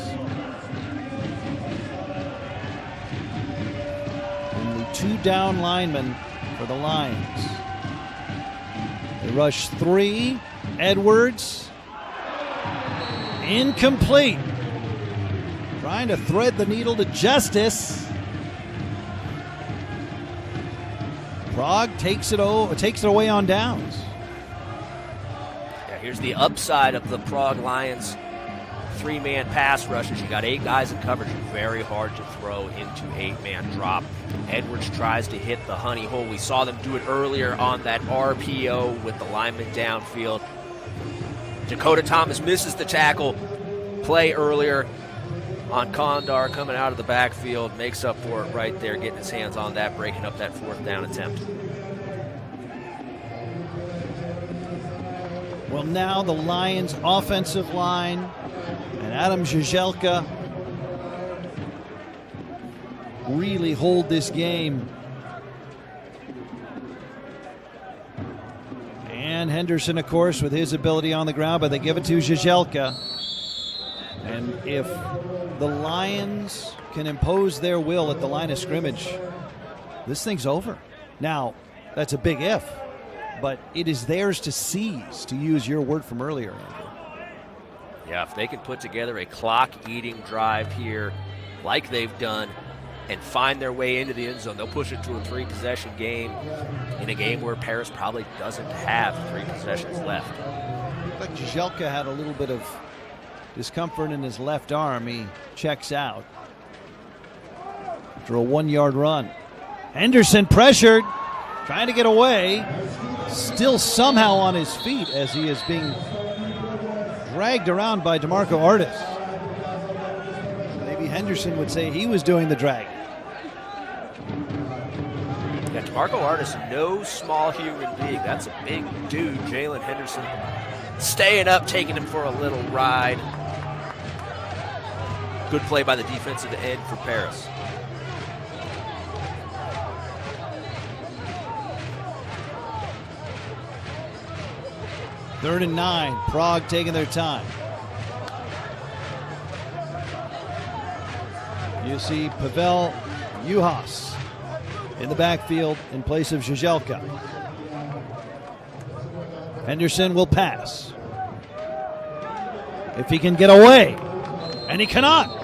Only 2 down linemen for the Lions. They rush 3. Edwards. Incomplete. Trying to thread the needle to justice. Prague takes it away on downs. Yeah, here's the upside of the Prague Lions 3-man pass rushes. You got 8 guys in coverage. Very hard to throw into 8-man drop. Edwards tries to hit the honey hole. We saw them do it earlier on that RPO with the lineman downfield. Dakota Thomas misses the tackle play earlier on Kondar coming out of the backfield, makes up for it right there, getting his hands on that, breaking up that 4th down attempt. Well, now the Lions offensive line and Adam Žiželka really hold this game. And Henderson, of course, with his ability on the ground, but they give it to Žiželka. And if the Lions can impose their will at the line of scrimmage, this thing's over. Now, that's a big if, but it is theirs to seize, to use your word from earlier, Andrew. Yeah, if they can put together a clock-eating drive here like they've done and find their way into the end zone, they'll push it to a 3-possession game in a game where Paris probably doesn't have 3 possessions left. Looked like Žiželka had a little bit of discomfort in his left arm. He checks out after a 1-yard run. Henderson pressured, trying to get away, still somehow on his feet as he is being dragged around by DeMarco Artis. Maybe Henderson would say he was doing the drag. Yeah, DeMarco Artis, no small human being. That's a big dude. Jalen Henderson staying up, taking him for a little ride. Good play by the defensive end for Paris. Third and 9. Prague taking their time. You see Pavel Juhas in the backfield in place of Žiželka. Henderson will pass. If he can get away, and he cannot.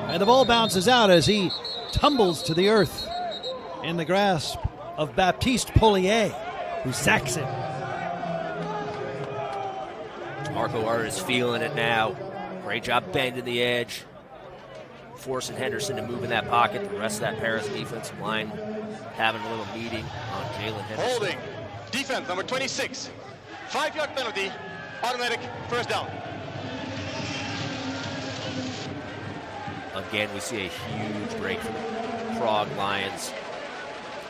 And the ball bounces out as he tumbles to the earth in the grasp of Baptiste Polier, who sacks him. Marco Artis feeling it now. Great job bending the edge, forcing Henderson to move in that pocket. The rest of that Paris defensive line having a little meeting on Jalen Henderson. Holding. Defense, number 26. 5-yard penalty, automatic first down. Again, we see a huge break from the Prague Lions.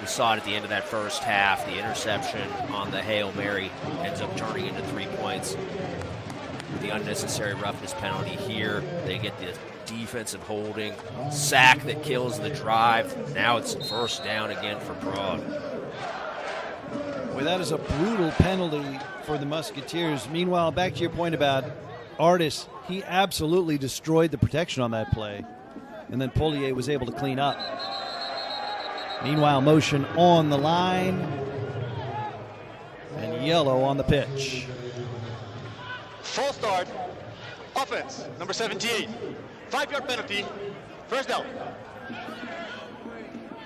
We saw it at the end of that first half. The interception on the Hail Mary ends up turning into 3 points. the unnecessary roughness penalty here. They get the defensive holding, sack that kills the drive. Now it's first down again for Prague. Well, that is a brutal penalty for the Musketeers. Meanwhile, back to your point about Artis, he absolutely destroyed the protection on that play. And then Polier was able to clean up. Meanwhile, motion on the line. And yellow on the pitch. Full start. Offense, number 78. 5-yard penalty. First down.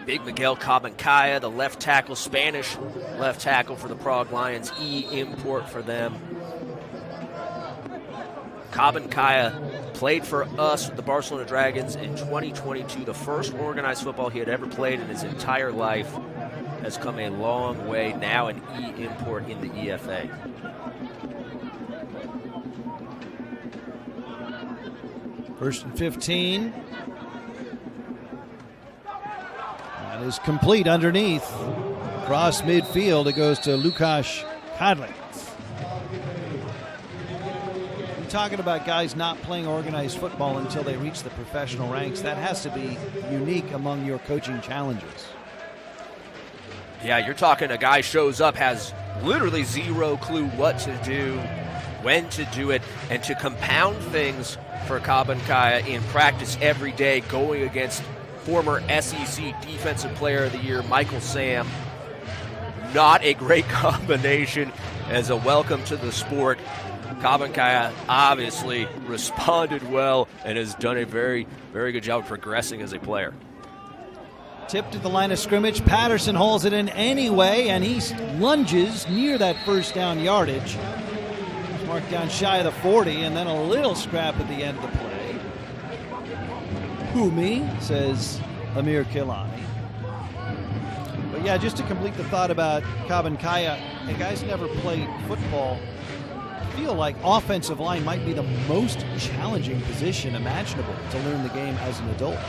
Big Miguel Cabancaya, the left tackle, Spanish left tackle for the Prague Lions, import for them. Cabancaya played for us with the Barcelona Dragons in 2022, the first organized football he had ever played in his entire life. Has come a long way, now an import in the EFA. First and 15. That is complete underneath. Across midfield, it goes to Lukáš Kadlec. We're talking about guys not playing organized football until they reach the professional ranks. That has to be unique among your coaching challenges. Yeah, you're talking a guy shows up, has literally zero clue what to do, when to do it, and to compound things for Cabancaya in practice every day, going against former SEC Defensive Player of the Year Michael Sam. Not a great combination as a welcome to the sport. Cabancaya obviously responded well and has done a very, very good job of progressing as a player. Tipped to the line of scrimmage. Patterson hauls it in anyway, and he lunges near that first down yardage. He's marked down shy of the 40, and then a little scrap at the end of the play. Who me, says Amir Kilani. But yeah, just to complete the thought about Cabancaya, the guy's never played football. I feel like offensive line might be the most challenging position imaginable to learn the game as an adult.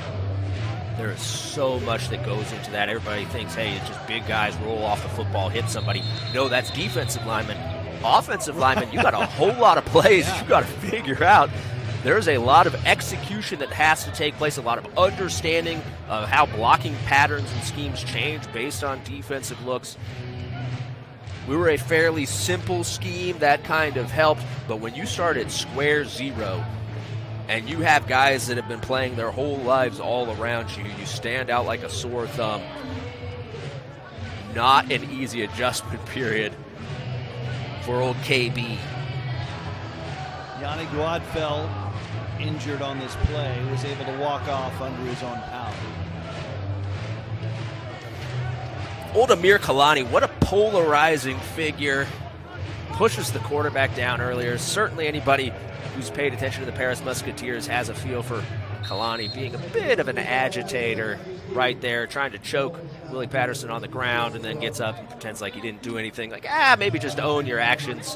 There is so much that goes into that. Everybody thinks, hey, it's just big guys roll off the football, hit somebody. No, that's defensive lineman. Offensive lineman, you got a whole lot of plays you got to figure out. There's a lot of execution that has to take place, a lot of understanding of how blocking patterns and schemes change based on defensive looks. We were a fairly simple scheme. That kind of helped. But when you start at square zero, and you have guys that have been playing their whole lives all around you, you stand out like a sore thumb. Not an easy adjustment period for old KB. Yannick Wadfeld, injured on this play, was able to walk off under his own power. Old Amir Kalani, what a polarizing figure. Pushes the quarterback down earlier. Certainly anybody who's paid attention to the Paris Musketeers has a feel for Kalani being a bit of an agitator right there, trying to choke Willie Patterson on the ground, and then gets up and pretends like he didn't do anything. Like, maybe just own your actions.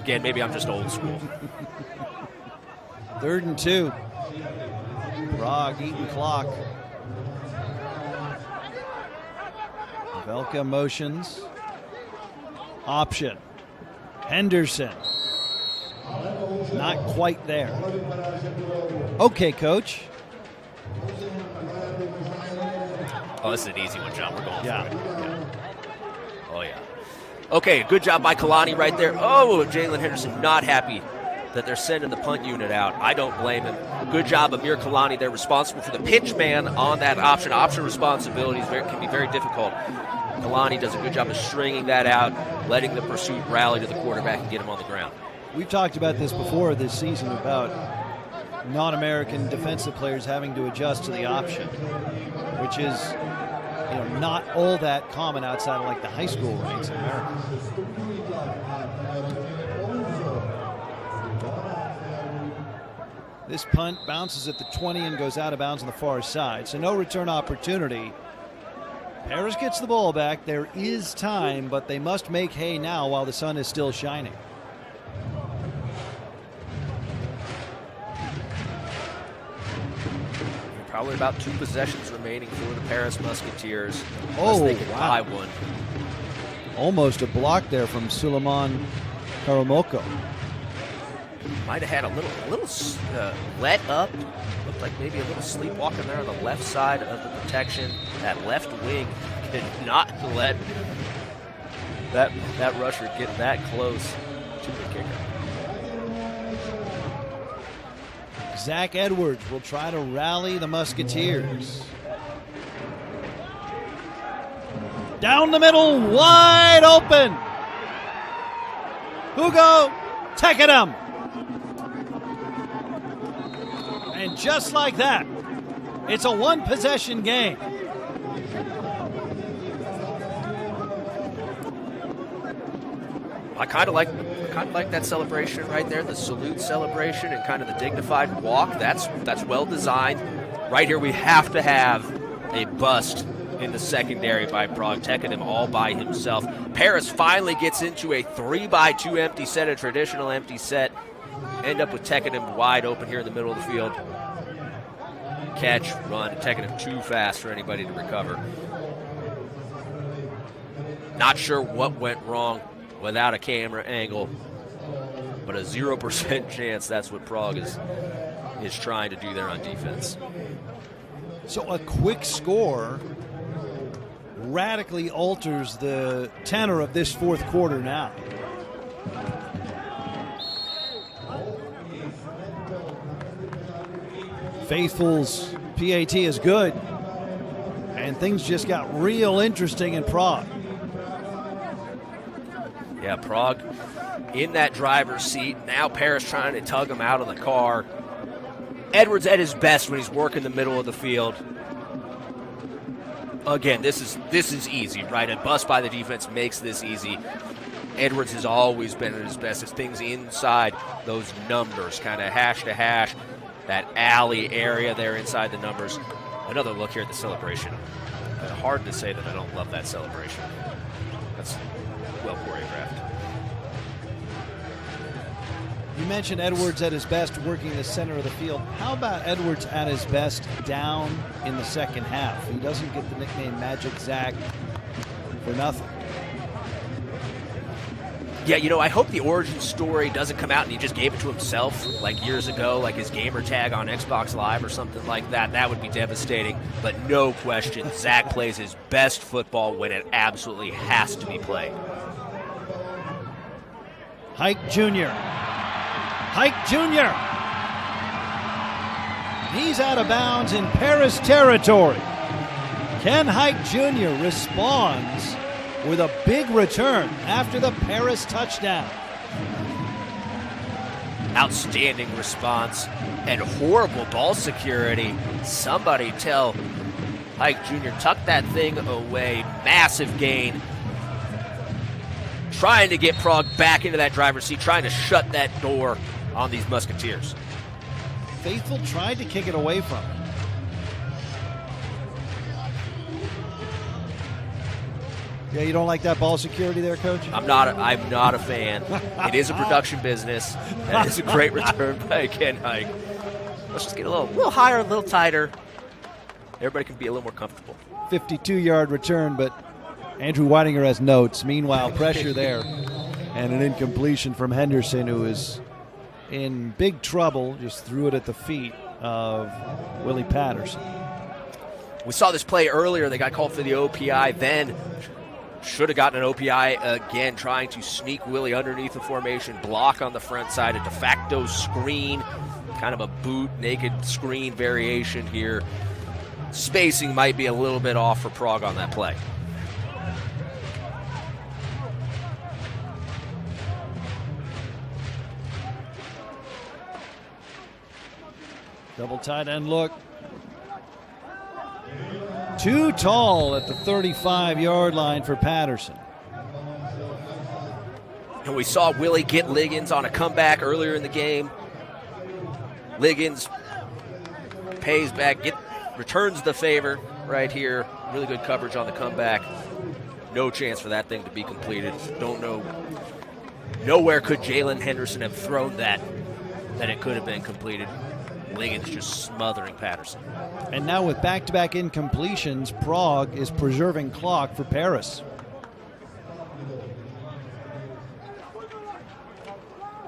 Again, maybe I'm just old school. 3rd and 2. Prague eating clock. Velka motions. Option. Henderson. Not quite there. Okay, coach. Oh, this is an easy one, John. We're going Yeah. through it. Yeah. Oh, yeah. Okay, good job by Kalani right there. Oh, Jalen Henderson not happy that they're sending the punt unit out. I don't blame him. Good job, Amir Kalani. They're responsible for the pitch man on that option. Option responsibilities can be very difficult. Kalani does a good job of stringing that out, letting the pursuit rally to the quarterback and get him on the ground. We've talked about this before this season about non-American defensive players having to adjust to the option, which is not all that common outside of like the high school ranks in America. This punt bounces at the 20 and goes out of bounds on the far side, so no return opportunity. Paris gets the ball back. There is time, but they must make hay now while the sun is still shining. Probably about 2 possessions remaining for the Paris Musketeers. Oh, they can buy one. Almost a block there from Suleiman Karamoko. Might have had a little let up. Looked like maybe a little sleepwalking there on the left side of the protection. That left wing did not let that rusher get that close to the kicker. Zach Edwards will try to rally the Musketeers. Down the middle, wide open. Hugo Tekadam. And just like that, it's a one-possession game. I kind of like that celebration right there, the salute celebration and kind of the dignified walk. That's well designed. Right here, we have to have a bust in the secondary by Prague, Tekadam all by himself. Paris finally gets into a 3-by-2 empty set, a traditional empty set. End up with Tekadam wide open here in the middle of the field. Catch, run, Tekadam too fast for anybody to recover. Not sure what went wrong without a camera angle, but a 0% chance that's what Prague is trying to do there on defense. So a quick score radically alters the tenor of this fourth quarter now. Faithful's PAT is good, and things just got real interesting in Prague. Yeah, Prague in that driver's seat. Now Paris trying to tug him out of the car. Edwards at his best when he's working the middle of the field. Again, this is easy, right? A bust by the defense makes this easy. Edwards has always been at his best. It's things inside those numbers, kind of hash to hash, that alley area there inside the numbers. Another look here at the celebration. Hard to say that I don't love that celebration. That's well choreographed. You mentioned Edwards at his best working the center of the field. How about Edwards at his best down in the second half? He doesn't get the nickname Magic Zach for nothing. Yeah, I hope the origin story doesn't come out and he just gave it to himself like years ago, like his gamer tag on Xbox Live or something like that. That would be devastating. But no question, Zach plays his best football when it absolutely has to be played. Hike Jr. Hike Jr. He's out of bounds in Paris territory. Ken Hike Jr. responds with a big return after the Paris touchdown. Outstanding response and horrible ball security. Somebody tell Hike Jr. tuck that thing away. Massive gain. Trying to get Prague back into that driver's seat, trying to shut that door on these Musketeers. Faithful tried to kick it away from him. Yeah, you don't like that ball security there, Coach? I'm not a fan. It is a production business. That is a great return by Ken Hike. Let's just get a little higher, a little tighter. Everybody can be a little more comfortable. 52-yard return, but Andrew Weidinger has notes. Meanwhile, pressure there and an incompletion from Henderson, who is in big trouble. Just threw it at the feet of Willie Patterson. We saw this play earlier. They got called for the OPI. Then should have gotten an OPI again, trying to sneak Willie underneath the formation, block on the front side, a de facto screen, kind of a boot, naked screen variation here. Spacing might be a little bit off for Prague on that play. Double tight end look. Too tall at the 35-yard line for Patterson. And we saw Willie get Liggins on a comeback earlier in the game. Liggins pays back, returns the favor right here. Really good coverage on the comeback. No chance for that thing to be completed. Don't know. Nowhere could Jalen Henderson have thrown that it could have been completed. Liggins just smothering Patterson. And now with back-to-back incompletions, Prague is preserving clock for Paris.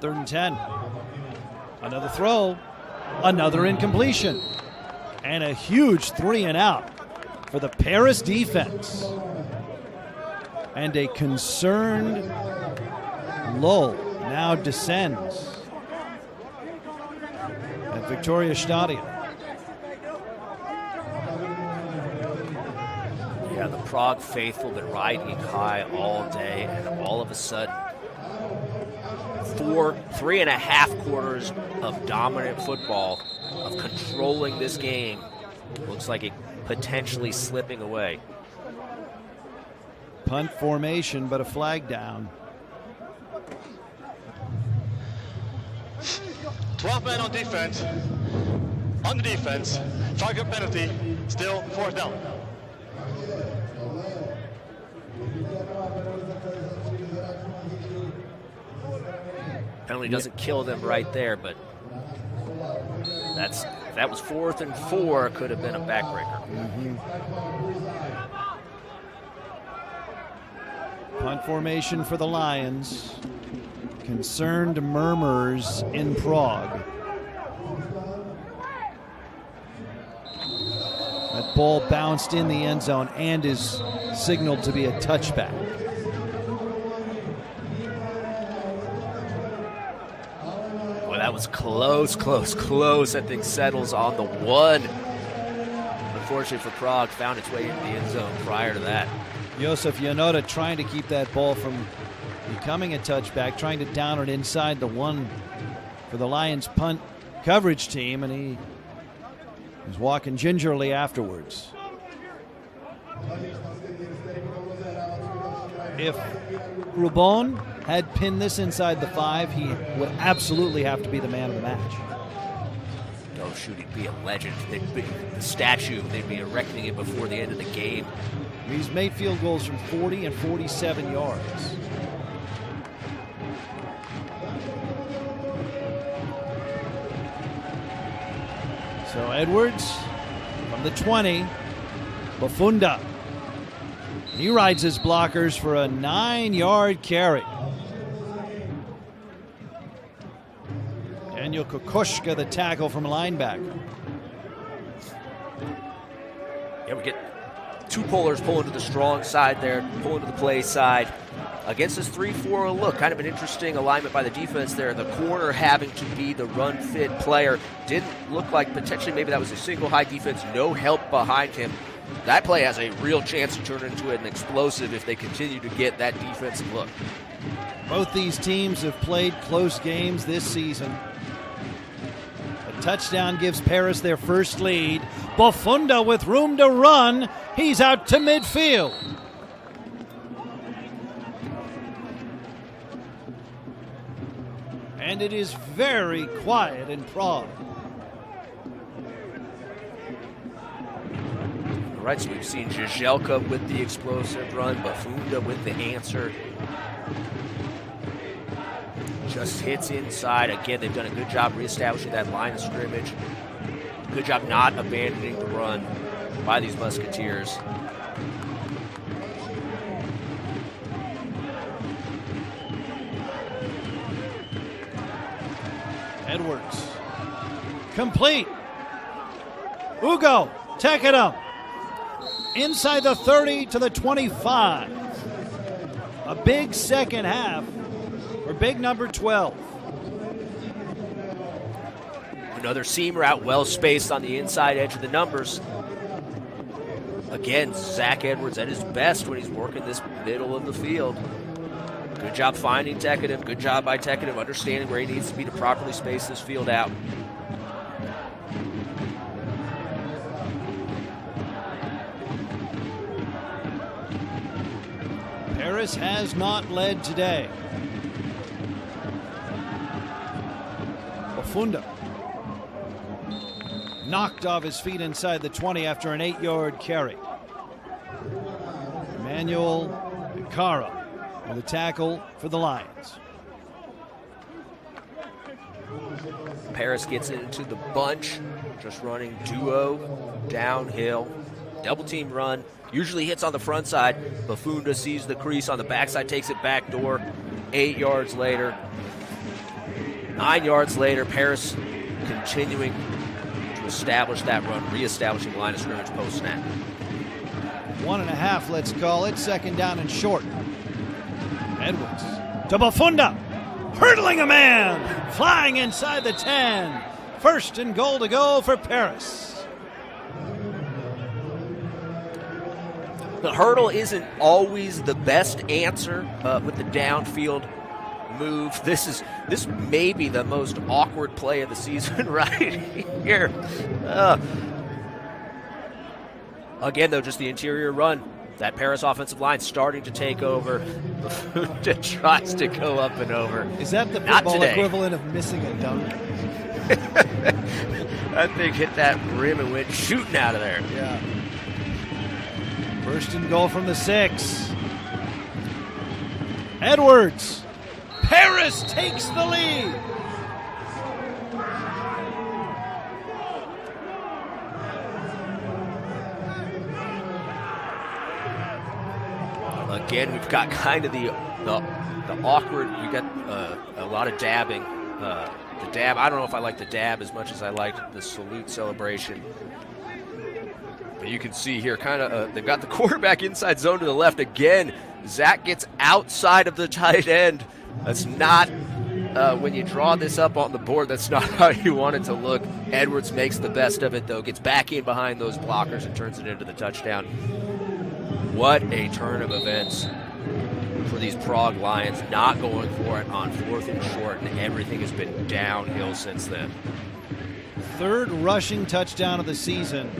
3rd and 10. Another throw, another incompletion, and a huge 3-and-out for the Paris defense. And a concerned lull now descends at Viktoria Stadion. Yeah, the Prague faithful been riding high all day, and all of a sudden, 3.5 quarters of dominant football, of controlling this game, looks like it potentially slipping away. Punt formation, but a flag down. 12 men on defense. On the defense, 5-yard penalty, still 4th down. Penalty doesn't kill them right there, but that was 4th and 4, could have been a backbreaker. Punt formation for the Lions. Concerned murmurs in Prague. That ball bounced in the end zone and is signaled to be a touchback. Boy, that was close. That thing settles on the 1. Unfortunately for Prague, found its way into the end zone prior to that. Josef Janota trying to keep that ball from becoming a touchback, trying to down it inside the 1 for the Lions punt coverage team, and he is walking gingerly afterwards. If Rubon had pinned this inside the 5, he would absolutely have to be the man of the match. Oh, shoot, he'd be a legend. They'd be the statue. They'd be erecting it before the end of the game. He's made field goals from 40 and 47 yards. So Edwards from the 20, Bafunda. He rides his blockers for a 9-yard carry. Daniel Kokoschka, the tackle from linebacker. Yeah, we get 2 pullers pulling to the strong side there, pulling to the play side. Against this 3-4 look, kind of an interesting alignment by the defense there. The corner having to be the run-fit player. Didn't look like potentially maybe that was a single high defense, no help behind him. That play has a real chance to turn into an explosive if they continue to get that defensive look. Both these teams have played close games this season. A touchdown gives Paris their first lead. Bafunda with room to run. He's out to midfield. And it is very quiet in Prague. All right, so we've seen Žižkov with the explosive run, Bafunda with the answer. Just hits inside. Again, they've done a good job reestablishing that line of scrimmage. Good job not abandoning the run by these Musketeers. Edwards. Complete. Ugo, take it up. Inside the 30 to the 25. A big second half for big number 12. Another seam route, well spaced on the inside edge of the numbers. Again, Zach Edwards at his best when he's working this middle of the field. Good job finding Tekadim. Good job by Tekadim understanding where he needs to be to properly space this field out. Paris has not led today. Bafunda knocked off his feet inside the 20 after an 8-yard carry. Emmanuel Ikara with a tackle for the Lions. Paris gets into the bunch, just running duo downhill. Double team run, usually hits on the front side. Bafunda sees the crease on the backside, takes it back door. 8 yards later, 9 yards later, Paris continuing to establish that run, reestablishing line of scrimmage post-snap. 1.5, let's call it. Second down and short. Edwards to Bafunda. Hurdling a man. Flying inside the 10. First and goal to go for Paris. The hurdle isn't always the best answer with the downfield move. This may be the most awkward play of the season right here. Again, though, just the interior run. That Paris offensive line starting to take over. Bafunda tries to go up and over. Is that the football equivalent of missing a dunk? That thing hit that rim and went shooting out of there. Yeah. First and goal from the 6. Edwards. Paris takes the lead. Again, we've got kind of the awkward. We got a lot of dabbing. The dab. I don't know if I like the dab as much as I like the salute celebration. But you can see here, kind of, they've got the quarterback inside zone to the left. Again, Zach gets outside of the tight end. That's not, when you draw this up on the board, that's not how you want it to look. Edwards makes the best of it, though, gets back in behind those blockers and turns it into the touchdown. What a turn of events for these Prague Lions, not going for it on 4th and short, and everything has been downhill since then. Third rushing touchdown of the season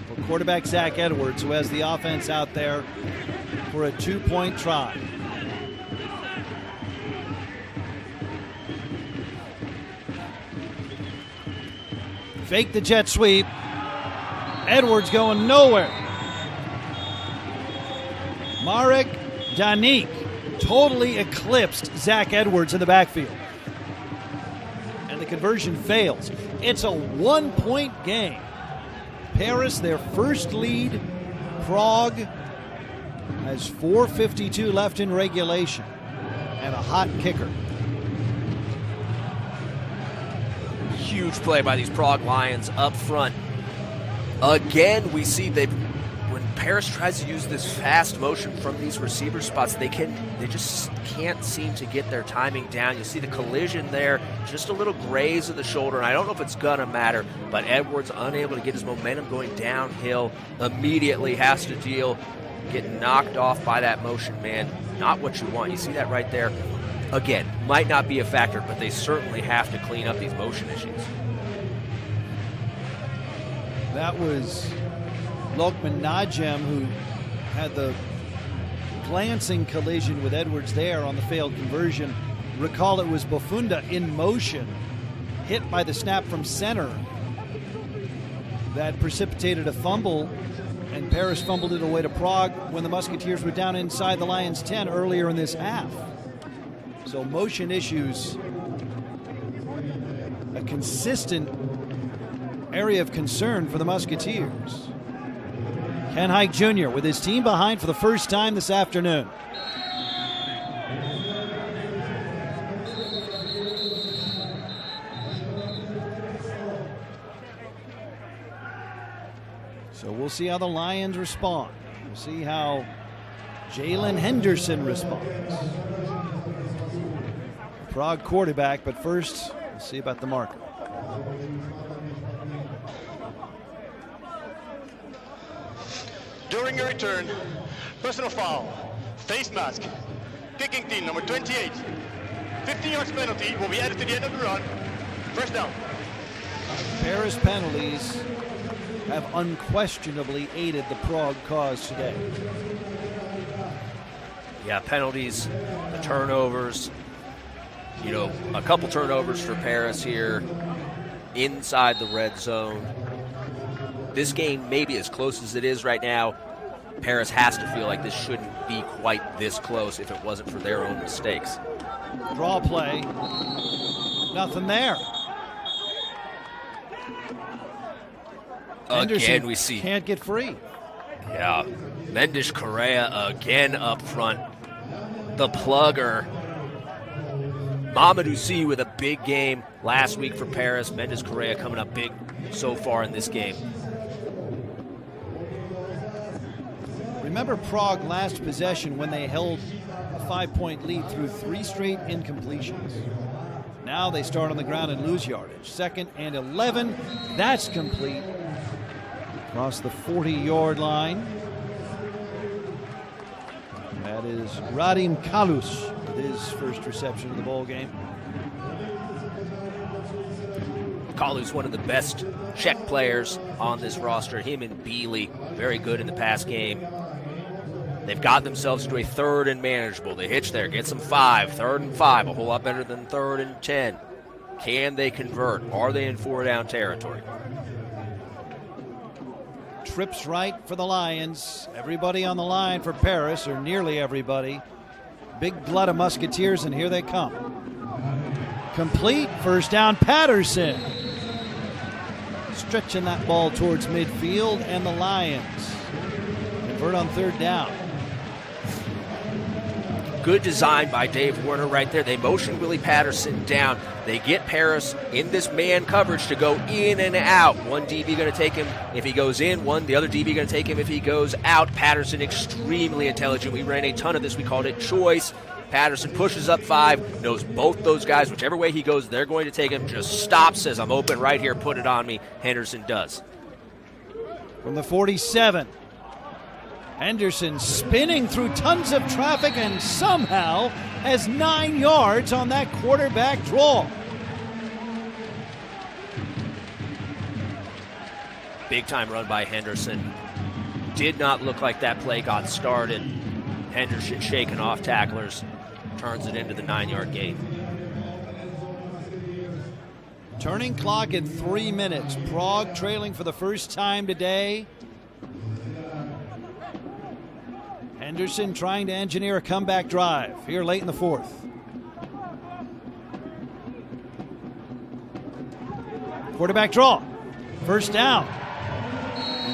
for quarterback Zach Edwards, who has the offense out there for a 2-point try. Fake the jet sweep. Edwards going nowhere. Marek Danik totally eclipsed Zach Edwards in the backfield. And the conversion fails. It's a 1-point game. Paris, their first lead. Prague has 4:52 left in regulation. And a hot kicker. Huge play by these Prague Lions up front. Again, we see when Paris tries to use this fast motion from these receiver spots, they just can't seem to get their timing down. You see the collision there, just a little graze of the shoulder, and I don't know if it's gonna matter, but Edwards unable to get his momentum going downhill, immediately has to deal, getting knocked off by that motion man. Not what you want. You see that right there. Again, might not be a factor, but they certainly have to clean up these motion issues. That was Lokman Najem, who had the glancing collision with Edwards there on the failed conversion. Recall it was Bafunda in motion, hit by the snap from center, that precipitated a fumble, and Paris fumbled it away to Prague when the Musketeers were down inside the Lions' 10 earlier in this half. So motion issues, a consistent area of concern for the Musketeers. Ken Hike Jr. with his team behind for the first time this afternoon. So we'll see how the Lions respond. We'll see how Jalen Henderson responds. Prague quarterback, but first, we'll see about the marker. During a return, personal foul, face mask, kicking team number 28. 15 yards penalty will be added to the end of the run. First down. Paris penalties have unquestionably aided the Prague cause today. Yeah, penalties, the turnovers. You know, a couple turnovers for Paris here inside the red zone. This game may be as close as it is right now. Paris has to feel like this shouldn't be quite this close if it wasn't for their own mistakes. Draw play. Nothing there. Again, we see. Can't get free. Yeah. Mendes Correa again up front. The plugger Mamadou Sy with a big game last week for Paris. Mendes Correa coming up big so far in this game. Remember Prague last possession when they held a 5-point lead through 3 straight incompletions. Now they start on the ground and lose yardage. 2nd and 11. That's complete. Across the 40-yard line. That is Radim Kalus with his first reception of the ball game. Kalus, one of the best Czech players on this roster. Him and Bealey, very good in the pass game. They've got themselves into a 3rd and manageable. They hitch there, get some 5, 3rd and 5, a whole lot better than 3rd and 10. Can they convert? Are they in 4-down territory? Trips right for the Lions. Everybody on the line for Paris, or nearly everybody. Big blood of Musketeers, and here they come. Complete, 1st down, Patterson. Stretching that ball towards midfield, and the Lions convert on 3rd down. Good design by Dave Warner right there. They motion Willie Patterson down. They get Paris in this man coverage to go in and out. One DB going to take him if he goes in. The other DB going to take him if he goes out. Patterson extremely intelligent. We ran a ton of this. We called it choice. Patterson pushes up 5, knows both those guys. Whichever way he goes, they're going to take him. Just stops, says, I'm open right here, put it on me. Henderson does. From the 47. Henderson spinning through tons of traffic and somehow has 9 yards on that quarterback draw. Big time run by Henderson. Did not look like that play got started. Henderson shaking off tacklers, turns it into the 9-yard gain. Turning clock at 3 minutes. Prague trailing for the first time today. Henderson trying to engineer a comeback drive here late in the 4th. Quarterback draw. 1st down.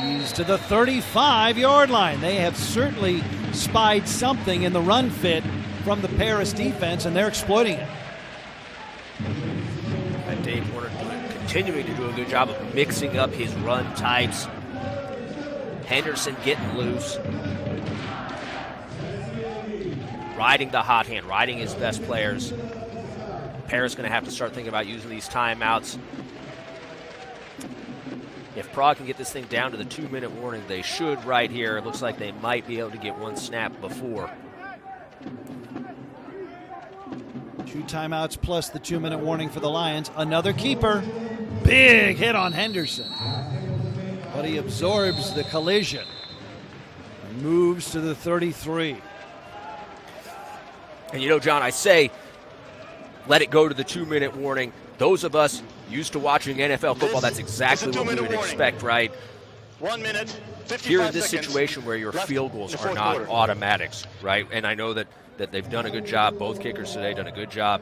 He's to the 35-yard line. They have certainly spied something in the run fit from the Paris defense, and they're exploiting it. And Dave Warner continuing to do a good job of mixing up his run types. Henderson getting loose. Riding the hot hand, riding his best players. Paris going to have to start thinking about using these timeouts. If Prague can get this thing down to the 2-minute warning, they should right here. It looks like they might be able to get one snap before. 2 timeouts plus the 2-minute warning for the Lions. Another keeper. Big hit on Henderson. But he absorbs the collision and moves to the 33. And you know, John, I say let it go to the 2-minute warning. Those of us used to watching NFL football, that's exactly what we would expect, right? 1 minute, 55 Here in this seconds situation where your field goals are not automatics, right? And I know that they've done a good job. Both kickers today done a good job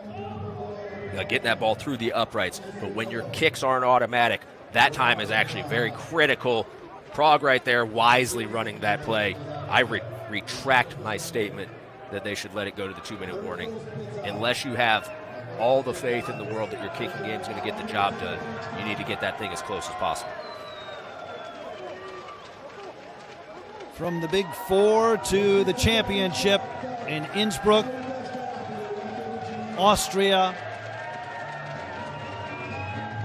getting that ball through the uprights. But when your kicks aren't automatic, that time is actually very critical. Prague right there wisely running that play. I retract my statement that they should let it go to the 2-minute warning. Unless you have all the faith in the world that your kicking game is going to get the job done, you need to get that thing as close as possible. From the Big Four to the championship in Innsbruck, Austria,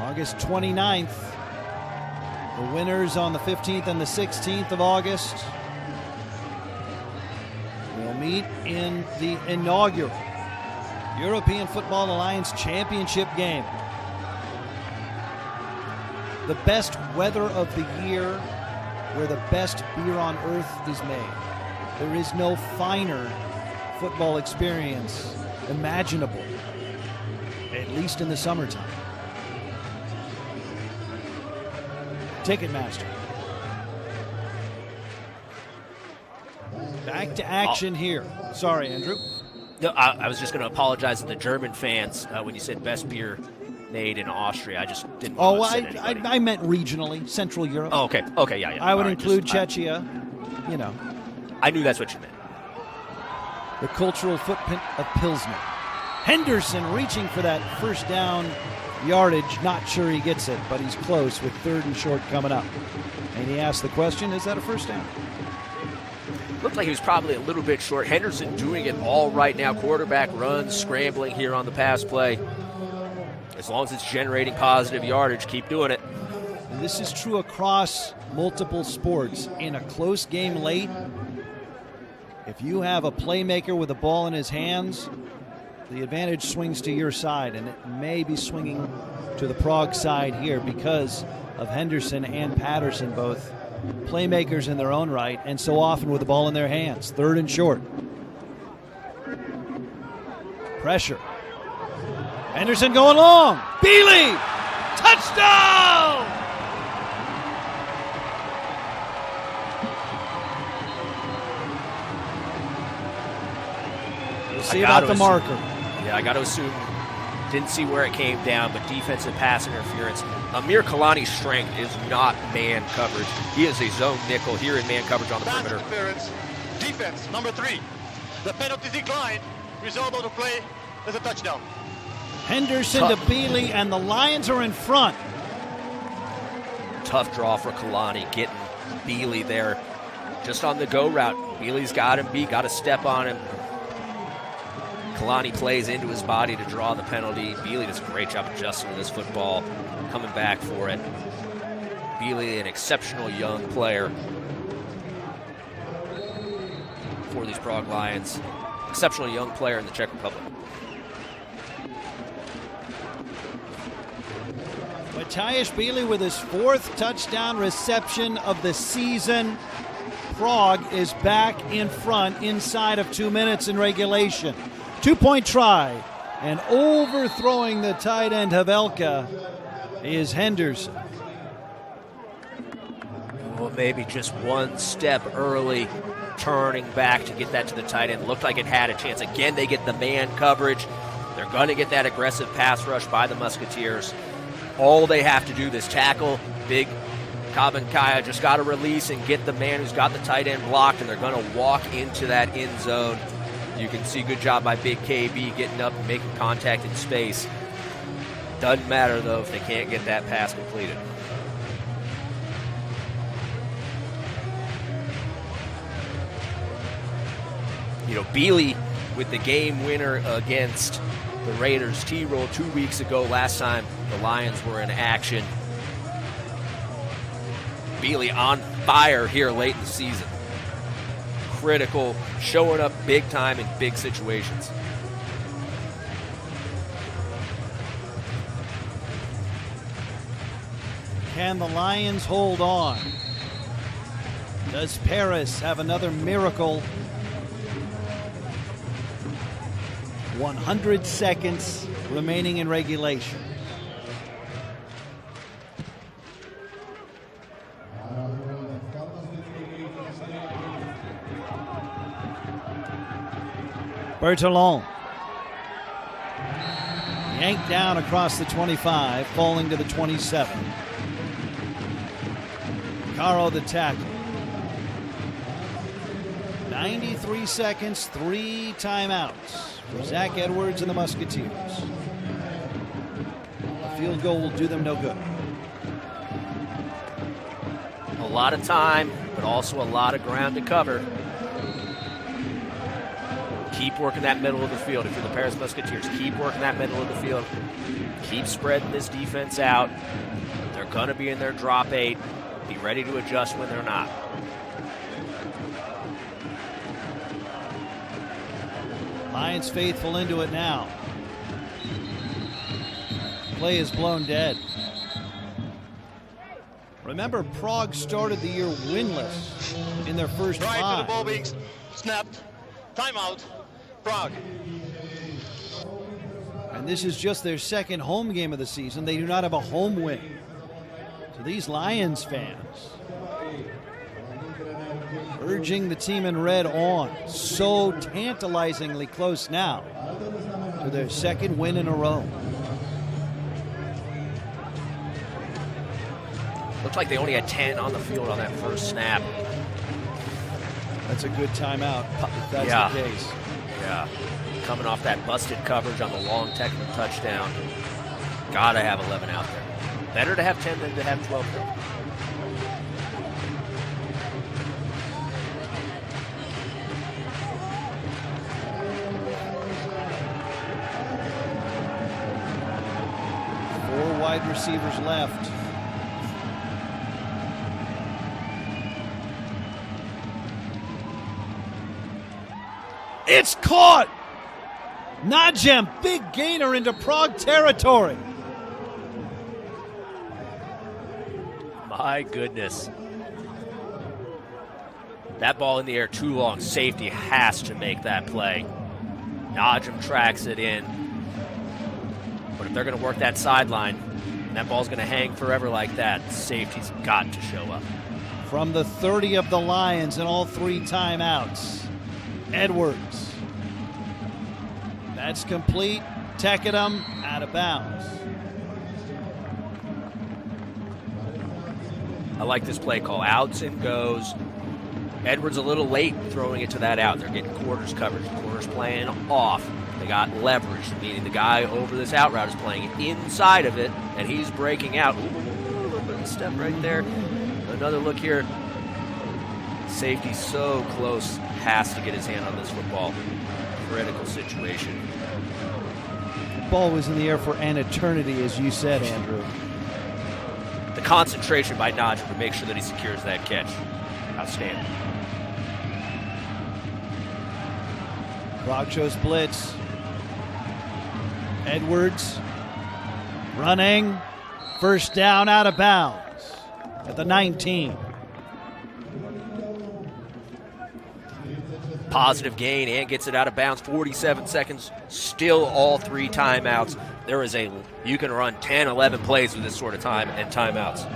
August 29th. The winners on the 15th and the 16th of August will meet in the inaugural European Football Alliance Championship game. The best weather of the year, where the best beer on earth is made. There is no finer football experience imaginable, at least in the summertime. Ticketmaster. Back to action here. Sorry, Andrew. No, I was just going to apologize to the German fans when you said best beer made in Austria. I just didn't want to upset anybody. I meant regionally, Central Europe. Oh, okay, yeah. I would include Czechia, you know. I knew that's what you meant. The cultural footprint of Pilsner. Henderson reaching for that first down yardage. Not sure he gets it, but he's close with 3rd and short coming up. And he asked the question, is that a first down? Looked like he was probably a little bit short. Henderson doing it all right now. Quarterback runs, scrambling here on the pass play. As long as it's generating positive yardage, keep doing it. And this is true across multiple sports. In a close game late, if you have a playmaker with a ball in his hands, the advantage swings to your side, and it may be swinging to the Prague side here because of Henderson and Patterson, both playmakers in their own right, and so often with the ball in their hands. 3rd and short. Pressure. Henderson going long. Bealey! Touchdown! We'll see about the marker. Yeah, I got to assume, didn't see where it came down, but defensive pass interference. Amir Kalani's strength is not man coverage. He is a zone nickel here in man coverage on the Pass perimeter. interference, defense, number 3. The penalty declined. Result of the play is a touchdown. Henderson to Bealey, and the Lions are in front. Tough draw for Kalani, getting Bealey there just on the go route. Bealey's got him beat, got to step on him. Kalani plays into his body to draw the penalty. Bealey does a great job adjusting to this football, coming back for it. Bealey, an exceptional young player for these Prague Lions. Exceptional young player in the Czech Republic. Matthias Bealey with his 4th touchdown reception of the season. Prague is back in front inside of 2 minutes in regulation. 2-point try, and overthrowing the tight end Havelka is Henderson. Well, maybe just one step early, turning back to get that to the tight end. Looked like it had a chance. Again, they get the man coverage. They're going to get that aggressive pass rush by the Musketeers. All they have to do is tackle big Kabankaya. Just got to release and get the man who's got the tight end blocked, and they're going to walk into that end zone. You can see good job by Big KB getting up and making contact in space. Doesn't matter, though, if they can't get that pass completed. You know, Bealey with the game winner against the Raiders T-roll 2 weeks ago. Last time the Lions were in action. Bealey on fire here late in the season. Critical, showing up big time in big situations. Can the Lions hold on? Does Paris have another miracle? 100 seconds remaining in regulation. Bertolon. Yanked down across the 25, falling to the 27. Caro the tackle. 93 seconds, 3 timeouts for Zach Edwards and the Musketeers. A field goal will do them no good. A lot of time, but also a lot of ground to cover. Keep working that middle of the field. If you're the Paris Musketeers, keep working that middle of the field. Keep spreading this defense out. They're going to be in their drop 8. Be ready to adjust when they're not. Lions faithful into it now. Play is blown dead. Remember, Prague started the year winless in their first Right to the 5. ball being snapped. Timeout, Prague. And this is just their second home game of the season. They do not have a home win. So these Lions fans urging the team in red on. So tantalizingly close now to their second win in a row. Looks like they only had 10 on the field on that first snap. That's a good timeout if that's the case. Yeah. coming off that busted coverage on the long technical touchdown. Gotta have 11 out there. Better to have 10 than to have 12 though. Four wide receivers left. It's caught! Najem, big gainer into Prague territory. My goodness. That ball in the air too long. Safety has to make that play. Najem tracks it in. But if they're going to work that sideline, and that ball's going to hang forever like that, safety's got to show up. From the 30 of the Lions in all 3 timeouts, Edwards. That's complete. Tekadum out of bounds. I like this play call. Outs and goes. Edwards a little late throwing it to that out. They're getting quarters coverage. Quarters playing off. They got leverage, meaning the guy over this out route is playing inside of it, and he's breaking out. Ooh, a little bit of a step right there. Another look here. Safety so close. Has to get his hand on this football. Critical situation. Ball was in the air for an eternity, as you said, Andrew. The concentration by Najem to make sure that he secures that catch. Outstanding. Prague shows blitz. Edwards running. First down out of bounds at the 19. Positive gain and gets it out of bounds. 47 seconds. Still all 3 timeouts. You can run 10, 11 plays with this sort of time and timeouts.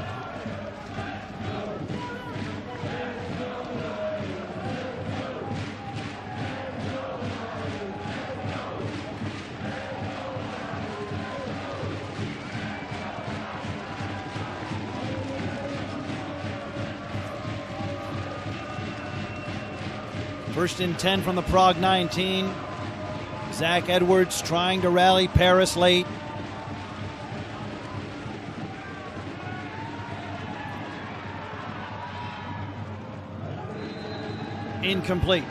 First and 10 from the Prague 19. Zach Edwards trying to rally Paris late. Incomplete.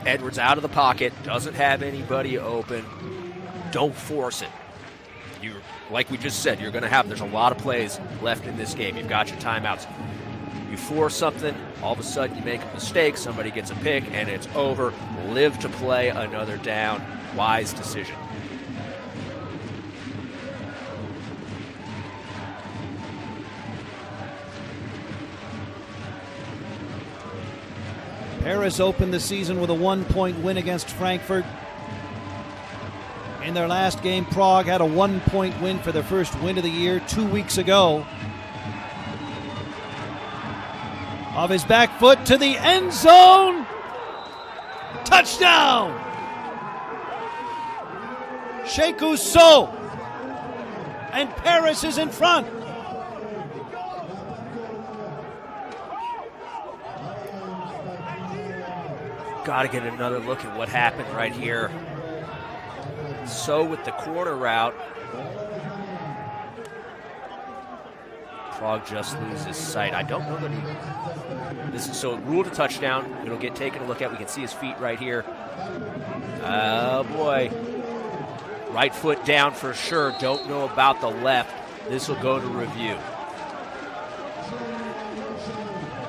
Edwards out of the pocket, doesn't have anybody open. Don't force it. Like we just said, there's a lot of plays left in this game. You've got your timeouts. You force something, all of a sudden you make a mistake, somebody gets a pick, and it's over. Live to play another down. Wise decision. Paris opened the season with a 1-point win against Frankfurt. In their last game, Prague had a 1-point win for their first win of the year 2 weeks ago. Of his back foot to the end zone. Touchdown! Sheikh So. And Paris is in front. Got to get another look at what happened right here. So with the corner route, Prague just loses sight. I don't know that so ruled a touchdown. It'll get taken a look at. We can see his feet right here. Oh boy. Right foot down for sure. Don't know about the left. This will go to review.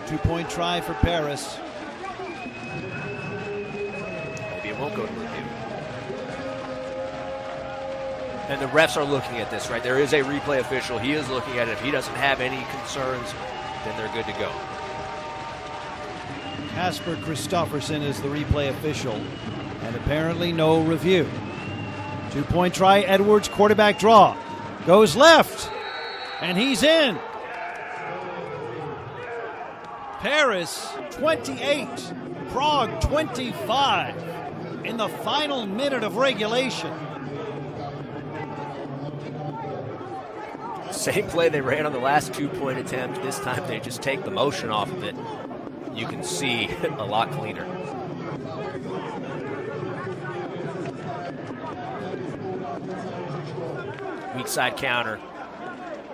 2-point try for Paris. Maybe it won't go to review. And the refs are looking at this, right? There is a replay official. He is looking at it. If he doesn't have any concerns, then they're good to go. Kasper Christofferson is the replay official, and apparently no review. 2-point try, Edwards, quarterback draw. Goes left, and he's in. Paris 28, Prague 25 in the final minute of regulation. Same play they ran on the last 2-point attempt. This time they just take the motion off of it. you can see a lot cleaner. Weak side counter.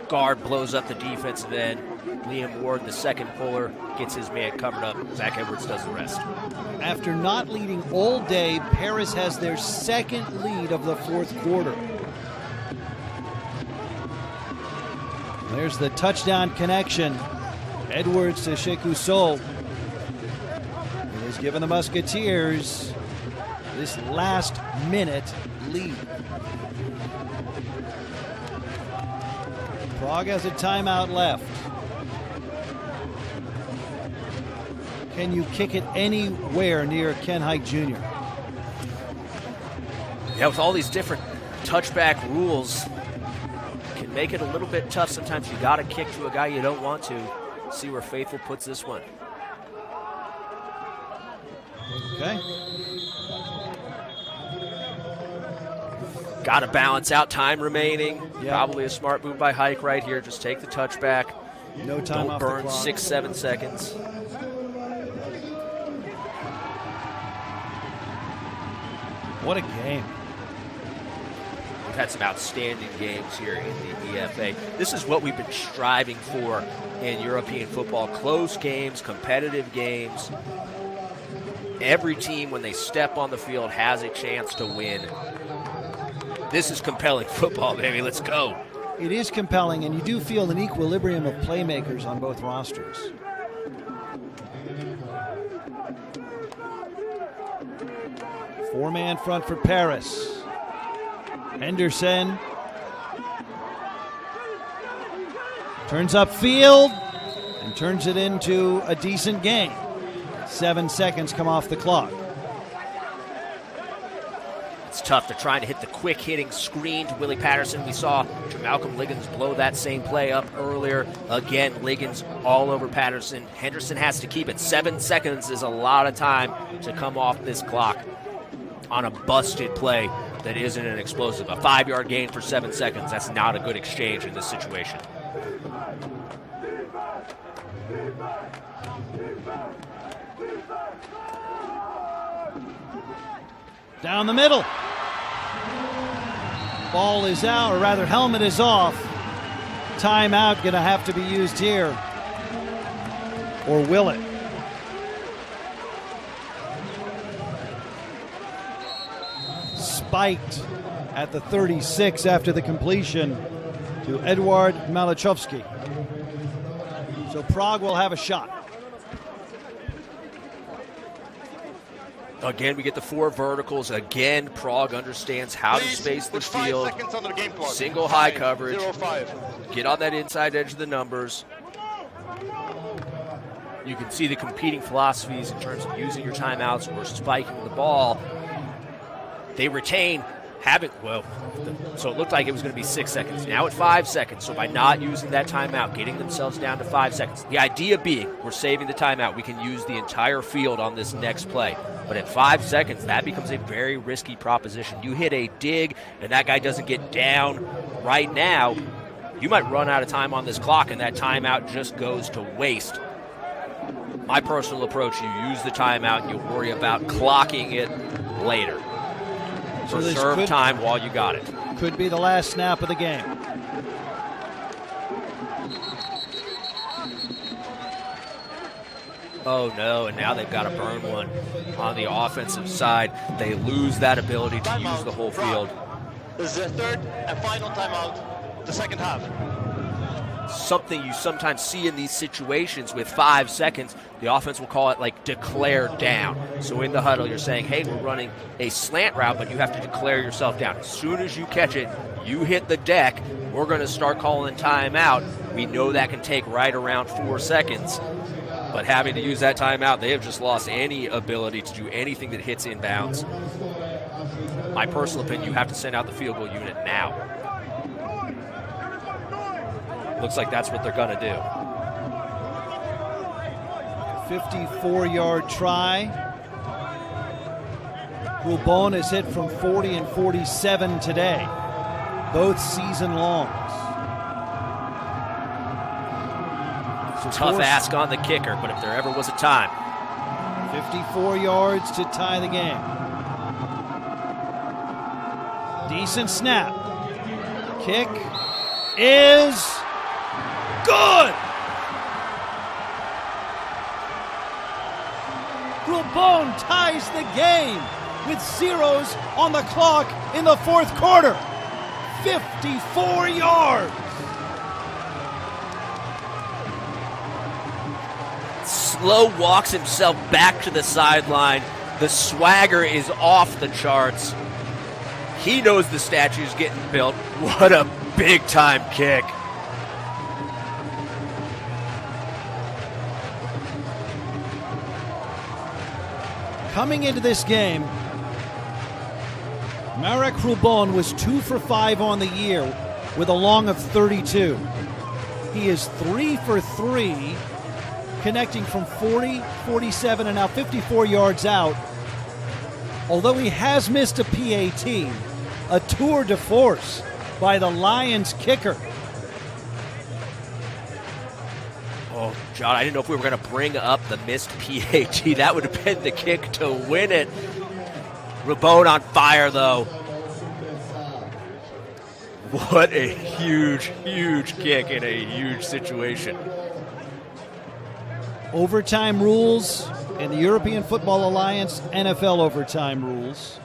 Guard blows up the defensive end. Liam Ward, the second puller, gets his man covered up. Zach Edwards does the rest. After not leading all day, Paris has their second lead of the fourth quarter. There's the touchdown connection. Edwards to Shekuso. It has given the Musketeers this last-minute lead. Prague has a timeout left. Can you kick it anywhere near Ken Hike Jr.? Yeah, with all these different touchback rules, can make it a little bit tough. Sometimes you got to kick to a guy you don't want to. See where Faithful puts this one. Okay. Got to balance out, time remaining. Yeah. Probably a smart move by Hike right here. Just take the touchback. No time Don't off burn the clock. 6-7 seconds. What a game. We've had some outstanding games here in the EFA. This is what we've been striving for in European football. Close games, competitive games. Every team, when they step on the field, has a chance to win. This is compelling football, baby. Let's go. It is compelling, and you do feel an equilibrium of playmakers on both rosters. Four-man front for Paris. Henderson turns upfield and turns it into a decent game. 7 seconds come off the clock. It's tough. They're trying to hit the quick hitting screen to Willie Patterson. We saw Malcolm Liggins blow that same play up earlier. Again, Liggins all over Patterson. Henderson has to keep it. 7 seconds is a lot of time to come off this clock on a busted play that isn't an explosive. A 5-yard gain for 7 seconds. That's not a good exchange in this situation. Down the middle. Ball is out, or rather helmet is off. Timeout going to have to be used here. Or will it? Spiked at the 36 after the completion to Edward Malachowski. So Prague will have a shot. Again, we get the 4 verticals. Again, Prague understands how to space the field. 5 seconds on the game clock. Single high coverage. 0-5. Get on that inside edge of the numbers. You can see the competing philosophies in terms of using your timeouts or spiking the ball. They retain having, so it looked like it was going to be 6 seconds. Now it's 5 seconds. So by not using that timeout, getting themselves down to 5 seconds. The idea being, we're saving the timeout. We can use the entire field on this next play. But at 5 seconds, that becomes a very risky proposition. You hit a dig, and that guy doesn't get down right now, you might run out of time on this clock, and that timeout just goes to waste. My personal approach, you use the timeout, and you worry about clocking it later. So Preserve time while you got it. Could be the last snap of the game. Oh no, and now they've got to burn one on the offensive side. They lose that ability to use the whole field. This is the third and final timeout, the second half. Something you sometimes see in these situations with 5 seconds, the offense will call it like declare down. So in the huddle, you're saying, hey, we're running a slant route, but you have to declare yourself down. As soon as you catch it, you hit the deck, we're going to start calling timeout. We know that can take right around 4 seconds. But having to use that timeout, they have just lost any ability to do anything that hits inbounds. My personal opinion, you have to send out the field goal unit now. Looks like that's what they're going to do. 54-yard try. Roubon has hit from 40 and 47 today, both season longs. Tough ask on the kicker, but if there ever was a time. 54 yards to tie the game. Decent snap. Kick is good. Roubon ties the game with zeros on the clock in the fourth quarter. 54 yards. Slow walks himself back to the sideline. The swagger is off the charts. He knows the statue's getting built. What a big-time kick. Coming into this game, Marek Roubon was 2 for 5 on the year with a long of 32. He is 3 for 3, connecting from 40, 47, and now 54 yards out. Although he has missed a PAT, a tour de force by the Lions kicker. Oh, John, I didn't know if we were going to bring up the missed PAT. That would have been the kick to win it. Roubon on fire, though. What a huge, huge kick in a huge situation. Overtime rules in the European Football Alliance, NFL overtime rules.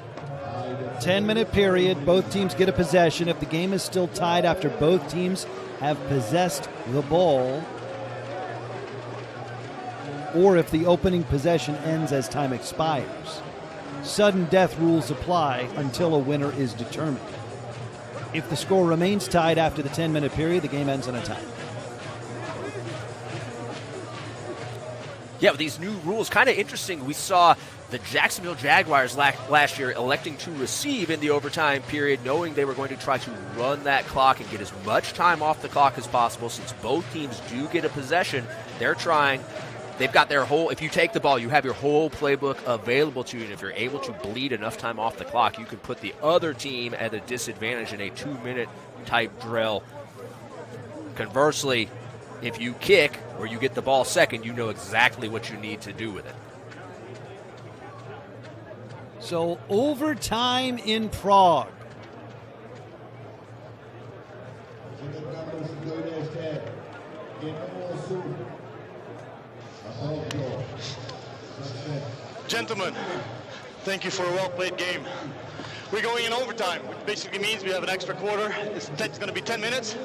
10-minute period, both teams get a possession. If the game is still tied after both teams have possessed the ball, or if the opening possession ends as time expires. Sudden death rules apply until a winner is determined. If the score remains tied after the 10-minute period, the game ends in a tie. Yeah, with these new rules, kind of interesting. We saw the Jacksonville Jaguars last year electing to receive in the overtime period, knowing they were going to try to run that clock and get as much time off the clock as possible. Since both teams do get a possession, they're trying. They've got their whole, if you take the ball, you have your whole playbook available to you, and if you're able to bleed enough time off the clock, you can put the other team at a disadvantage in a 2-minute type drill. Conversely, if you kick or you get the ball second, you know exactly what you need to do with it. So overtime in Prague. Gentlemen, thank you for a well-played game. We're going in overtime, which basically means we have an extra quarter. It's going to be 10 minutes.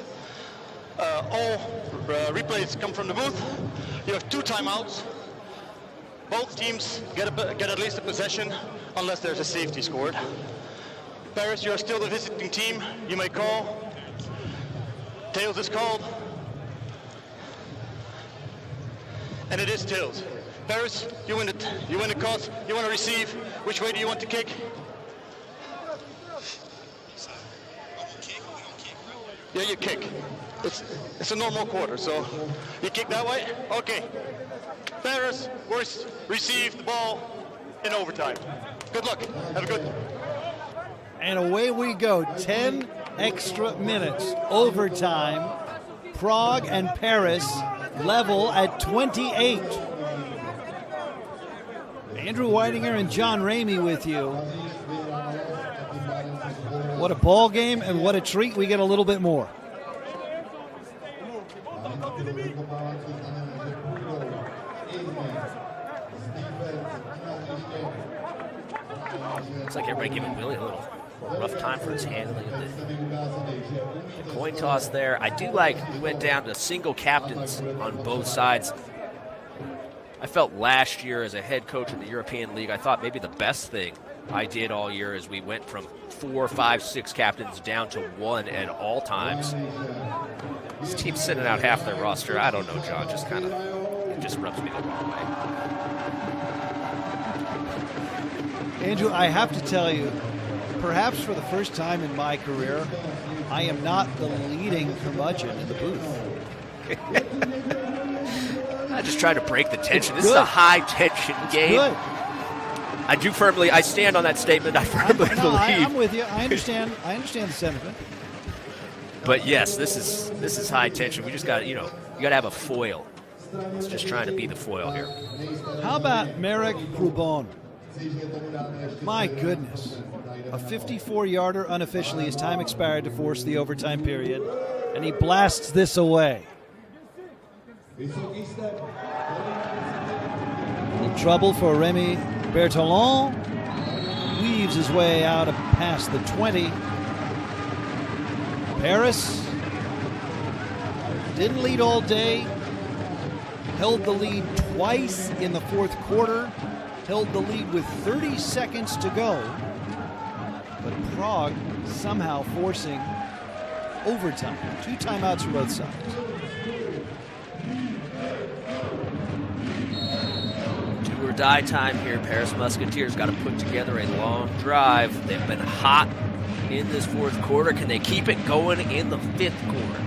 All replays come from the booth. You have 2 timeouts. Both teams get at least a possession unless there's a safety scored. Paris, you are still the visiting team. You may call. Tails is called. And it is tails. Paris, you win it. You win the toss. You want to receive. Which way do you want to kick? Yeah, you kick. It's a normal quarter, so you kick that way? Okay. Paris, receive the ball in overtime. Good luck. Have a good. And away we go. 10 extra minutes. Overtime. Prague and Paris level at 28. Andrew Weidinger and John Ramey with you. What a ball game and what a treat. We get a little bit more. Looks like everybody giving Willie a little rough time for his handling of the coin toss there. I do like we went down to single captains on both sides. I felt last year as a head coach in the European League, I thought maybe the best thing I did all year is we went from 4, 5, 6 captains down to 1 at all times. This team's sending out half their roster. I don't know, John. Just kind of, it just rubs me the wrong way. Andrew, I have to tell you, perhaps for the first time in my career, I am not the leading curmudgeon in the booth. I just try to break the tension. This is a high-tension game. Good. I stand on that statement. I firmly believe. I'm with you. I understand the sentiment. But yes, this is high tension. We just got, you got to have a foil It's just trying to be the foil here. How about Marek Krubon? My goodness. A 54-yarder unofficially. His time expired to force the overtime period, and he blasts this away. Little trouble for Remy Berthelon. Weaves his way out past the 20. Paris didn't lead all day. Held the lead twice in the fourth quarter. Held the lead with 30 seconds to go. But Prague somehow forcing overtime. 2 timeouts for both sides. Do or die time here. Paris Musketeers got to put together a long drive. They've been hot in this fourth quarter. Can they keep it going in the fifth quarter?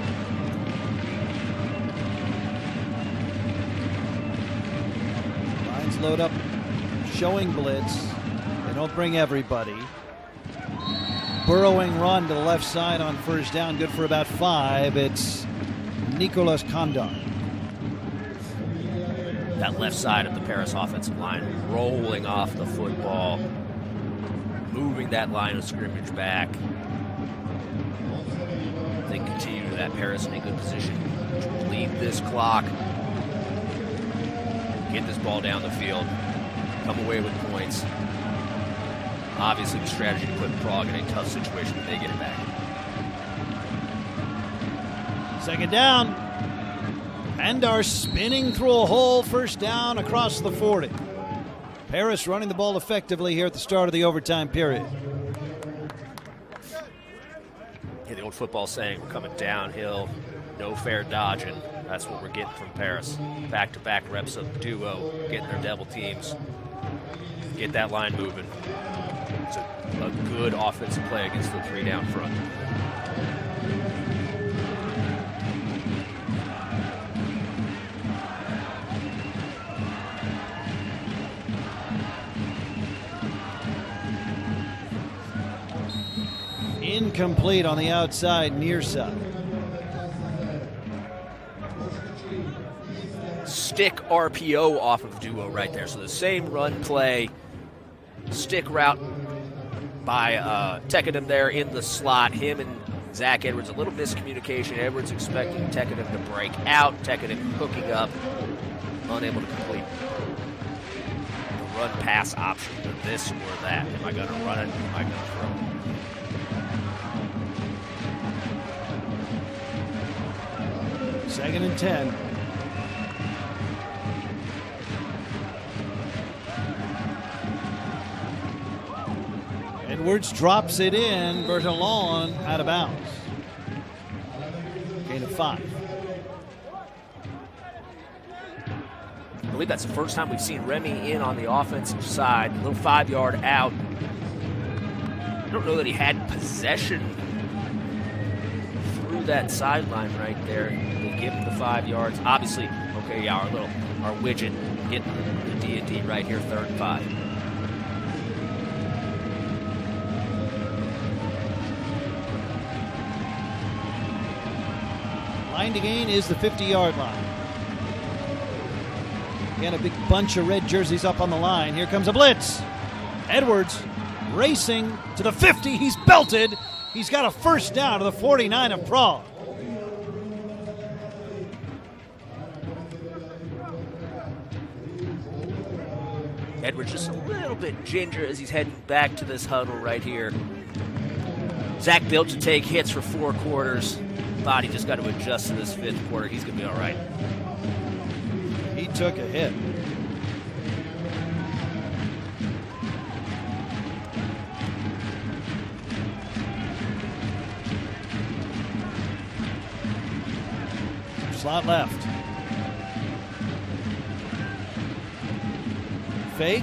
Lions load up, showing blitz. They don't bring everybody. Burrowing run to the left side on first down, good for about 5. It's Nicolas Condar. That left side of the Paris offensive line rolling off the football, moving that line of scrimmage back. They continue to that Paris in a good position to lead this clock, get this ball down the field, come away with points. Obviously, the strategy to put Prague in a tough situation when they get it back. Second down. Andar spinning through a hole, first down across the 40. Paris running the ball effectively here at the start of the overtime period. Yeah, the old football saying, we're coming downhill, no fair dodging. That's what we're getting from Paris. Back-to-back reps of duo, getting their double teams. Get that line moving. It's a good offensive play against the 3 down front. Incomplete on the outside, near side. Stick RPO off of duo right there. So the same run play, stick route by Tekkenim there in the slot. Him and Zach Edwards, a little miscommunication. Edwards expecting Tekkenim to break out. Tekkenim hooking up, unable to complete the run pass option to this or that. Am I going to run it? Am I going to throw it? Second and 10. Edwards drops it in. Berthelon out of bounds. Gain of 5. I believe that's the first time we've seen Remy in on the offensive side. A little 5-yard out. I don't know that he had possession through that sideline right there. They give him the 5 yards. Obviously, okay, yeah, our widget getting the D&D right here, 3rd and 5. Line to gain is the 50-yard line. Again, a big bunch of red jerseys up on the line. Here comes a blitz. Edwards racing to the 50. He's belted. He's got a first down to the 49 of Prague. Edwards just a little bit ginger as he's heading back to this huddle right here. Zach built to take hits for 4 quarters. Body just got to adjust to this 5th quarter. He's going to be all right. He took a hit. Slot left. Fake.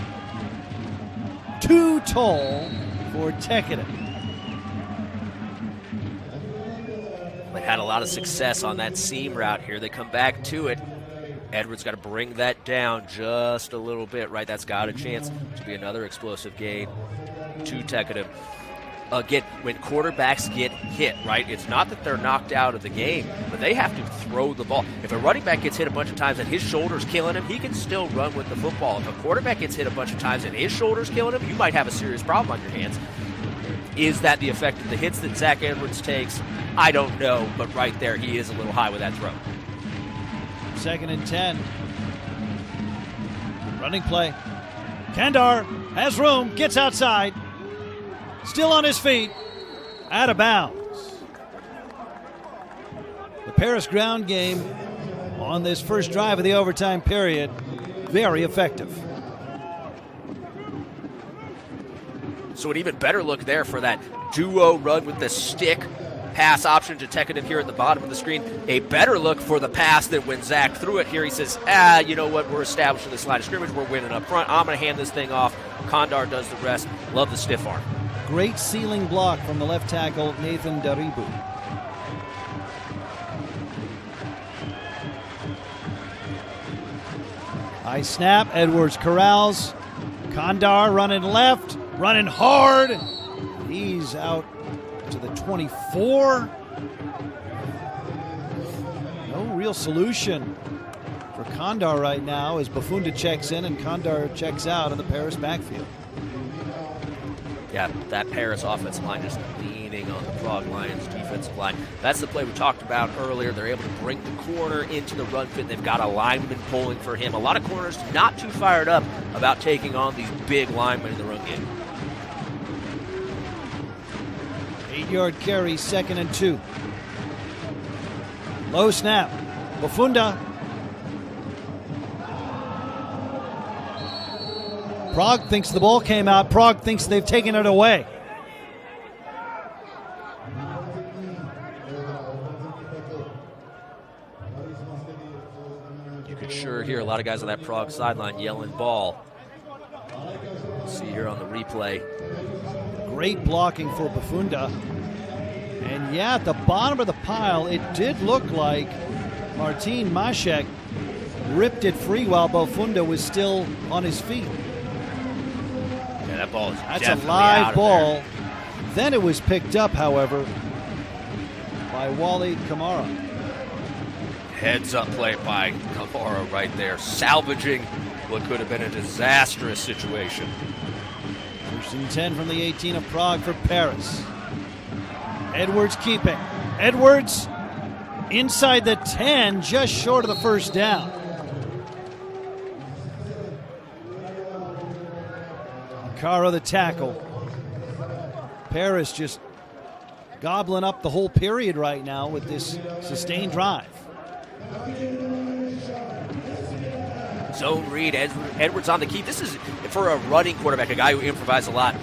Too tall for Tekkenim. They had a lot of success on that seam route here. They come back to it. Edwards got to bring that down just a little bit, right? That's got a chance to be another explosive gain to Tekkenim. again, when quarterbacks get hit, right, it's not that they're knocked out of the game, but they have to throw the ball. If a running back gets hit a bunch of times and his shoulder's killing him, he can still run with the football. If a quarterback gets hit a bunch of times and his shoulder's killing him, you might have a serious problem on your hands. Is that the effect of the hits that Zach Edwards takes? I don't know, but right there, he is a little high with that throw. 2nd and 10. Running play. Kandar has room, gets outside. Still on his feet. Out of bounds. The Paris ground game on this first drive of the overtime period, very effective. So an even better look there for that duo run with the stick pass option to Tekkanen here at the bottom of the screen. A better look for the pass that when Zach threw it here, he says, you know what, we're establishing this line of scrimmage, we're winning up front, I'm going to hand this thing off. Kandar does the rest. Love the stiff arm. Great ceiling block from the left tackle, Nathan Daribu. High snap, Edwards corrals. Kandar running left, running hard. He's out to the 24. No real solution for Kandar right now as Bafunda checks in and Kandar checks out in the Paris backfield. Yeah, that Paris offensive line just leaning on the Prague Lions defensive line. That's the play we talked about earlier. They're able to bring the corner into the run fit. They've got a lineman pulling for him. A lot of corners not too fired up about taking on these big linemen in the run game. 8-yard carry, 2nd and 2. Low snap. Bafunda. Prague thinks the ball came out. Prague thinks they've taken it away. You could sure hear a lot of guys on that Prague sideline yelling ball. See here on the replay. Great blocking for Bafunda. And yeah, at the bottom of the pile, it did look like Martin Mashek ripped it free while Bafunda was still on his feet. Yeah, that ball is That's definitely a live out of ball. there. Then it was picked up, however, by Wally Kamara. Heads up play by Kamara right there, salvaging what could have been a disastrous situation. 1st and 10 from the 18 of Prague for Paris. Edwards keeping. Edwards inside the 10, just short of the first down. Caro the tackle. Paris just gobbling up the whole period right now with this sustained drive. Zone read, Edwards on the key. This is, for a running quarterback, a guy who improvises a lot,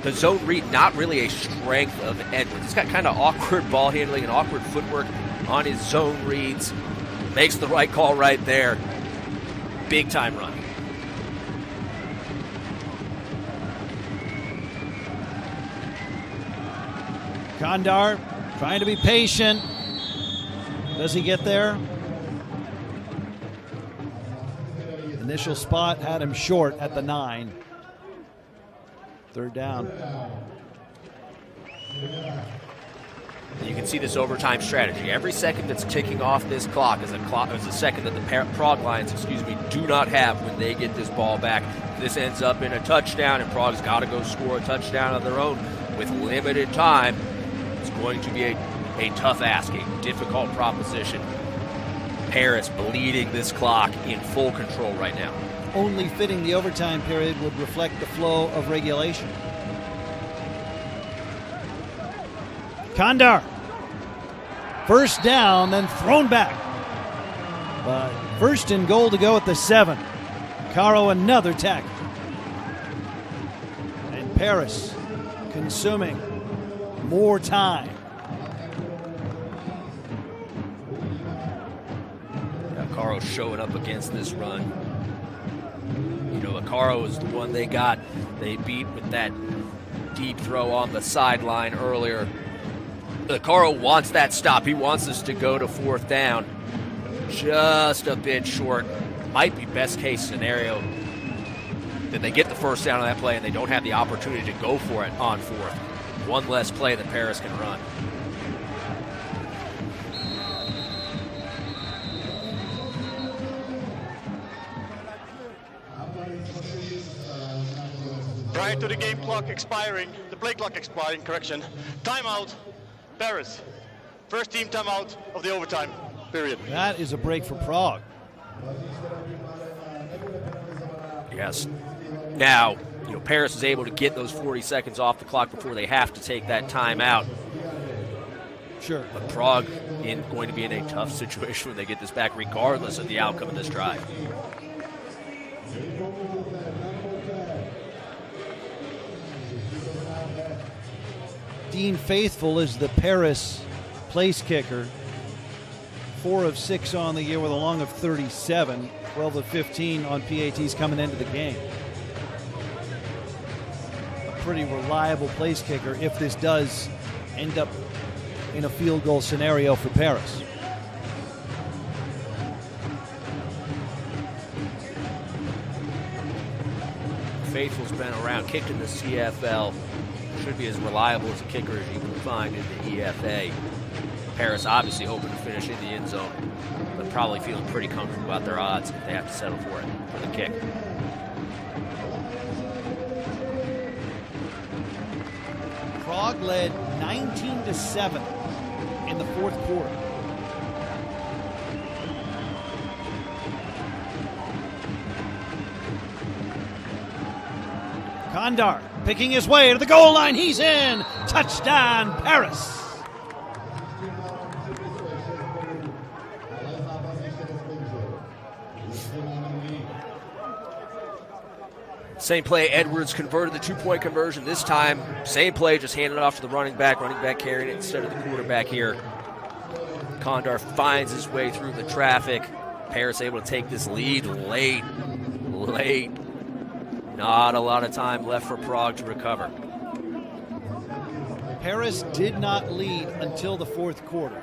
the zone read not really a strength of Edwards. He's got kind of awkward ball handling and awkward footwork on his zone reads. Makes the right call right there. Big time run. Kandar trying to be patient. Does he get there? Initial spot had him short at the 9. 3rd down. You can see this overtime strategy. Every second that's ticking off this clock is a second that the Prague Lions, do not have when they get this ball back. This ends up in a touchdown, and Prague's got to go score a touchdown of their own with limited time. It's going to be a tough ask, a difficult proposition. Paris bleeding this clock in full control right now. Only fitting the overtime period would reflect the flow of regulation. Kandar. First down, then thrown back. But 1st and goal to go at the 7. Caro another tackle. And Paris consuming more time. Caro showing up against this run. You know, Caro is the one they beat with that deep throw on the sideline earlier. Caro wants that stop. He wants us to go to 4th down. Just a bit short. Might be best case scenario that they get the first down on that play and they don't have the opportunity to go for it on 4th. one less play that Paris can run. Prior to the game clock expiring, the play clock expiring, correction, timeout, Paris. First team timeout of the overtime period. That is a break for Prague. Yes. Now, Paris is able to get those 40 seconds off the clock before they have to take that timeout. Sure. But Prague going to be in a tough situation when they get this back, regardless of the outcome of this drive. Dean Faithful is the Paris place kicker. 4 of 6 on the year with a long of 37. 12 of 15 on PATs coming into the game. A pretty reliable place kicker if this does end up in a field goal scenario for Paris. Faithful's been around, kicked in the CFL. Should be as reliable as a kicker as you can find in the EFA. Paris obviously hoping to finish in the end zone, but probably feeling pretty comfortable about their odds if they have to settle for it, for the kick. Prague led 19-7 in the fourth quarter. Kondar picking his way to the goal line. He's in. Touchdown, Paris. Same play, Edwards converted the 2-point conversion. This time, same play, just handed it off to the running back carrying it instead of the quarterback here. Kondar finds his way through the traffic. Paris able to take this lead late. Not a lot of time left for Prague to recover. Paris did not lead until the fourth quarter.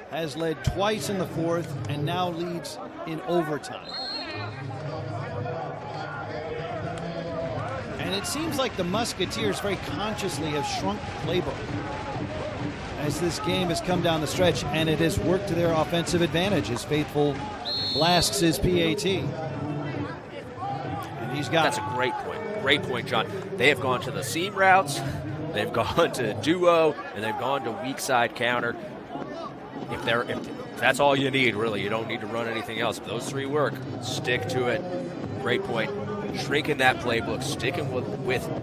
Has led twice in the fourth and now leads in overtime. And it seems like the Musketeers very consciously have shrunk the playbook as this game has come down the stretch, and it has worked to their offensive advantage as Faithful blasts his PAT. And he's got That's a great point. Great point, John. They have gone to the seam routes, they've gone to duo, and they've gone to weak side counter. If that's all you need, really, you don't need to run anything else. If those three work, stick to it. Great point. Shrinking that playbook, sticking with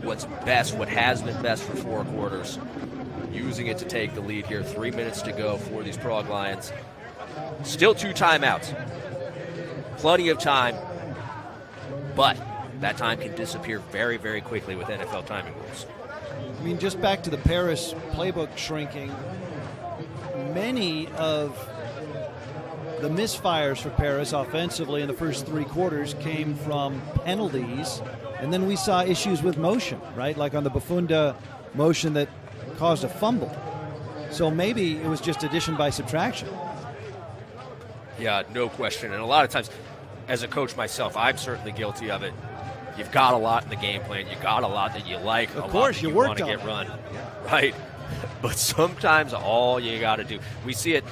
what's best, what has been best for 4 quarters, using it to take the lead here. 3 minutes to go for these Prague Lions. Still 2 timeouts. Plenty of time, but that time can disappear very, very quickly with NFL timing rules. I mean, just back to the Paris playbook shrinking, many of the misfires for Paris offensively in the first 3 quarters came from penalties, and then we saw issues with motion, right? Like on the Bafunda motion that caused a fumble. So maybe it was just addition by subtraction. Yeah, no question. And a lot of times, as a coach myself, I'm certainly guilty of it. You've got a lot in the game plan. You've got a lot that you like. Of course, you want to worked get run, right? But sometimes all you got to do, we see it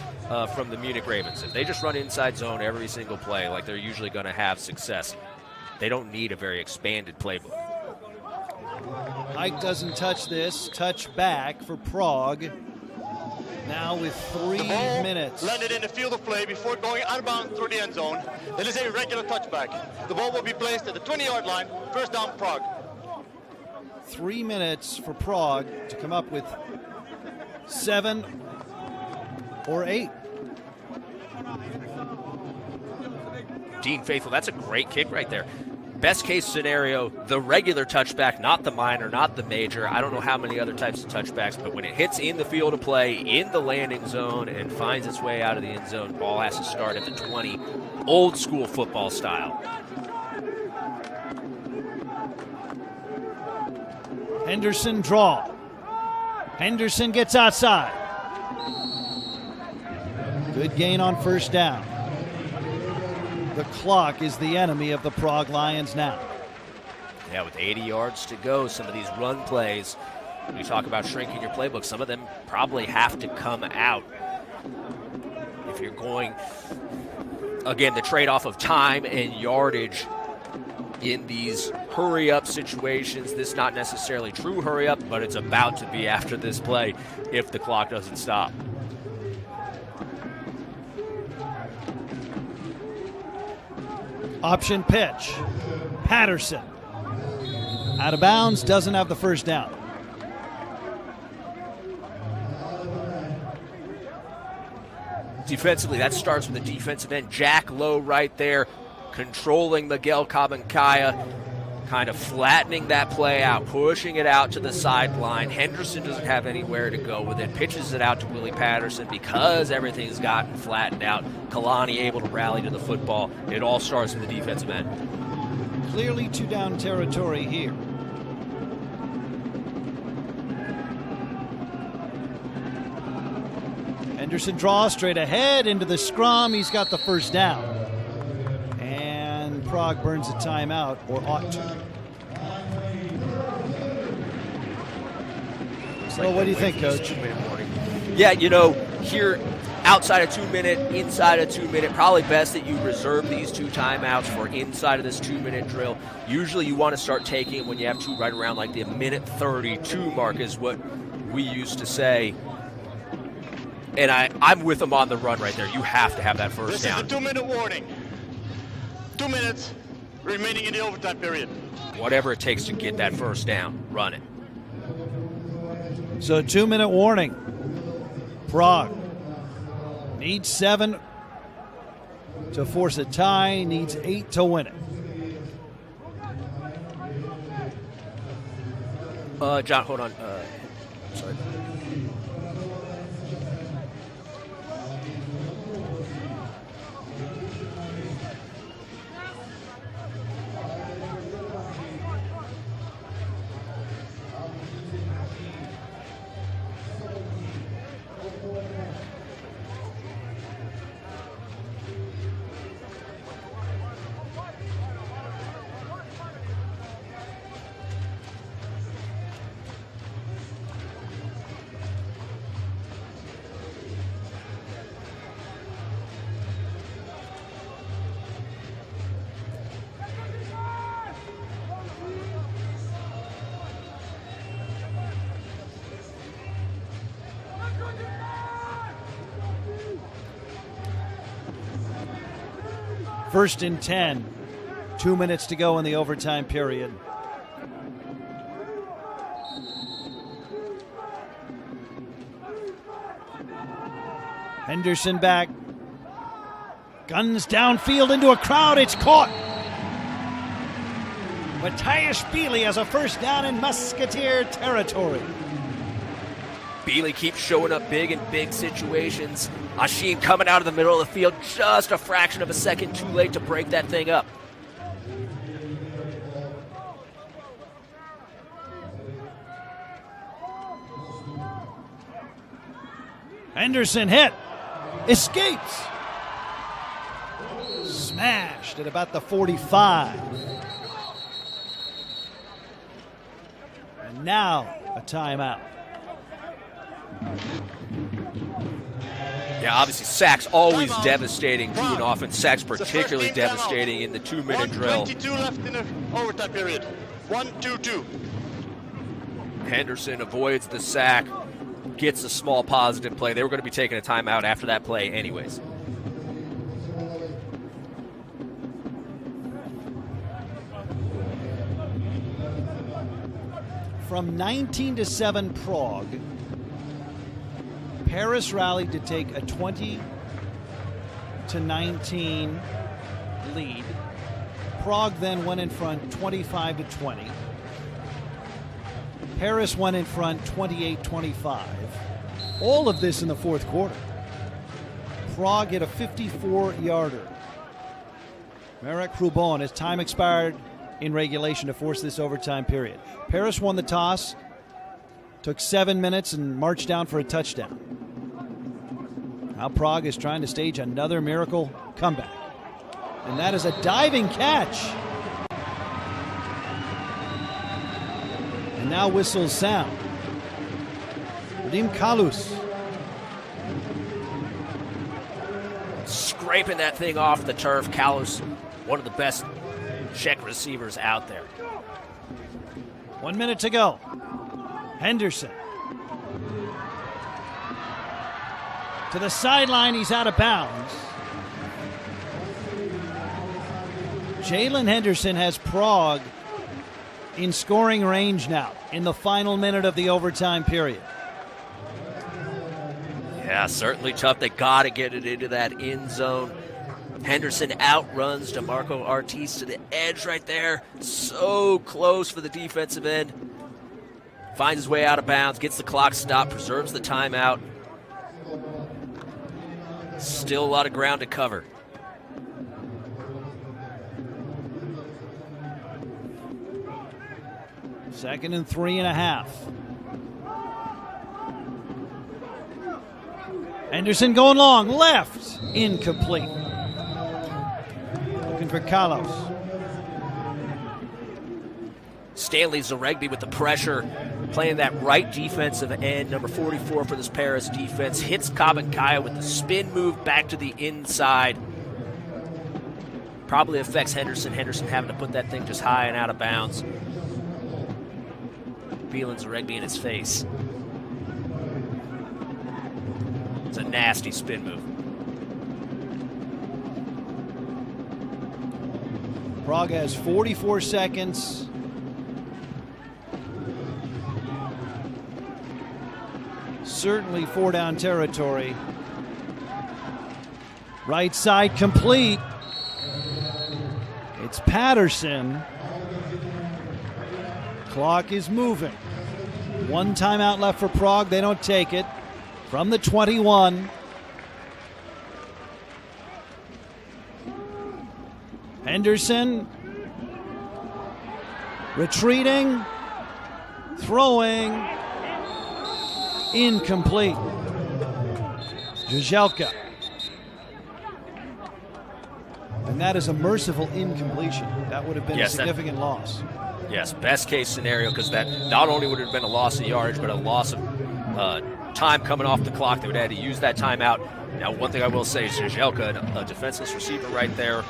from the Munich Ravens. If they just run inside zone every single play, like they're usually going to have success. They don't need a very expanded playbook. Ike doesn't touch this. Touch back for Prague. Now with 3 minutes. Landed in the field of play before going out of bounds through the end zone. It is a regular touchback. The ball will be placed at the 20-yard line. First down, Prague. 3 minutes for Prague to come up with 7 or 8. Dean Faithful, that's a great kick right there. Best case scenario, the regular touchback, not the minor, not the major. I don't know how many other types of touchbacks, but when it hits in the field of play, in the landing zone, and finds its way out of the end zone, ball has to start at the 20, old school football style. Henderson draw. Henderson gets outside. Good gain on first down. The clock is the enemy of the Prague Lions now. Yeah, with 80 yards to go, some of these run plays When you talk about shrinking your playbook, some of them probably have to come out. If you're going, again, the trade-off of time and yardage in these hurry-up situations. This not necessarily true hurry-up, but it's about to be after this play if the clock doesn't stop. Option pitch. Patterson. Out of bounds, doesn't have the first down. Defensively, that starts with the defensive end. Jack Lowe right there, controlling Miguel Cabancaya, kind of flattening that play out, pushing it out to the sideline. Henderson doesn't have anywhere to go with it, pitches it out to Willie Patterson because everything's gotten flattened out. Kalani able to rally to the football. It all starts with the defensive end. Clearly two-down territory here. Henderson draws straight ahead into the scrum. He's got the first down. And Prague burns a timeout, or ought to. So what do you think, Coach? Yeah, you know, here outside of 2 minute, inside of 2 minute, probably best that you reserve these 2 timeouts for inside of this 2 minute drill. Usually you want to start taking it when you have two right around like the minute 32 mark is what we used to say. And I'm with them on the run right there. You have to have that first down. This is a 2 minute warning. 2 minutes remaining in the overtime period. Whatever it takes to get that first down, run it. So 2 minute warning. Prague needs 7 to force a tie, needs 8 to win it. John, hold on. Sorry. First and 10. 2 minutes to go in the overtime period. Henderson back. Guns downfield into a crowd. It's caught. Matthias Bealey has a first down in Musketeer territory. Bealey keeps showing up big in big situations. Hashim coming out of the middle of the field just a fraction of a second too late to break that thing up. Henderson hit. Escapes. Smashed at about the 45. And now a timeout. Yeah, obviously sacks always devastating to an offense. Sacks particularly devastating in the 2 minute drill. 1:22 left in the overtime period. 1-2-2. Henderson avoids the sack, gets a small positive play. They were going to be taking a timeout after that play anyways. From 19-7 Prague, Paris rallied to take a 20-19 lead. Prague then went in front 25-20. Paris went in front 28-25. All of this in the fourth quarter. Prague hit a 54-yarder. Marek Hrubon, as time expired in regulation to force this overtime period. Paris won the toss, took 7 minutes and marched down for a touchdown. Now Prague is trying to stage another miracle comeback. And that is a diving catch. And now whistles sound. Vadim Kalus. Scraping that thing off the turf. Kalus, one of the best Czech receivers out there. 1 minute to go. Henderson. To the sideline, he's out of bounds. Jalen Henderson has Prague in scoring range now in the final minute of the overtime period. Yeah, certainly tough. They got to get it into that end zone. Henderson outruns DeMarco Ortiz to the edge right there. So close for the defensive end. Finds his way out of bounds, gets the clock stopped, preserves the timeout. Still a lot of ground to cover. Second and 3.5. Henderson going long, left, incomplete. Looking for Carlos. Stanley Zaregbi with the pressure, playing that right defensive end, number 44 for this Paris defense. Hits Kabankaya with the spin move back to the inside. Probably affects Henderson. Henderson having to put that thing just high and out of bounds. Feeling Zaregbi in his face. It's a nasty spin move. Prague has 44 seconds. Certainly 4-down territory. Right side complete. It's Patterson. Clock is moving. 1 timeout left for Prague. They don't take it. From the 21. Henderson. Retreating. Throwing. Incomplete. Žižkov. And that is a merciful incompletion. That would have been a significant loss. Yes, best case scenario, because that not only would it have been a loss of yardage, but a loss of time coming off the clock. They would have had to use that timeout. Now, one thing I will say is Žižkov, a defenseless receiver right there.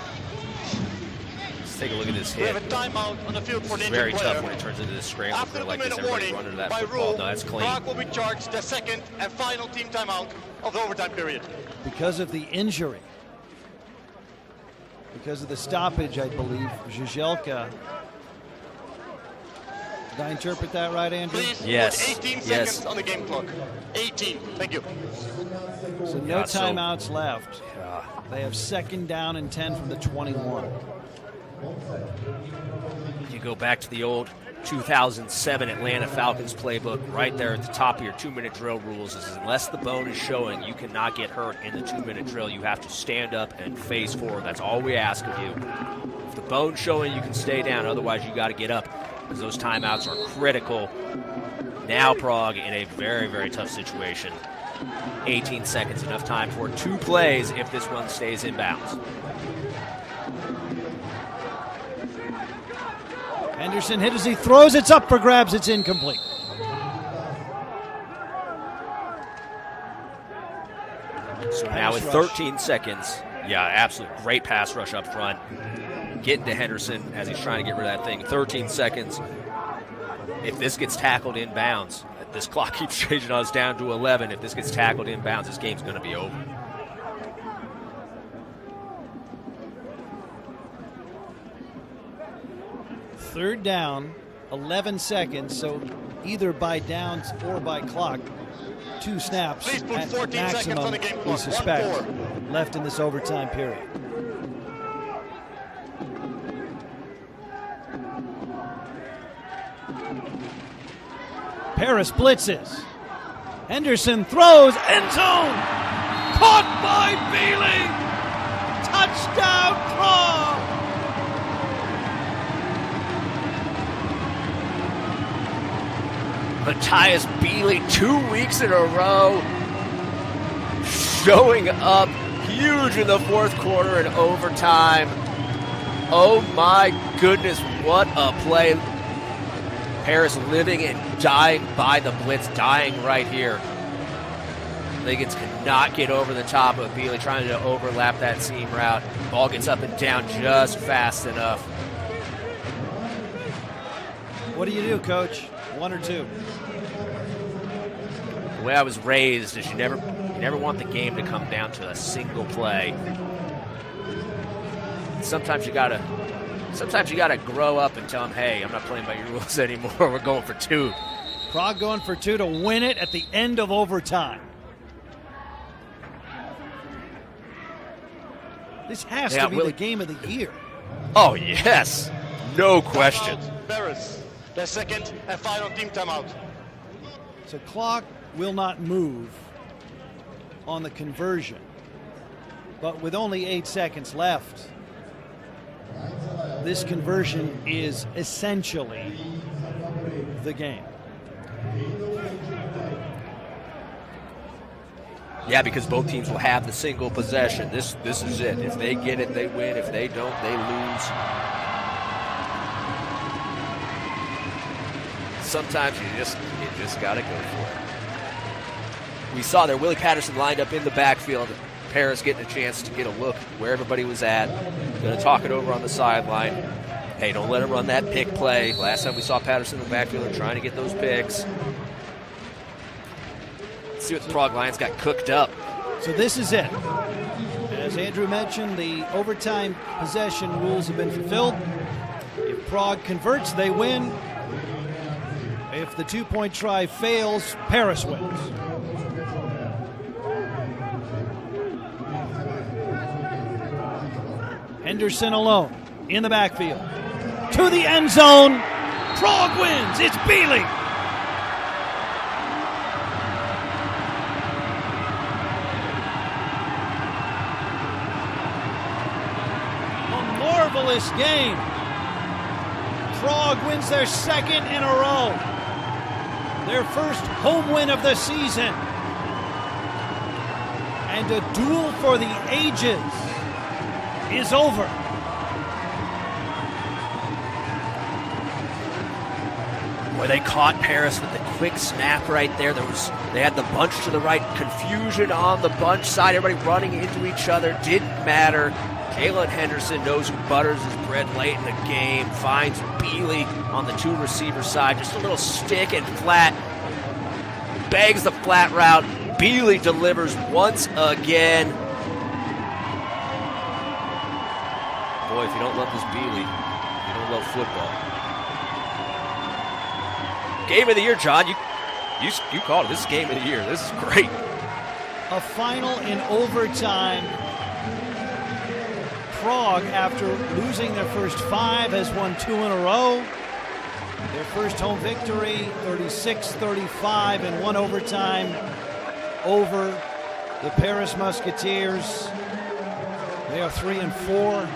Let's take a look at this hit. We have a timeout on the field for an injured player. It's very tough when it turns into this scramble. After the Like this, 2-minute warning, running to that by football. rule, No, that's clean. Prague will be charged the second and final team timeout of the overtime period. Because of the injury. Because of the stoppage, I believe, Žižkov. Did I interpret that right, Andrew? Please Yes. put 18 seconds on the game clock. 18. Thank you. So no timeouts left. They have 2nd down and 10 from the 21. You go back to the old 2007 Atlanta Falcons playbook right there at the top of your 2-minute drill rules is unless the bone is showing, you cannot get hurt in the 2-minute drill. You have to stand up and face forward. That's all we ask of you. If the bone's showing, you can stay down. Otherwise, you got to get up because those timeouts are critical. Now Prague in a very, very tough situation. 18 seconds, enough time for 2 plays if this one stays in bounds. Henderson hit as he throws. It's up for grabs. It's incomplete. So now with 13 seconds, yeah, absolute great pass rush up front. Getting to Henderson as he's trying to get rid of that thing. 13 seconds. If this gets tackled in bounds, this clock keeps changing us down to 11. If this gets tackled in bounds, this game's going to be over. Third down, 11 seconds, so either by downs or by clock, 2 snaps Please put at 14 seconds maximum, on the game we clock. suspect, 1-4. left in this overtime period. Paris blitzes. Henderson throws, end zone! Caught by Beeling! Touchdown, Prague! Matthias Beeley, 2 weeks in a row, showing up huge in the 4th quarter and overtime. Oh my goodness, what a play. Paris living and dying by the blitz, dying right here. Liggins cannot get over the top of Bealey, trying to overlap that seam route. Ball gets up and down just fast enough. What do you do, Coach? 1 or 2? The way I was raised is you never want the game to come down to a single play. Sometimes you gotta grow up and tell them, hey, I'm not playing by your rules anymore. We're going for 2. Prague going for 2 to win it at the end of overtime. This has to be the game of the year. Oh, yes. No question. Paris, their second and final team timeout. So clock will not move on the conversion. But with only 8 seconds left, this conversion is essentially the game. Yeah, because both teams will have the single possession. This is it. If they get it, they win. If they don't, they lose. Sometimes you just got to go for it. We saw there Willie Patterson lined up in the backfield. Paris getting a chance to get a look where everybody was at. Going to talk it over on the sideline. Hey, don't let him run that pick play. Last time we saw Patterson in the backfield trying to get those picks. Let's see what the Prague Lions got cooked up. So this is it. As Andrew mentioned, the overtime possession rules have been fulfilled. If Prague converts, they win. If the 2-point try fails, Paris wins. Henderson alone in the backfield. To the end zone. Prague wins. It's Bealey. A marvelous game. Prague wins their second in a row. Their first home win of the season. And a duel for the ages is over. Boy, they caught Paris with the quick snap right there. They had the bunch to the right, confusion on the bunch side, everybody running into each other. Didn't matter. Jalen Henderson knows who butters his bread late in the game, finds Bealey on the 2 receiver side, just a little stick and flat. Bags the flat route. Bealey delivers once again. Boy, if you don't love this Bealey, you don't love football. Game of the year, John. You called it. This is game of the year. This is great. A final in overtime. Prague, after losing their first 5, has won 2 in a row. Their first home victory, 36-35 in 1 overtime over the Paris Musketeers. They are 3-4.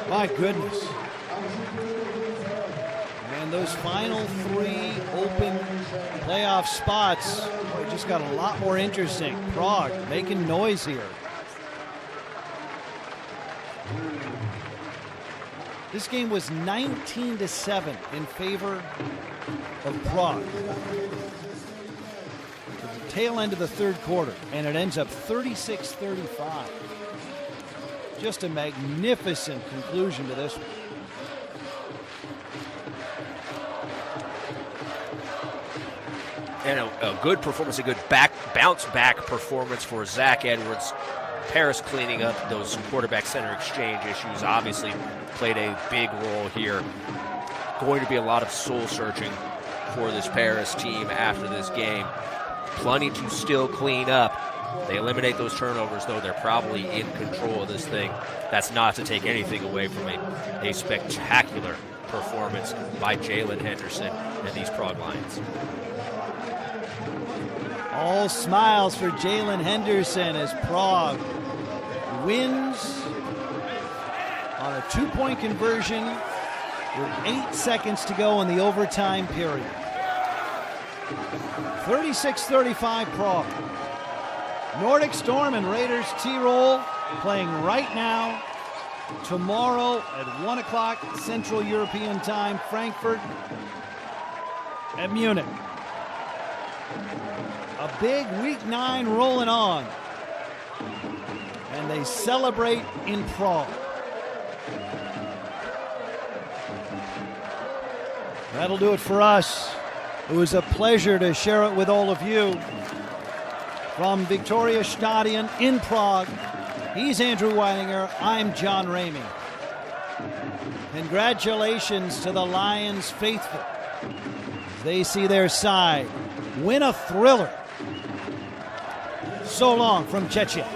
My goodness. And those final 3 open playoff spots, boy, just got a lot more interesting. Prague making noise here. This game was 19-7 in favor of Prague. At the tail end of the 3rd quarter, and it ends up 36-35. Just a magnificent conclusion to this one. And a good performance, a good bounce-back performance for Zach Edwards. Paris cleaning up those quarterback-center exchange issues obviously played a big role here. Going to be a lot of soul-searching for this Paris team after this game. Plenty to still clean up. They eliminate those turnovers, though they're probably in control of this thing. That's not to take anything away from a spectacular performance by Jalen Henderson and these Prague Lions. All smiles for Jalen Henderson as Prague wins on a 2-point conversion with 8 seconds to go in the overtime period. 36-35 Prague. Nordic Storm and Raiders Tirol playing right now. Tomorrow at 1 o'clock Central European Time, Frankfurt at Munich. A big week 9 rolling on. And they celebrate in Prague. That'll do it for us. It was a pleasure to share it with all of you. From Viktoria Stadion in Prague, he's Andrew Weininger. I'm John Ramey. Congratulations to the Lions faithful. They see their side win a thriller. So long from Czechia.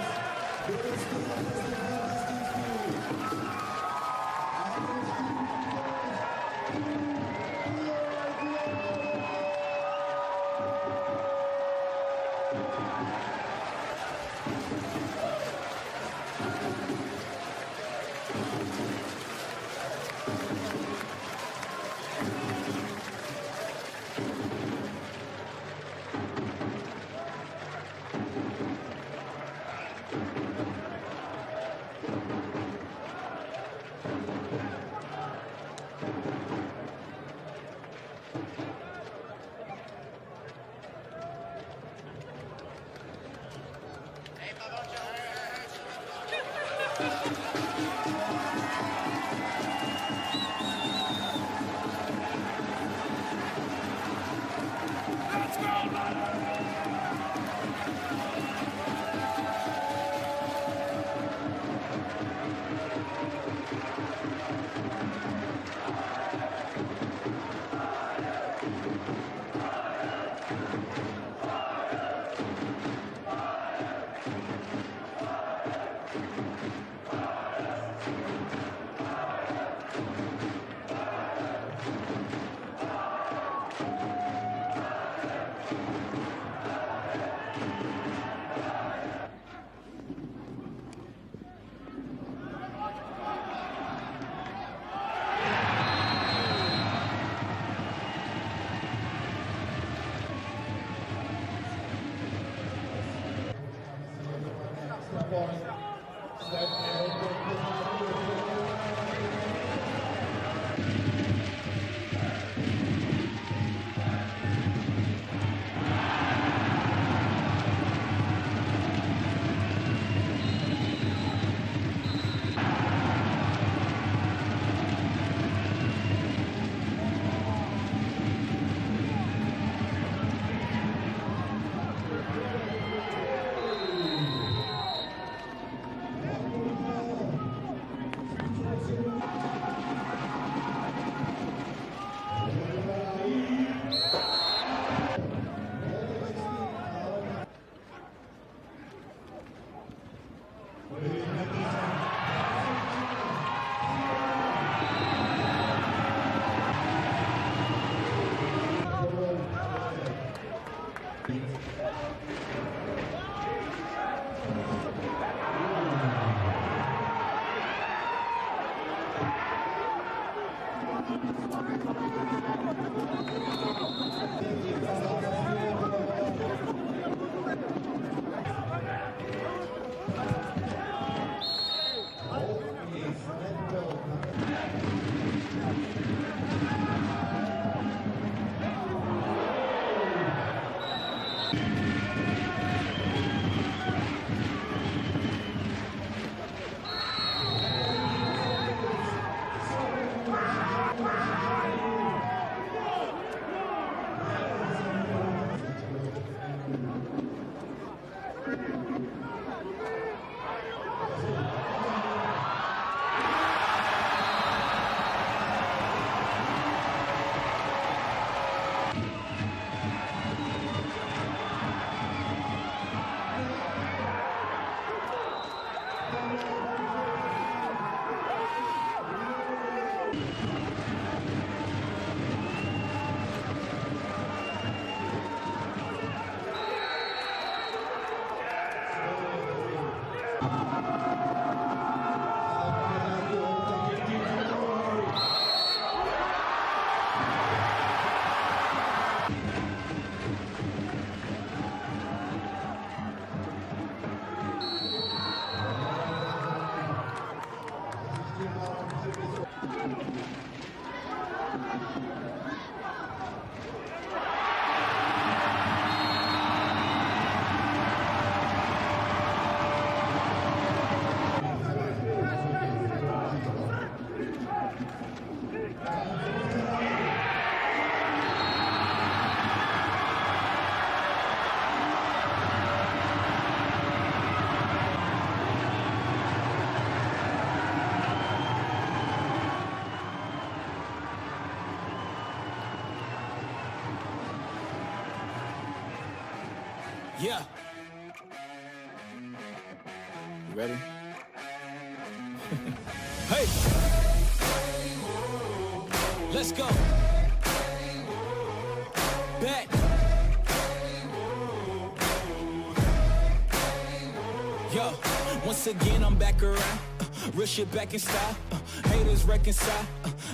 Yeah. You ready? Hey! Let's go! Back! Yo, once again I'm back around. Real shit back in style. Haters reconcile.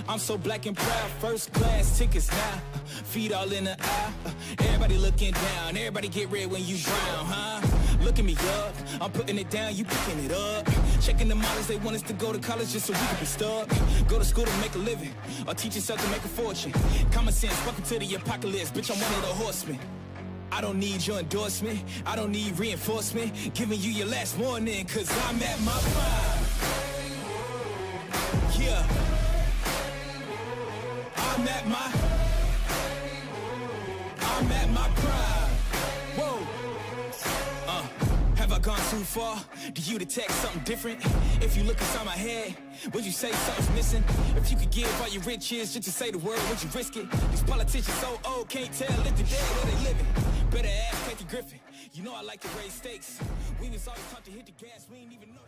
I'm so black and proud. First class tickets now. Feet all in the eye. Everybody looking down. Everybody get red when you drown, huh? Look at me up. I'm putting it down, you picking it up. Checking the models, they want us to go to college just so we can be stuck. Go to school to make a living, or teach yourself to make a fortune. Common sense, welcome to the apocalypse. Bitch, I'm one of the horsemen. I don't need your endorsement, I don't need reinforcement. Giving you your last warning, cause I'm at my prime. Yeah. I'm at my prime. Whoa. Have I gone too far? Do you detect something different? If you look inside my head, would you say something's missing? If you could give all your riches just to say the word, would you risk it? These politicians so old, can't tell if they're dead or they living. Better ask Kathy Griffin. You know I like to raise stakes. We was always taught to hit the gas, we ain't even know.